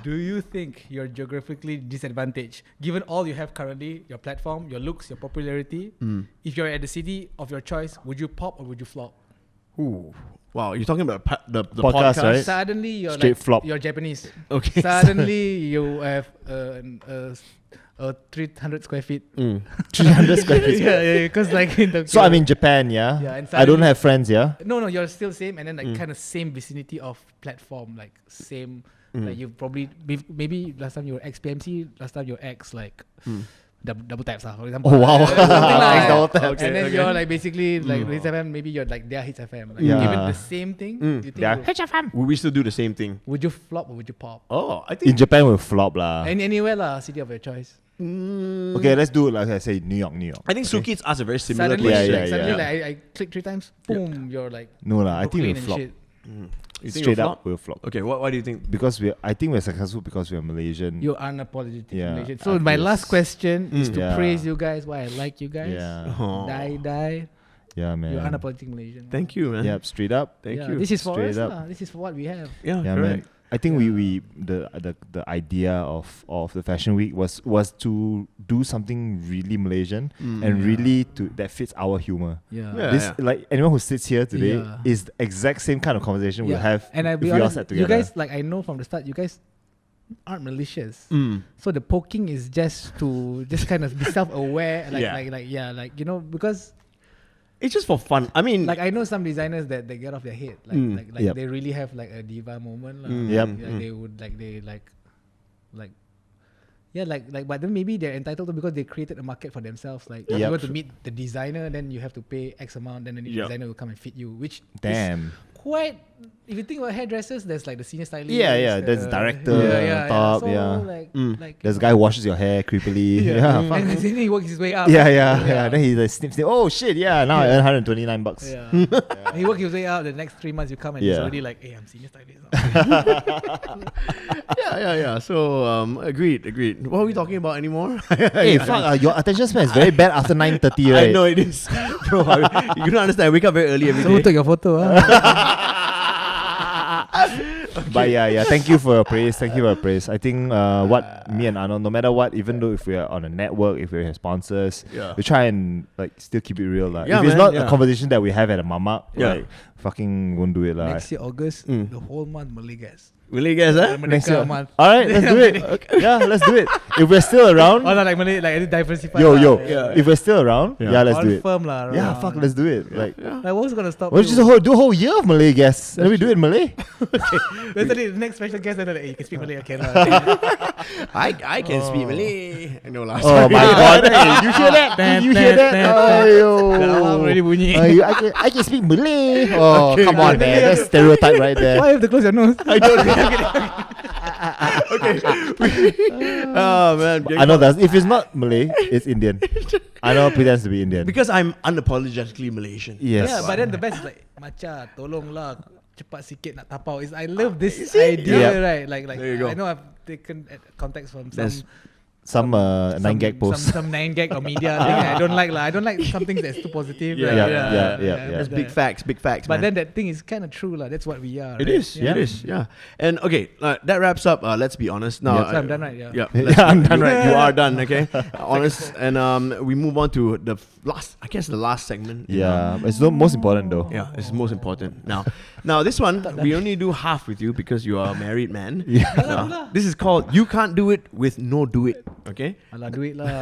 S5: Do you think you're geographically disadvantaged given all you have currently, your platform, your looks, your popularity? If you're at the city of your choice, would you pop or would you flop?
S3: Ooh. Wow, you're talking about the
S4: Podcast,
S3: podcast,
S4: right?
S5: Suddenly you're
S4: Straight
S5: like
S4: flop.
S5: you're Japanese.
S3: Okay.
S5: Suddenly you have a 300 square feet.
S4: 300 square feet.
S5: yeah, because like in the
S4: So I'm in Japan, yeah?
S5: Yeah, and
S4: I don't
S5: suddenly-
S4: have friends, yeah?
S5: No, you're still same, and then like kind of same vicinity of platform, like same. Like you probably maybe last time you were XPMC, last time you were X like double taps for example.
S4: Oh, wow.
S5: Something like
S4: X double
S5: that.
S4: taps.
S5: And then you're like basically like Hits FM, maybe you're like their Hits FM. Like,
S4: Yeah.
S5: given the same thing, you think
S4: Yeah.
S3: Would we still do the same thing?
S5: would you flop or would you pop?
S3: Oh, I
S4: In
S3: think.
S4: Japan, we'll flop lah.
S5: Anywhere lah, city of your choice.
S4: Okay, let's do it like I say, New York.
S3: I think Suki asked a very similar
S5: Suddenly,
S3: question.
S4: Yeah.
S5: suddenly like I click 3 times, boom, you're like
S4: No lah, I think
S5: Brooklyn
S4: we'll
S5: and
S4: flop.
S5: shit.
S3: You think
S4: Straight
S3: it'll
S4: up,
S3: flop?
S4: we'll flop.
S3: Okay, why do you think?
S4: Because I think we're successful because we're Malaysian.
S5: You're unapologetic
S4: Yeah,
S5: Malaysian. So
S4: I
S5: my
S4: feel
S5: last question is to
S4: Yeah.
S5: praise you guys. Why I like you guys.
S4: Yeah.
S3: Oh,
S5: Die.
S4: Yeah, man.
S5: You're unapologetic Malaysian.
S3: thank you, man.
S4: Yep, straight up.
S3: Thank
S5: Yeah,
S3: you.
S5: This is for
S4: Straight
S5: us.
S4: up.
S5: lah. This is for what we have.
S3: Yeah,
S4: Yeah,
S3: correct.
S4: man. I think the idea of the fashion week was to do something really Malaysian and really that fits our humor.
S5: Yeah.
S3: Yeah.
S4: This like anyone who sits here today
S5: Yeah.
S4: is the exact same kind of conversation we'll have
S5: And I'll
S4: if
S5: be
S4: we all
S5: honest,
S4: sat
S5: you
S4: together.
S5: guys, like I know from the start, you guys aren't malicious.
S3: Mm.
S5: So the poking is just to just kind of be self-aware,
S3: Yeah.
S5: because
S3: It's just for fun. I mean,
S5: like I know some designers that they get off their head, like
S4: Yep.
S5: they really have like a diva moment, lah.
S3: Mm.
S4: Yep.
S5: They would but then maybe they're entitled to because they created a market for themselves. Like if you
S4: Yep.
S5: want to meet the designer, then you have to pay X amount, then the
S3: Yep.
S5: designer will come and fit you, which is
S4: Damn.
S5: quite. If you think about hairdressers, there's like the senior stylist.
S4: Yeah, there's director on top,
S5: So
S4: yeah.
S5: like
S4: There's a guy who washes your hair creepily. Yeah, fuck.
S5: and then he works his way up.
S4: Yeah. Then he like snip. Oh shit, yeah. Now I earn $129.
S5: Yeah. He worked his way up. The next 3 months you come and he's
S4: Yeah.
S5: already like, hey, I'm senior stylist.
S3: yeah. So, agreed. What are we talking about anymore?
S4: Hey, fuck! Your attention span is very bad after 9:30, right?
S3: I know it is, bro. You don't understand. I wake up very early every
S5: So who
S3: day.
S5: took your photo?
S4: But yeah. Thank you for your praise. I think what me and Arnold, no matter what, even though if we are on a network, if we have sponsors,
S3: Yeah.
S4: we try and like still keep it real, lah.
S3: Yeah,
S4: if it's
S3: man,
S4: not
S3: yeah.
S4: a conversation that we have at a mama,
S3: Yeah.
S4: like fucking won't do it, lah.
S5: Next year, August,
S3: Mm.
S5: the whole month, Malay guys.
S3: Really, guys? Huh?
S4: Next year.
S5: month.
S4: All right, let's do it. Yeah, let's do it. If we're still around,
S5: Oh, no, like Malay, like diversify.
S4: yo,
S5: lah.
S3: Yeah.
S4: if we're still around, yeah, let's do it.
S5: Confirm lah.
S4: Yeah,
S5: right.
S4: fuck, let's do it. Like,
S5: Like, what's gonna stop
S4: we'll
S5: you?
S4: just do a whole year of Malay guests. Then we do it in Malay.
S5: Then suddenly the next special guest, then they're like, hey, you can speak Malay, okay lah.
S3: I can speak Malay. I know last
S4: Oh my god! Hey, you hear that?
S5: Tan,
S4: You hear
S5: tan,
S4: that?
S5: tan, tan.
S4: Oh,
S5: Dah lama already bunyi.
S4: I can speak Malay. Oh, come on, man. That's stereotype right there.
S5: Why you have to close your nose?
S3: Oh man,
S4: I know that. If it's not Malay, it's Indian. I know pretends to be Indian.
S3: because I'm unapologetically Malaysian.
S4: Yes.
S5: Yeah, but then the best is like, Macha, tolonglah, cepat sikit nak tapau. I love this
S3: Is it?
S5: idea,
S4: Yeah.
S5: right? Like
S3: There you go.
S5: I know I've taken context from
S4: There's some 9gag post.
S5: some 9gag or media thing. I don't like lah. I don't like something that's too positive.
S3: Yeah,
S5: right?
S4: yeah.
S3: That's big facts,
S5: But
S3: man.
S5: then that thing is kind of true lah. That's what we are.
S3: It
S5: right?
S3: is, it is, yeah. And okay, that wraps up. Let's be honest now.
S4: Yeah.
S5: So I'm done, right? Yeah.
S3: Yeah,
S4: I'm done, right?
S3: You are done, okay. Honest, and we move on to the last segment.
S4: Yeah, it's the most important though.
S3: Yeah, it's most important. Now this one we only do half with you because you are a married man.
S4: Yeah.
S3: This is called "You Can't Do It with No Do It." Okay.
S5: Alah, do it lah.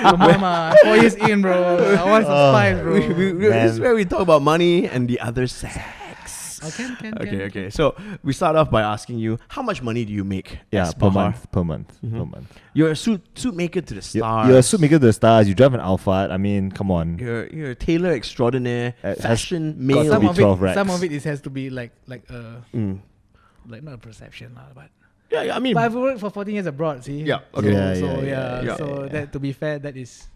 S5: Come on, 4 years in, bro. I want some spice, bro.
S3: This is where we talk about money and the other sex.
S5: Oh, can.
S3: Okay. So we start off by asking you, how much money do you make?
S4: Yeah,
S3: as
S4: per
S3: Bahar?
S4: month.
S3: You're a suitmaker to the stars.
S4: You're a suitmaker to the stars. You drive an Alphard. I mean, come on.
S3: You're a tailor extraordinaire,
S4: It has
S3: fashion
S4: got
S3: male.
S4: to
S5: Some
S4: be
S5: of
S4: 12
S5: it,
S4: racks.
S5: some of it has to be like
S3: Mm.
S5: like not a perception lah, but.
S3: Yeah, I mean,
S5: But I've worked for 14 years abroad. See.
S3: Yeah, okay.
S4: Yeah,
S5: So
S3: yeah.
S5: So that to be fair, that is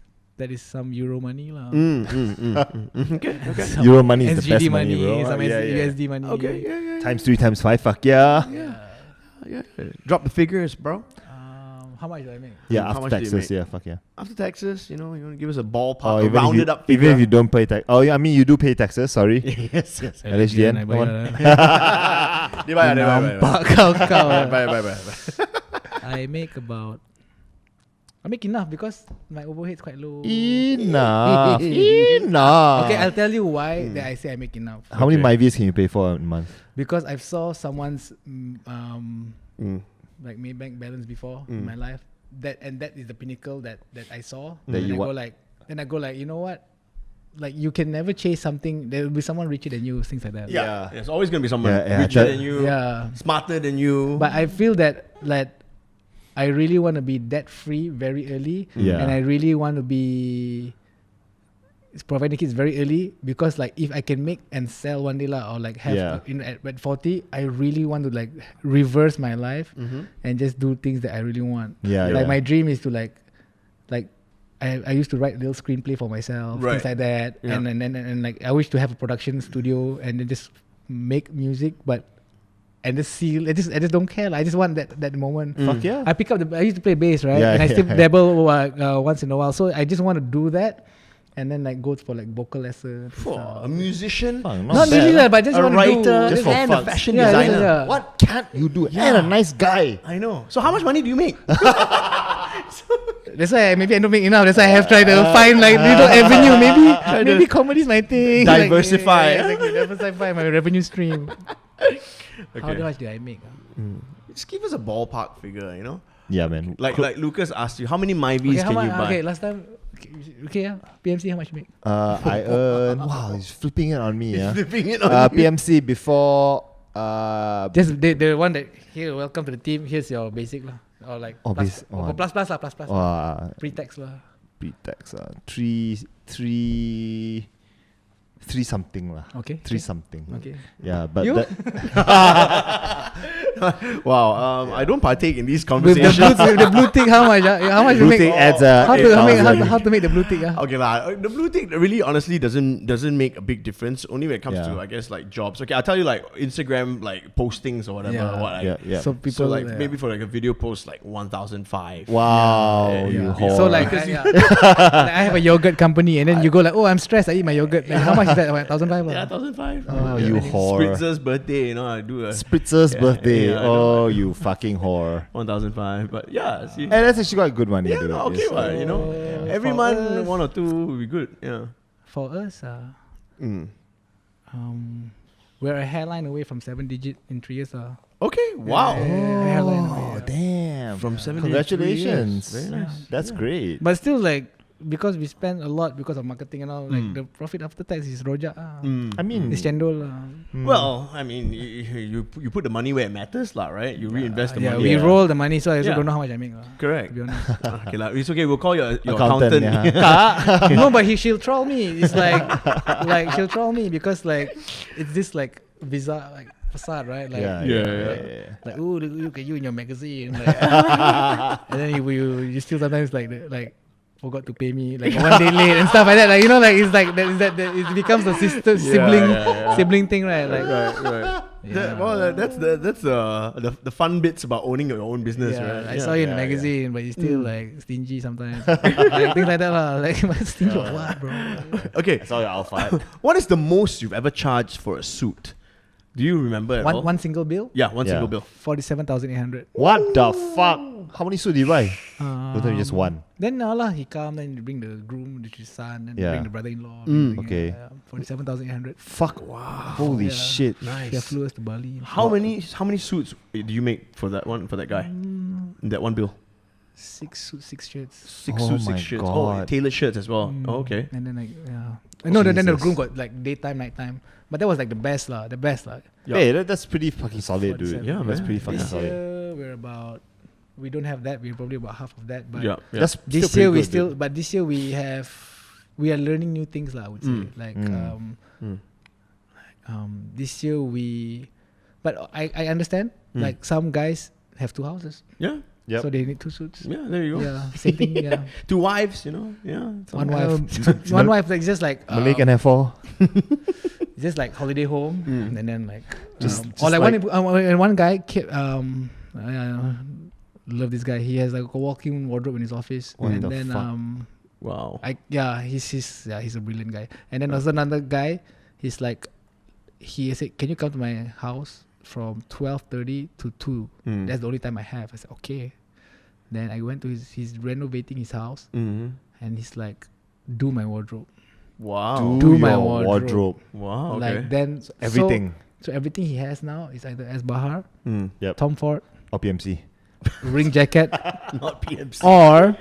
S5: some euro money lah.
S3: Okay.
S5: Some
S4: Euro money is the
S5: SGD
S4: best money, bro.
S5: Some
S4: Yeah, yeah.
S5: USD money.
S3: Okay, yeah.
S4: Times 3 times 5, fuck yeah.
S3: Yeah. Drop the figures, bro.
S5: How much do I make?
S4: Yeah,
S3: How
S4: after
S3: much do you
S4: taxes,
S3: make?
S4: yeah, fuck yeah.
S3: After taxes, you want to give us a ballpark,
S4: Oh,
S3: a
S4: even if
S3: rounded
S4: you,
S3: up figure.
S4: even if you don't pay tax. Oh, yeah, I mean, you do pay taxes, sorry.
S3: yes.
S4: LHDN,
S5: I
S4: come on.
S5: bayar lah. Nampak kau.
S3: Bye.
S5: I make enough because my overhead's quite low.
S4: Enough.
S5: Okay, I'll tell you why that I say I make enough.
S4: How many Myvies can you pay for a month?
S5: Because I saw someone's like Maybank balance before in my life. That is the pinnacle that I saw.
S4: That you want.
S5: Then I go like, you know what? Like you can never chase something. There will be someone richer than you, things like that.
S3: Yeah. There's always going to be someone
S4: Yeah,
S3: richer
S4: that-
S3: than you,
S5: Yeah.
S3: smarter than you.
S5: But I feel that I really want to be debt free very early.
S4: Yeah.
S5: And I really want to be providing kids very early because like if I can make and sell one day lah or like have at 40, I really want to like reverse my life and just do things that I really want.
S4: Yeah,
S5: Like
S4: yeah.
S5: my dream is to like I used to write a little screenplay for myself,
S3: Right.
S5: things like that.
S3: Yeah.
S5: And like I wish to have a production studio and then just make music, but and just seal. I just don't care. I just want that moment.
S4: Fuck yeah.
S5: I pick up I used to play bass, right?
S4: Yeah,
S5: and I
S4: yeah,
S5: still
S4: yeah.
S5: dabble once in a while. So I just want to do that, and then like go for like vocal lessons.
S3: A musician,
S4: Fuck,
S5: Not
S4: bad,
S5: really,
S4: huh?
S5: but I just
S3: a
S5: want to do
S3: writer,
S4: Just for
S3: and a
S4: fun.
S3: fashion
S5: Yeah,
S3: designer.
S5: yeah.
S4: What can't you do? And a nice guy.
S3: I know. So how much money do you make?
S5: That's why maybe I don't make enough. That's why I have tried to find like little avenue. Maybe comedy is my thing.
S3: Diversify.
S5: Like, exactly, diversify my revenue stream. How much do I make?
S3: Just give us a ballpark figure, you know?
S4: Yeah, man.
S3: Like Lucas asked you, how many Myvies can you buy?
S5: Okay, last time. Okay, yeah. PMC, how much you make?
S4: I earn. Wow, he's flipping it on me. Yeah.
S3: Flipping it on you.
S4: PMC before.
S5: Just the one that here. Welcome to the team. Here's your basic lah, or like
S4: Oh,
S5: plus,
S4: base- oh.
S5: plus lah, plus. Pre-tax lah.
S4: Pre-tax. Three something lah.
S5: Okay.
S4: Three something.
S5: Okay.
S4: Yeah, but
S5: You?
S3: Wow, I don't partake in these
S5: With
S3: conversations.
S5: the blue tick, how much? How much you
S4: blue
S5: make?
S4: tick adds
S5: How to make
S4: 8,000.
S5: how to make the blue tick?
S3: Okay lah, the blue tick really honestly doesn't make a big difference. Only when it comes to
S4: Yeah.
S3: I guess like jobs. Okay, I'll tell you like Instagram like postings or whatever.
S5: Yeah.
S3: What I,
S4: Yeah.
S5: So people
S3: So like maybe for like a video post like 1,005.
S4: Wow,
S3: Yeah,
S4: you
S3: yeah.
S4: whore.
S5: So like, like, I have a yogurt company, and then you go like, oh, I'm stressed. I eat my yogurt. Like, how much is that? 1,500.
S3: Yeah, 1,005.
S4: Oh, you whore.
S3: Spritzer's birthday, you know, I do a
S4: Spritzer's
S3: Yeah,
S4: birthday.
S3: yeah, I know.
S4: Oh, you fucking whore.
S3: 1,005. But yeah, see.
S4: And that's actually quite good money.
S3: Yeah,
S4: dude.
S3: no, okay,
S4: It's,
S3: well, you know, every
S5: for
S3: month
S5: us-
S3: one or two will be good. Yeah.
S5: For us,
S3: Mm.
S5: we're a hairline away from 7-digit in 3 years.
S3: Okay. Wow.
S5: Hairline away,
S4: Oh, damn.
S3: From 7
S4: Congratulations.
S3: Very nice.
S4: That's great.
S5: But still, like, because we spend a lot because of marketing and all, like
S3: Mm.
S5: the profit after tax is rojak.
S4: I mean,
S5: It's chendol.
S3: Well, I mean, you put the money where it matters, lah, right? You reinvest the
S5: Yeah,
S3: money.
S5: we roll the money, so I also
S3: Yeah.
S5: don't know how much I make.
S3: Correct.
S5: To be honest.
S3: Okay, lah. It's okay. We'll call your
S4: Accountant,
S3: accountant.
S5: No, but she'll troll me. It's like she'll troll me because like it's this like bizarre like facade, right? Like like ooh, look at you in your magazine, like, and then you still sometimes like forgot to pay me like 1 day late and stuff like that. Like, you know, like it's like that it becomes a sibling thing, right? Like
S3: right. That's the fun bits about owning your own business, right?
S5: I saw you in the magazine, but you're still like stingy sometimes. Like, things like that, lah. Like, stingy or what, bro?
S3: Okay.
S4: I saw your alpha.
S3: What is the most you've ever charged for a suit? Do you remember at all?
S5: One single bill,
S3: Yeah, one
S4: Yeah.
S3: single bill.
S5: 47,800.
S4: What the fuck? How many suits did you buy? Total just one.
S5: Then he come, then you bring the groom, which is son, then
S4: Yeah.
S5: bring the brother-in-law.
S4: Okay.
S5: 47,800.
S4: Fuck. Wow. Holy
S5: Yeah.
S4: shit.
S5: He flew us to Bali.
S3: How many suits do you make for that guy? That one bill.
S5: 6 suits, 6 shirts.
S3: Six
S4: Oh
S3: suits,
S4: my
S3: 6 shirts.
S4: God.
S3: Oh, tailored shirts as well. Oh, okay.
S5: And then like no, then the
S4: Jesus.
S5: groom got like daytime, nighttime. But that was like the best lah. The best lah.
S3: Yeah.
S4: Hey, that's pretty fucking solid, dude.
S5: 47.
S3: Yeah,
S4: That's
S3: man.
S4: pretty fucking
S5: This
S4: solid.
S5: year we're about. We don't have that. We're probably about half of that. But
S3: Yeah.
S4: That's
S5: this
S4: still
S5: year
S4: pretty
S5: we
S4: good,
S5: still.
S4: dude.
S5: But this year we are learning new things lah. I would say like this year but I understand like some guys have 2 houses,
S3: Yeah.
S4: Yep.
S5: so they need 2 suits.
S3: Yeah, there you go.
S5: Yeah, same thing. Yeah,
S3: 2 wives, you know. Yeah. it's
S5: one
S3: all-
S5: wife. One wife. Like just like
S4: Malay can have 4.
S5: just like holiday home, and then like
S4: Just
S5: or like,
S4: like-
S5: one guy kept love this guy. He has like a walk-in wardrobe in his office,
S4: What
S5: and
S4: the
S5: then
S4: fuck?
S3: Wow.
S5: he's a brilliant guy. And then also another guy, he's like, he said, can you come to my house from 12:30 to 2? That's the only time I have. I said, okay. Then I went to he's renovating his house,
S3: Mm-hmm.
S5: and he's like, do my wardrobe.
S3: Wow.
S5: Do my
S4: your
S5: wardrobe.
S3: Wow. Okay.
S5: Like then
S4: Everything.
S5: So everything he has now is either S. Bahar,
S4: Yep.
S5: Tom Ford,
S4: Or PMC.
S5: ring jacket,
S3: Not PMC.
S5: or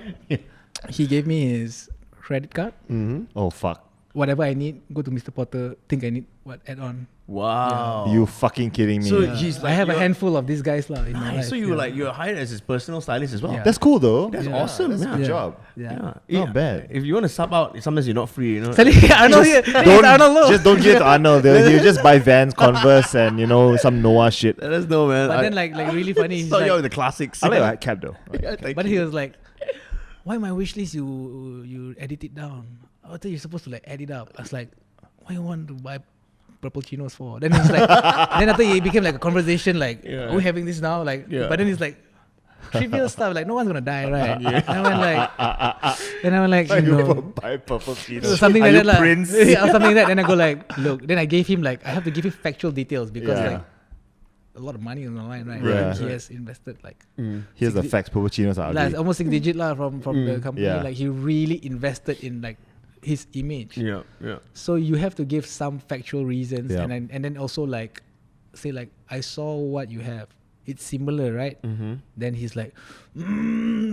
S5: he gave me his credit card.
S3: Mm-hmm.
S4: Oh, fuck.
S5: Whatever I need, go to Mr. Potter. Think I need what add on.
S3: Wow.
S4: You fucking kidding me.
S3: So he's like
S5: I have a
S3: your-
S5: handful of these guys lah in my life.
S3: Nice. So you're hired as his personal stylist as well.
S5: Yeah.
S4: That's cool though.
S3: That's
S5: Yeah.
S3: awesome.
S4: That's a
S3: yeah.
S4: good job.
S5: Yeah.
S4: Not bad.
S3: If you want to sub out, sometimes you're not free. You know.
S5: Suddenly, Arnold here.
S4: Just don't give it to Arnold. You just buy Vans, Converse, and some Noah shit.
S3: Let us know, man.
S5: But then like really funny. He's
S3: Start you out
S5: like,
S3: with the classics.
S4: I like that cap though.
S3: Yeah, thank
S5: but
S3: you.
S5: he was like, why my wish list you edit it down? I thought you're supposed to like add it up. I was like, why you want to buy purple chinos for? Then he's like, then after it became like a conversation, like,
S3: Yeah.
S5: are we having this now? Like,
S3: Yeah.
S5: but then it's like trivial stuff, like no one's gonna die, right? And I went like, you know,
S4: buy purple
S5: so something like that, like,
S4: Prince?
S5: yeah, or something like that. Then I go like, look. Then I gave him like, I have to give him factual details because
S4: Yeah.
S5: like a lot of money on the line, right?
S4: Right.
S5: Like, he has invested like.
S4: Here's the
S5: 60
S4: facts. Purple chinos are
S5: Like
S4: ugly.
S5: almost 6 digit lah from the company.
S4: Yeah.
S5: Like he really invested in like his image.
S3: Yeah.
S5: So you have to give some factual reasons,
S4: Yeah.
S5: and then also like say like, I saw what you have. It's similar, right? Then he's like,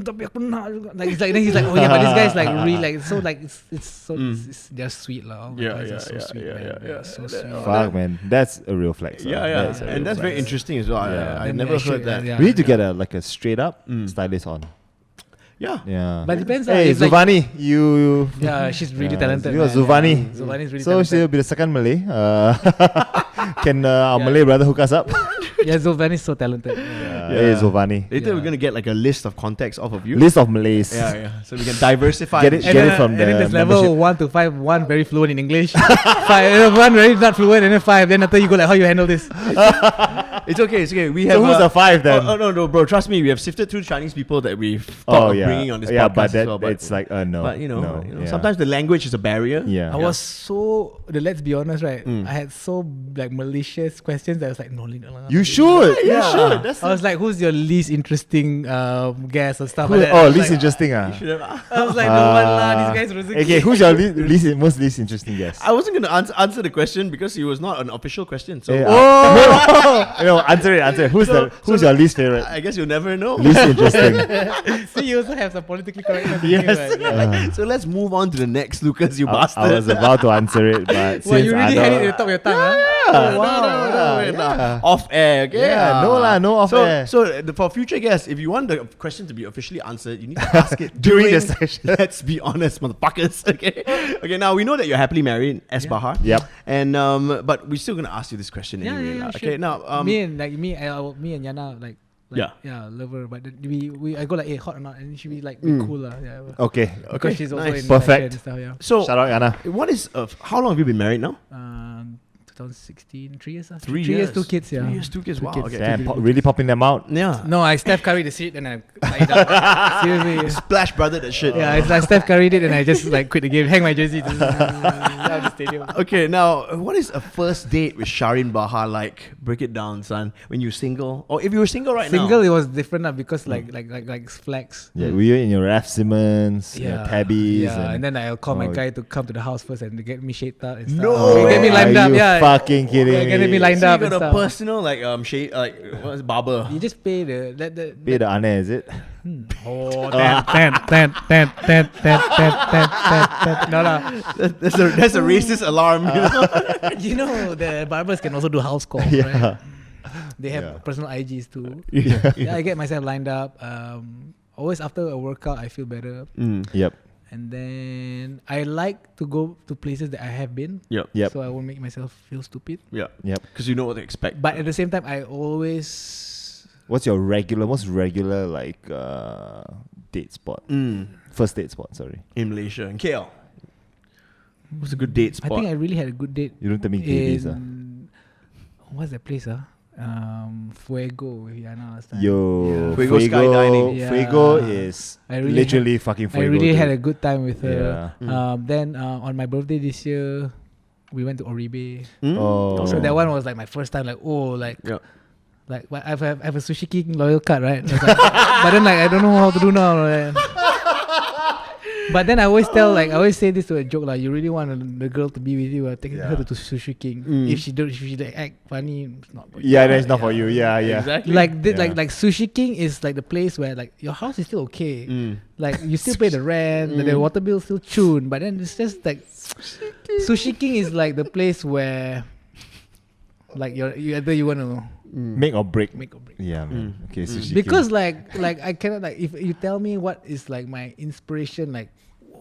S5: tapi aku nak juga. Like it's like then he's like, oh yeah, but this guy's like really like so like it's so it's, they're sweet lah. Oh my guys are so sweet, man. They're so sweet.
S4: Fuck, man. That's a real flex. That's a real
S3: And that's very
S4: flex.
S3: interesting as well.
S4: Yeah.
S3: I
S5: Then
S3: never
S5: actually,
S3: heard that.
S5: yeah.
S4: We need to get a straight up stylist on.
S3: Yeah.
S4: Yeah.
S5: But it depends. lah.
S4: Hey,
S5: If, like,
S4: Zuvani, you.
S5: yeah, she's really talented.
S4: You are
S5: man.
S4: Zuvani.
S5: Yeah. Zuvani's really
S4: So
S5: talented.
S4: she'll be the second Malay. Can our Malay brother hook us up?
S5: Yeah, Zuvani's so talented.
S4: Hey, Zuvani.
S3: Later we're gonna get like a list of contacts off of you.
S4: List of Malays.
S3: Yeah. So we can diversify.
S4: Get it-
S5: And
S4: Get
S5: then,
S4: from
S5: and then
S4: the
S5: there's level
S4: membership.
S5: 1 to 5. 1 very fluent in English. 5, 1 very not fluent, and then 5. Then after you go like, how you handle this?
S3: It's okay. We have.
S4: So who's the 5 then?
S3: Oh no, bro. Trust me, we have sifted through Chinese people that we've thought of bringing on this
S4: yeah,
S3: podcast
S4: but
S3: as
S4: that
S3: well.
S4: it's like no.
S3: But you know,
S4: no, yeah.
S3: sometimes the language is a barrier.
S4: Yeah.
S5: I was so let's be honest, right? I had so like malicious questions that I was like, no.
S4: You should. You
S3: Yeah.
S4: should. That's
S5: I was like, who's your least interesting guest or stuff
S4: who,
S5: like that?
S4: oh,
S5: I was
S4: least
S5: like,
S4: interesting.
S5: I was like, no one lah. These guys was
S4: Okay, who's your most least interesting guest?
S3: I wasn't gonna answer the question because it was not an official question. So
S4: No, answer it. Who's your least favorite?
S3: I guess you'll never know.
S4: Least interesting.
S5: See, you also have some politically correct.
S3: Yes. So let's move on to the next, Lucas. You bastard.
S4: I was about to answer it, but
S5: Well, you
S4: since
S5: really had it at the
S4: Anna-
S5: top of your tongue, huh?
S4: Yeah,
S3: No,
S4: yeah.
S3: off air, okay?
S4: Yeah, no lah, no off air.
S3: So for future guests, if you want the question to be officially answered, you need to ask it
S4: During the session.
S3: Let's be honest, motherfuckers. Okay. Okay. Now we know that you're happily married, S. Bahar.
S4: Yep.
S3: And but we're still gonna ask you this question anyway. lah. Okay.
S5: sure.
S3: Now
S5: me and Yana like
S3: Yeah.
S5: love her, but then I go like, hey, hot or not, and she be like, be cool lah, yeah.
S4: Okay.
S5: Because she's also
S3: nice.
S5: in
S4: Perfect.
S5: fashion and stuff, yeah.
S3: So
S4: Shout out Anna.
S3: what is how long have you been married now?
S5: 2016, 3 years.
S3: 3
S5: 3 years, 2 kids, yeah.
S3: 3 years, 2 kids. Wow.
S5: kids.
S3: Okay.
S4: Damn, really popping them out.
S3: Yeah.
S5: No, I Steph Curry the shit and I tied it up. Seriously.
S3: Splash brother that shit.
S5: Yeah, I Steph Curry it and I just like quit the game, hang my jersey out of the stadium.
S3: Okay, now what is a first date with Shahrin Bahar like? Break it down, son. When you're single, or if you were single right
S5: Single,
S3: now.
S5: it was different because like flex.
S4: Yeah, we were in your Raf Simmons, your Tabbies.
S5: Yeah, and then I'll call my
S4: Oh.
S5: guy to come to the house first and get me shaped up and stuff.
S3: No
S5: Get me
S3: way.
S5: lined
S4: Are
S5: up,
S4: you
S5: yeah.
S4: fucking kidding
S5: Yeah, get me
S4: me?
S5: lined
S3: So
S5: up
S3: you
S5: and
S3: got a
S5: stuff.
S3: personal shade what's barber?
S5: You just pay the
S4: Pay the Anna, is it?
S5: Oh, no lah.
S3: That's a racist alarm. You know?
S5: You know the barbers can also do house calls,
S4: Yeah.
S5: right? They have
S4: Yeah.
S5: personal IGs too.
S3: Yeah.
S5: Yeah, I get myself lined up. Always after a workout, I feel better.
S4: Yep.
S5: And then I like to go to places that I have been,
S3: Yep.
S4: Yep.
S5: so I won't make myself feel stupid.
S3: Yeah.
S4: Yep.
S3: Because you know what to expect.
S5: But at the same time, I always
S4: What's your most regular like date spot? First date spot, sorry.
S3: In Malaysia, in KL. What's a good date
S5: I
S3: spot?
S5: think I really had a good date
S4: You don't tell me KBs,
S5: in what's that place? Fuego with Yana last time.
S4: Yo,
S3: Fuego skydiving.
S5: Yeah.
S4: Fuego is
S5: I really
S4: literally fucking Fuego.
S5: I really had a
S4: dude.
S5: good time with her.
S4: Yeah.
S5: Then on my birthday this year, we went to Oribe.
S4: Oh.
S5: So that one was like my first time. Like
S3: Yeah.
S5: like I have a Sushi King loyal card, right? I was like, but then like I don't know how to do now. Right? But then I always say this to a joke like, you really want the girl to be with you, take her to Sushi King. If she like, act funny, it's not for you.
S4: Yeah, that's not for you. Yeah, yeah.
S3: Exactly.
S5: Like
S4: Yeah.
S5: like Sushi King is like the place where like your house is still okay. Like you still pay the rent, the water bill still tuned, but then it's just like Sushi King is like the place where like you either you want to
S4: Make or break.
S5: make or break.
S4: Yeah, man. Okay, Sushi
S5: Because
S4: King.
S5: like I cannot like if you tell me what is like my inspiration, like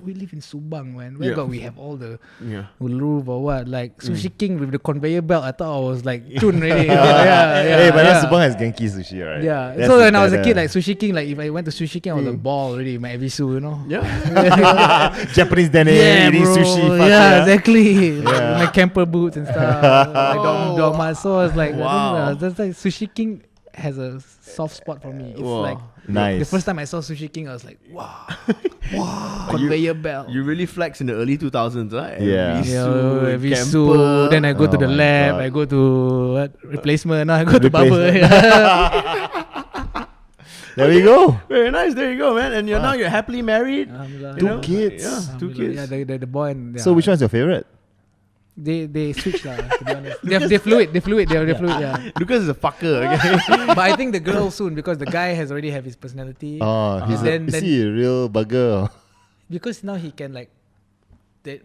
S5: we live in Subang, man. Where got we have all the
S3: Yeah.
S5: roof or what? Like Sushi King with the conveyor belt. I thought I was like chun already.
S4: Hey, but now Subang has Genki sushi, right?
S5: Yeah.
S4: That's
S5: So
S4: the
S5: when I was a
S4: better.
S5: kid, like Sushi King, like if I went to Sushi King, I was a ball already. My Evisu, you know.
S3: Yeah.
S4: Japanese then eating sushi. Fuck
S5: Yeah, exactly. Like,
S4: Yeah.
S5: my camper boots and stuff. Like Dogma. So I was like,
S3: Wow.
S5: that's like Sushi King has a soft spot for me. It's
S3: Wow.
S5: like
S4: Nice.
S5: the first time I saw Sushi King, I was like, wow, conveyor belt.
S3: You really flex in the early 2000s, right?
S4: Yeah.
S5: Every
S3: camper.
S5: suit. Then I go to
S4: Oh
S5: the
S4: my
S5: lab.
S4: God.
S5: I go to replacement. Now I go to barber.
S4: There we go.
S3: Very nice. There you go, man. And now you're happily married.
S5: Alhamdulillah.
S3: You know?
S4: kids.
S3: Yeah, two
S5: Alhamdulillah.
S3: kids.
S5: Yeah, the boy and
S4: So which one's your favorite?
S5: they switch lah. To be honest, they're fluid. They're fluid. Yeah.
S3: Lucas is a fucker. Okay.
S5: But I think the girl soon because the guy has already have his personality.
S4: Oh,
S5: Is
S4: is he a real bugger?
S5: Because now he can like,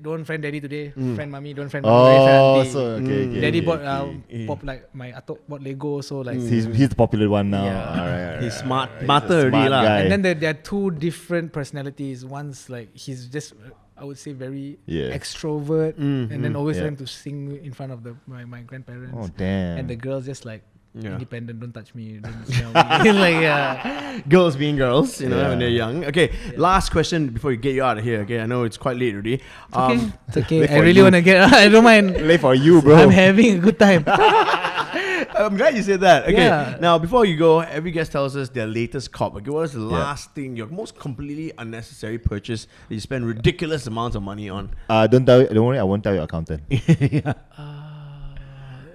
S5: don't friend daddy today, friend mommy, don't friend mommy, friend
S4: Oh,
S5: auntie.
S4: so okay.
S5: Daddy bought
S3: okay.
S5: pop like my atok bought Lego, so like.
S4: He's the popular one now.
S5: Yeah.
S4: Alright.
S3: He's smart,
S4: He's a
S3: smarter already
S4: smart
S3: lah.
S4: guy.
S5: And then there are two different personalities. One's like he's just I would say very
S4: Yeah.
S5: extrovert, and then always
S4: Yeah.
S5: trying to sing in front of my grandparents.
S4: Oh damn.
S5: And the girl's just like
S3: Yeah.
S5: independent, don't touch me, don't smell me. Like yeah.
S3: Girls being girls, you know, when
S4: Yeah.
S3: they're young. Okay, last question before we get you out of here. Okay, I know it's quite late already.
S5: Okay, it's okay.
S4: Wait
S5: I
S4: for
S5: really
S4: you.
S5: want to get. I don't mind.
S4: Late for you, bro.
S5: I'm having a good time.
S3: I'm glad you said that. Okay,
S5: Yeah.
S3: now before you go, every guest tells us their latest cop. Okay, what is the last thing, your most completely unnecessary purchase that you spend ridiculous amounts of money on?
S4: Don't worry, I won't tell your accountant.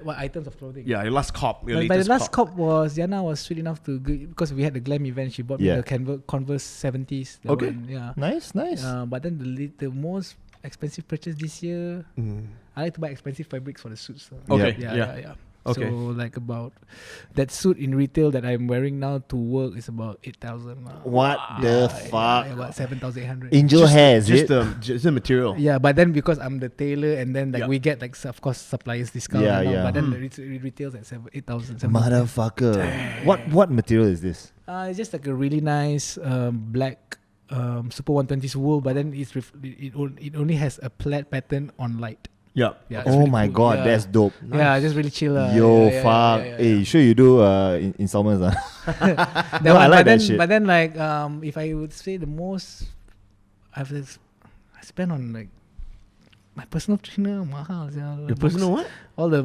S5: What items of clothing?
S3: Yeah, your last cop, your
S5: But
S3: latest
S5: the last cop was Yana was sweet enough to because we had the glam event. She bought me
S4: Yeah.
S5: the Converse 70s. the
S3: Okay.
S5: one, yeah.
S4: Nice.
S5: But then the most expensive purchase this year, I like to buy expensive fabrics for the suits. So.
S3: Okay,
S5: Yeah.
S3: Okay.
S5: So like about that suit in retail that I'm wearing now to work is about 8,000.
S4: What the fuck?
S5: About 7,800.
S4: Angel hair, is
S3: just
S4: it?
S3: just the material.
S5: Yeah, but then because I'm the tailor and then like
S3: Yeah.
S5: we get like of course suppliers discount.
S4: Yeah,
S5: and all,
S4: yeah.
S5: But then the retails at 8,000.
S4: Motherfucker. What material is this?
S5: It's just like a really nice black Super 120s wool, but then it only has a plaid pattern on light.
S3: Yeah.
S5: Yeah, it's
S4: Oh
S5: really
S4: my
S5: cool.
S4: god,
S5: Yeah.
S4: that's dope.
S5: Yeah, just really chill.
S4: Yo,
S5: yeah,
S4: fuck. Hey, sure you do installments.
S5: That
S4: No,
S5: one,
S4: I
S5: but
S4: like that
S5: then,
S4: shit.
S5: But then like if I would say the most I spend on like my personal trainer, mahal.
S3: Your personal what?
S5: All the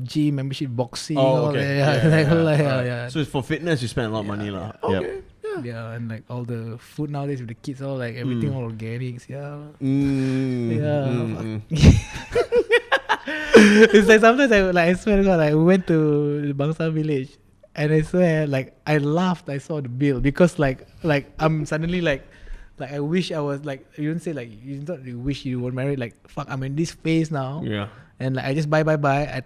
S5: gym membership, boxing.
S3: Oh,
S5: all
S3: okay.
S5: that,
S3: So for fitness, you spend a lot of money, lah.
S4: Yep.
S3: Okay.
S5: yeah, and like all the food nowadays with the kids, all like everything all organics. Yeah.
S3: Mm.
S5: It's like sometimes I swear to God, I went to the Bangsa village and I swear like I laughed. I saw the bill because like I'm suddenly like I wish I was like you don't say like you don't wish you were married like fuck I'm in this phase now
S3: Yeah.
S5: and like I just buy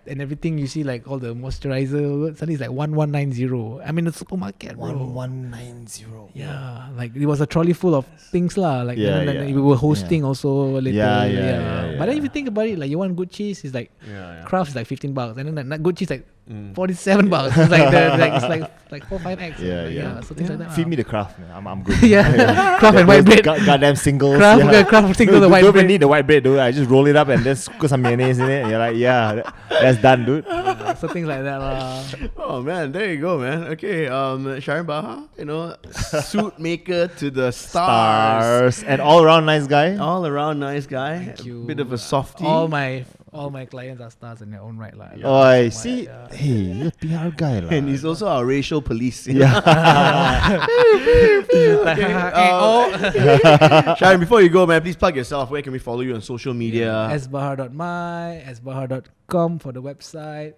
S5: and everything you see like all the moisturizer suddenly it's like 1190. I'm in the supermarket, bro.
S4: 1190.
S5: Yeah, like it was a trolley full of things lah. Like
S4: Yeah,
S5: and then
S4: yeah.
S5: we were hosting also later.
S4: Yeah.
S5: But then if you think about it, like you want good cheese, it's like
S3: Yeah.
S5: Kraft is like $15, and then like not good cheese like $47. It's like it's like 4-5x.
S4: Yeah.
S5: So things like that.
S4: Feed me the craft, man. I'm good.
S5: Yeah, Kraft and white bread.
S4: Goddamn singles.
S5: Kraft single the white
S4: Don't
S5: bread.
S4: even need the white bread, dude. I just roll it up and just put some mayonnaise in it. And you're like, that's done, dude.
S5: So things like that lah.
S3: Oh man, there you go, man. Okay, Shahrin Bahar, Suitmaker to the stars.
S4: And all around nice guy.
S3: All around nice guy.
S5: Thank you.
S3: Bit of a softie.
S5: All my clients are stars in their own right lah.
S4: Oh, I see. Hey, you're a PR guy, lah.
S3: And he's also our racial police. Shahrin, before you go, man, please plug yourself. Where can we follow you on social media?
S5: sbahar.my, sbahar.com for the website.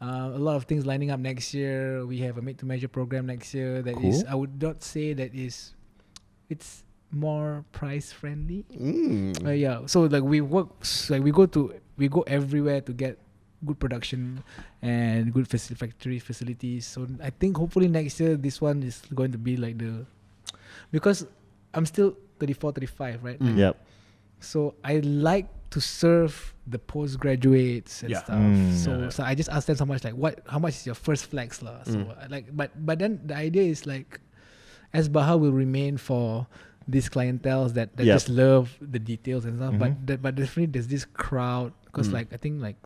S5: A lot of things lining up next year. We have a made-to-measure program next year that is, I would not say that is, it's more price friendly. Yeah, so like we work, like we go everywhere to get good production and good factory facilities. So I think hopefully next year this one is going to be like because I'm still 34, 35, right?
S4: Yep.
S5: So I like to serve the postgraduates and stuff. So I just ask them so much like how much is your first flex lah? So I like but then the idea is like Bahar will remain for these clienteles that
S4: Yep.
S5: just love the details and stuff.
S4: Mhm.
S5: But definitely there's this crowd because
S3: Mm.
S5: like I think like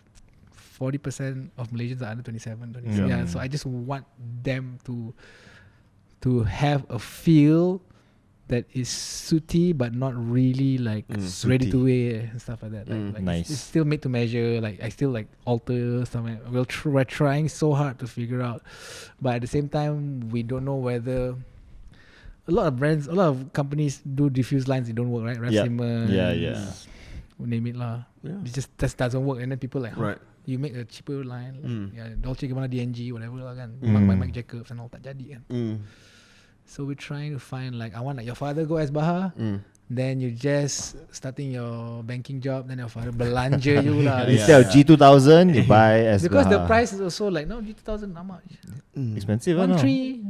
S5: 40% of Malaysians are under 27, 26.
S4: Yeah.
S5: Yeah. So I just want them to have a feel that is sooty but not really like ready to wear and stuff like that. Like
S4: Nice.
S5: it's still made to measure. Like I still like alter something. We're trying so hard to figure out, but at the same time we don't know whether a lot of brands, a lot of companies do diffuse lines. It don't work, right? Raf
S4: Yeah.
S5: Simons,
S4: Yeah.
S5: name it lah.
S3: Yeah.
S5: It just doesn't work, and then people like,
S3: Right.
S5: you make a cheaper line, like, yeah, Dolce Gabbana DNG, whatever lah kan,
S4: Mm.
S5: Mike Jacobs and all tak jadi kan.
S3: Mm.
S5: So we're trying to find like I want like your father go as Bahar, then you just starting your banking job, then your father belanja you lah.
S4: Instead of G2000, you buy as
S5: Because the
S4: Bahar.
S5: price is also like no G2000 how much?
S4: expensive, no?
S5: 1.3.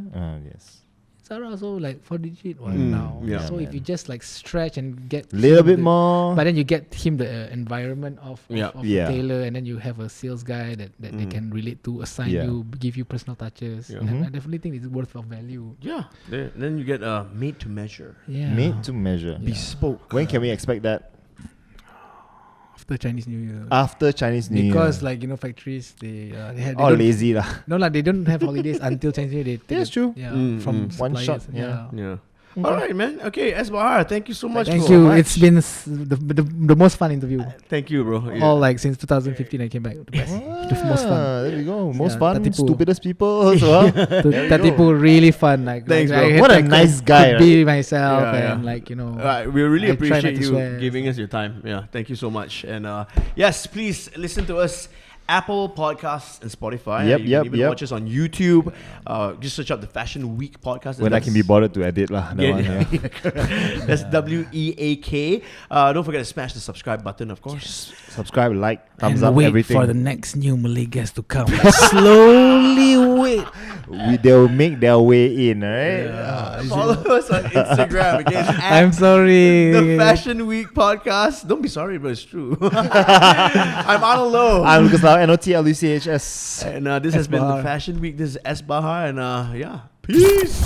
S4: Yes.
S5: Zara also like 4 digit now.
S3: Yeah.
S5: So
S4: Yeah,
S5: if you just like stretch and get
S4: Little
S5: him
S4: bit
S5: the-
S4: more.
S5: but then you get him the environment of
S3: Yeah.
S5: a
S4: Yeah.
S5: tailor, and then you have a sales guy that they can relate to, assign
S4: Yeah.
S5: you, give you personal touches.
S3: Yeah.
S5: And I definitely think it's worth of value.
S3: Yeah. Then you get made to measure.
S5: Yeah.
S4: Made to measure.
S3: Bespoke.
S4: When can we expect that?
S5: After Chinese New Year.
S4: After Chinese New Year.
S5: Because like factories they had
S4: all
S5: don't-
S4: lazy lah.
S5: No lah, they don't have holidays until Chinese New Year. They take
S4: That's true.
S5: Yeah,
S3: One
S5: from suppliers.
S4: shot, yeah.
S3: Yeah. All right, man. Okay, S. Bahar, thank you so much.
S5: Thank
S3: for
S5: you.
S3: much.
S5: It's been the most fun interview.
S3: Thank you, bro. Yeah.
S5: All like since 2015 I came back. The best. The most fun.
S4: There we go. Most
S5: Yeah,
S4: fun,
S5: Tatipu.
S4: stupidest people also.
S5: That people really fun. Like,
S3: Thanks,
S5: like
S3: bro.
S5: I had,
S4: What a
S5: like,
S4: nice
S5: could
S4: guy,
S5: be myself
S3: Yeah,
S5: and
S3: yeah.
S5: like
S3: We really
S5: I try not
S3: appreciate
S5: to
S3: you
S5: swear.
S3: giving us your time. Yeah, thank you so much. And yes, please listen to us. Apple Podcasts and Spotify.
S4: Yep,
S3: You
S4: yep,
S3: can even
S4: yep.
S3: watch us on YouTube. Just search up the Fashion Week podcast.
S4: When I can be bothered to edit lah. That one, yeah.
S3: That's WEAK. Don't forget to smash the subscribe button, of course.
S4: Subscribe, like, thumbs
S5: and
S4: up,
S5: wait
S4: everything.
S5: for the next new Malay guest to come. Slowly wait.
S4: They'll make their way in, alright?
S3: Follow us on Instagram again.
S5: I'm sorry.
S3: The Fashion Week podcast. Don't be sorry, but it's true. I'm Arnold Lowe.
S4: I'm Lucas Lau, NOTLUCHS.
S3: And this has been the
S5: Bahar.
S3: Fashion Week. This is S. Bahar. And yeah, peace.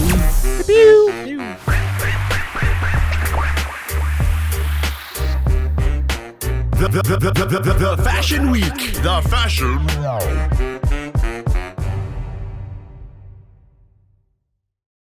S2: The Fashion Week. The Fashion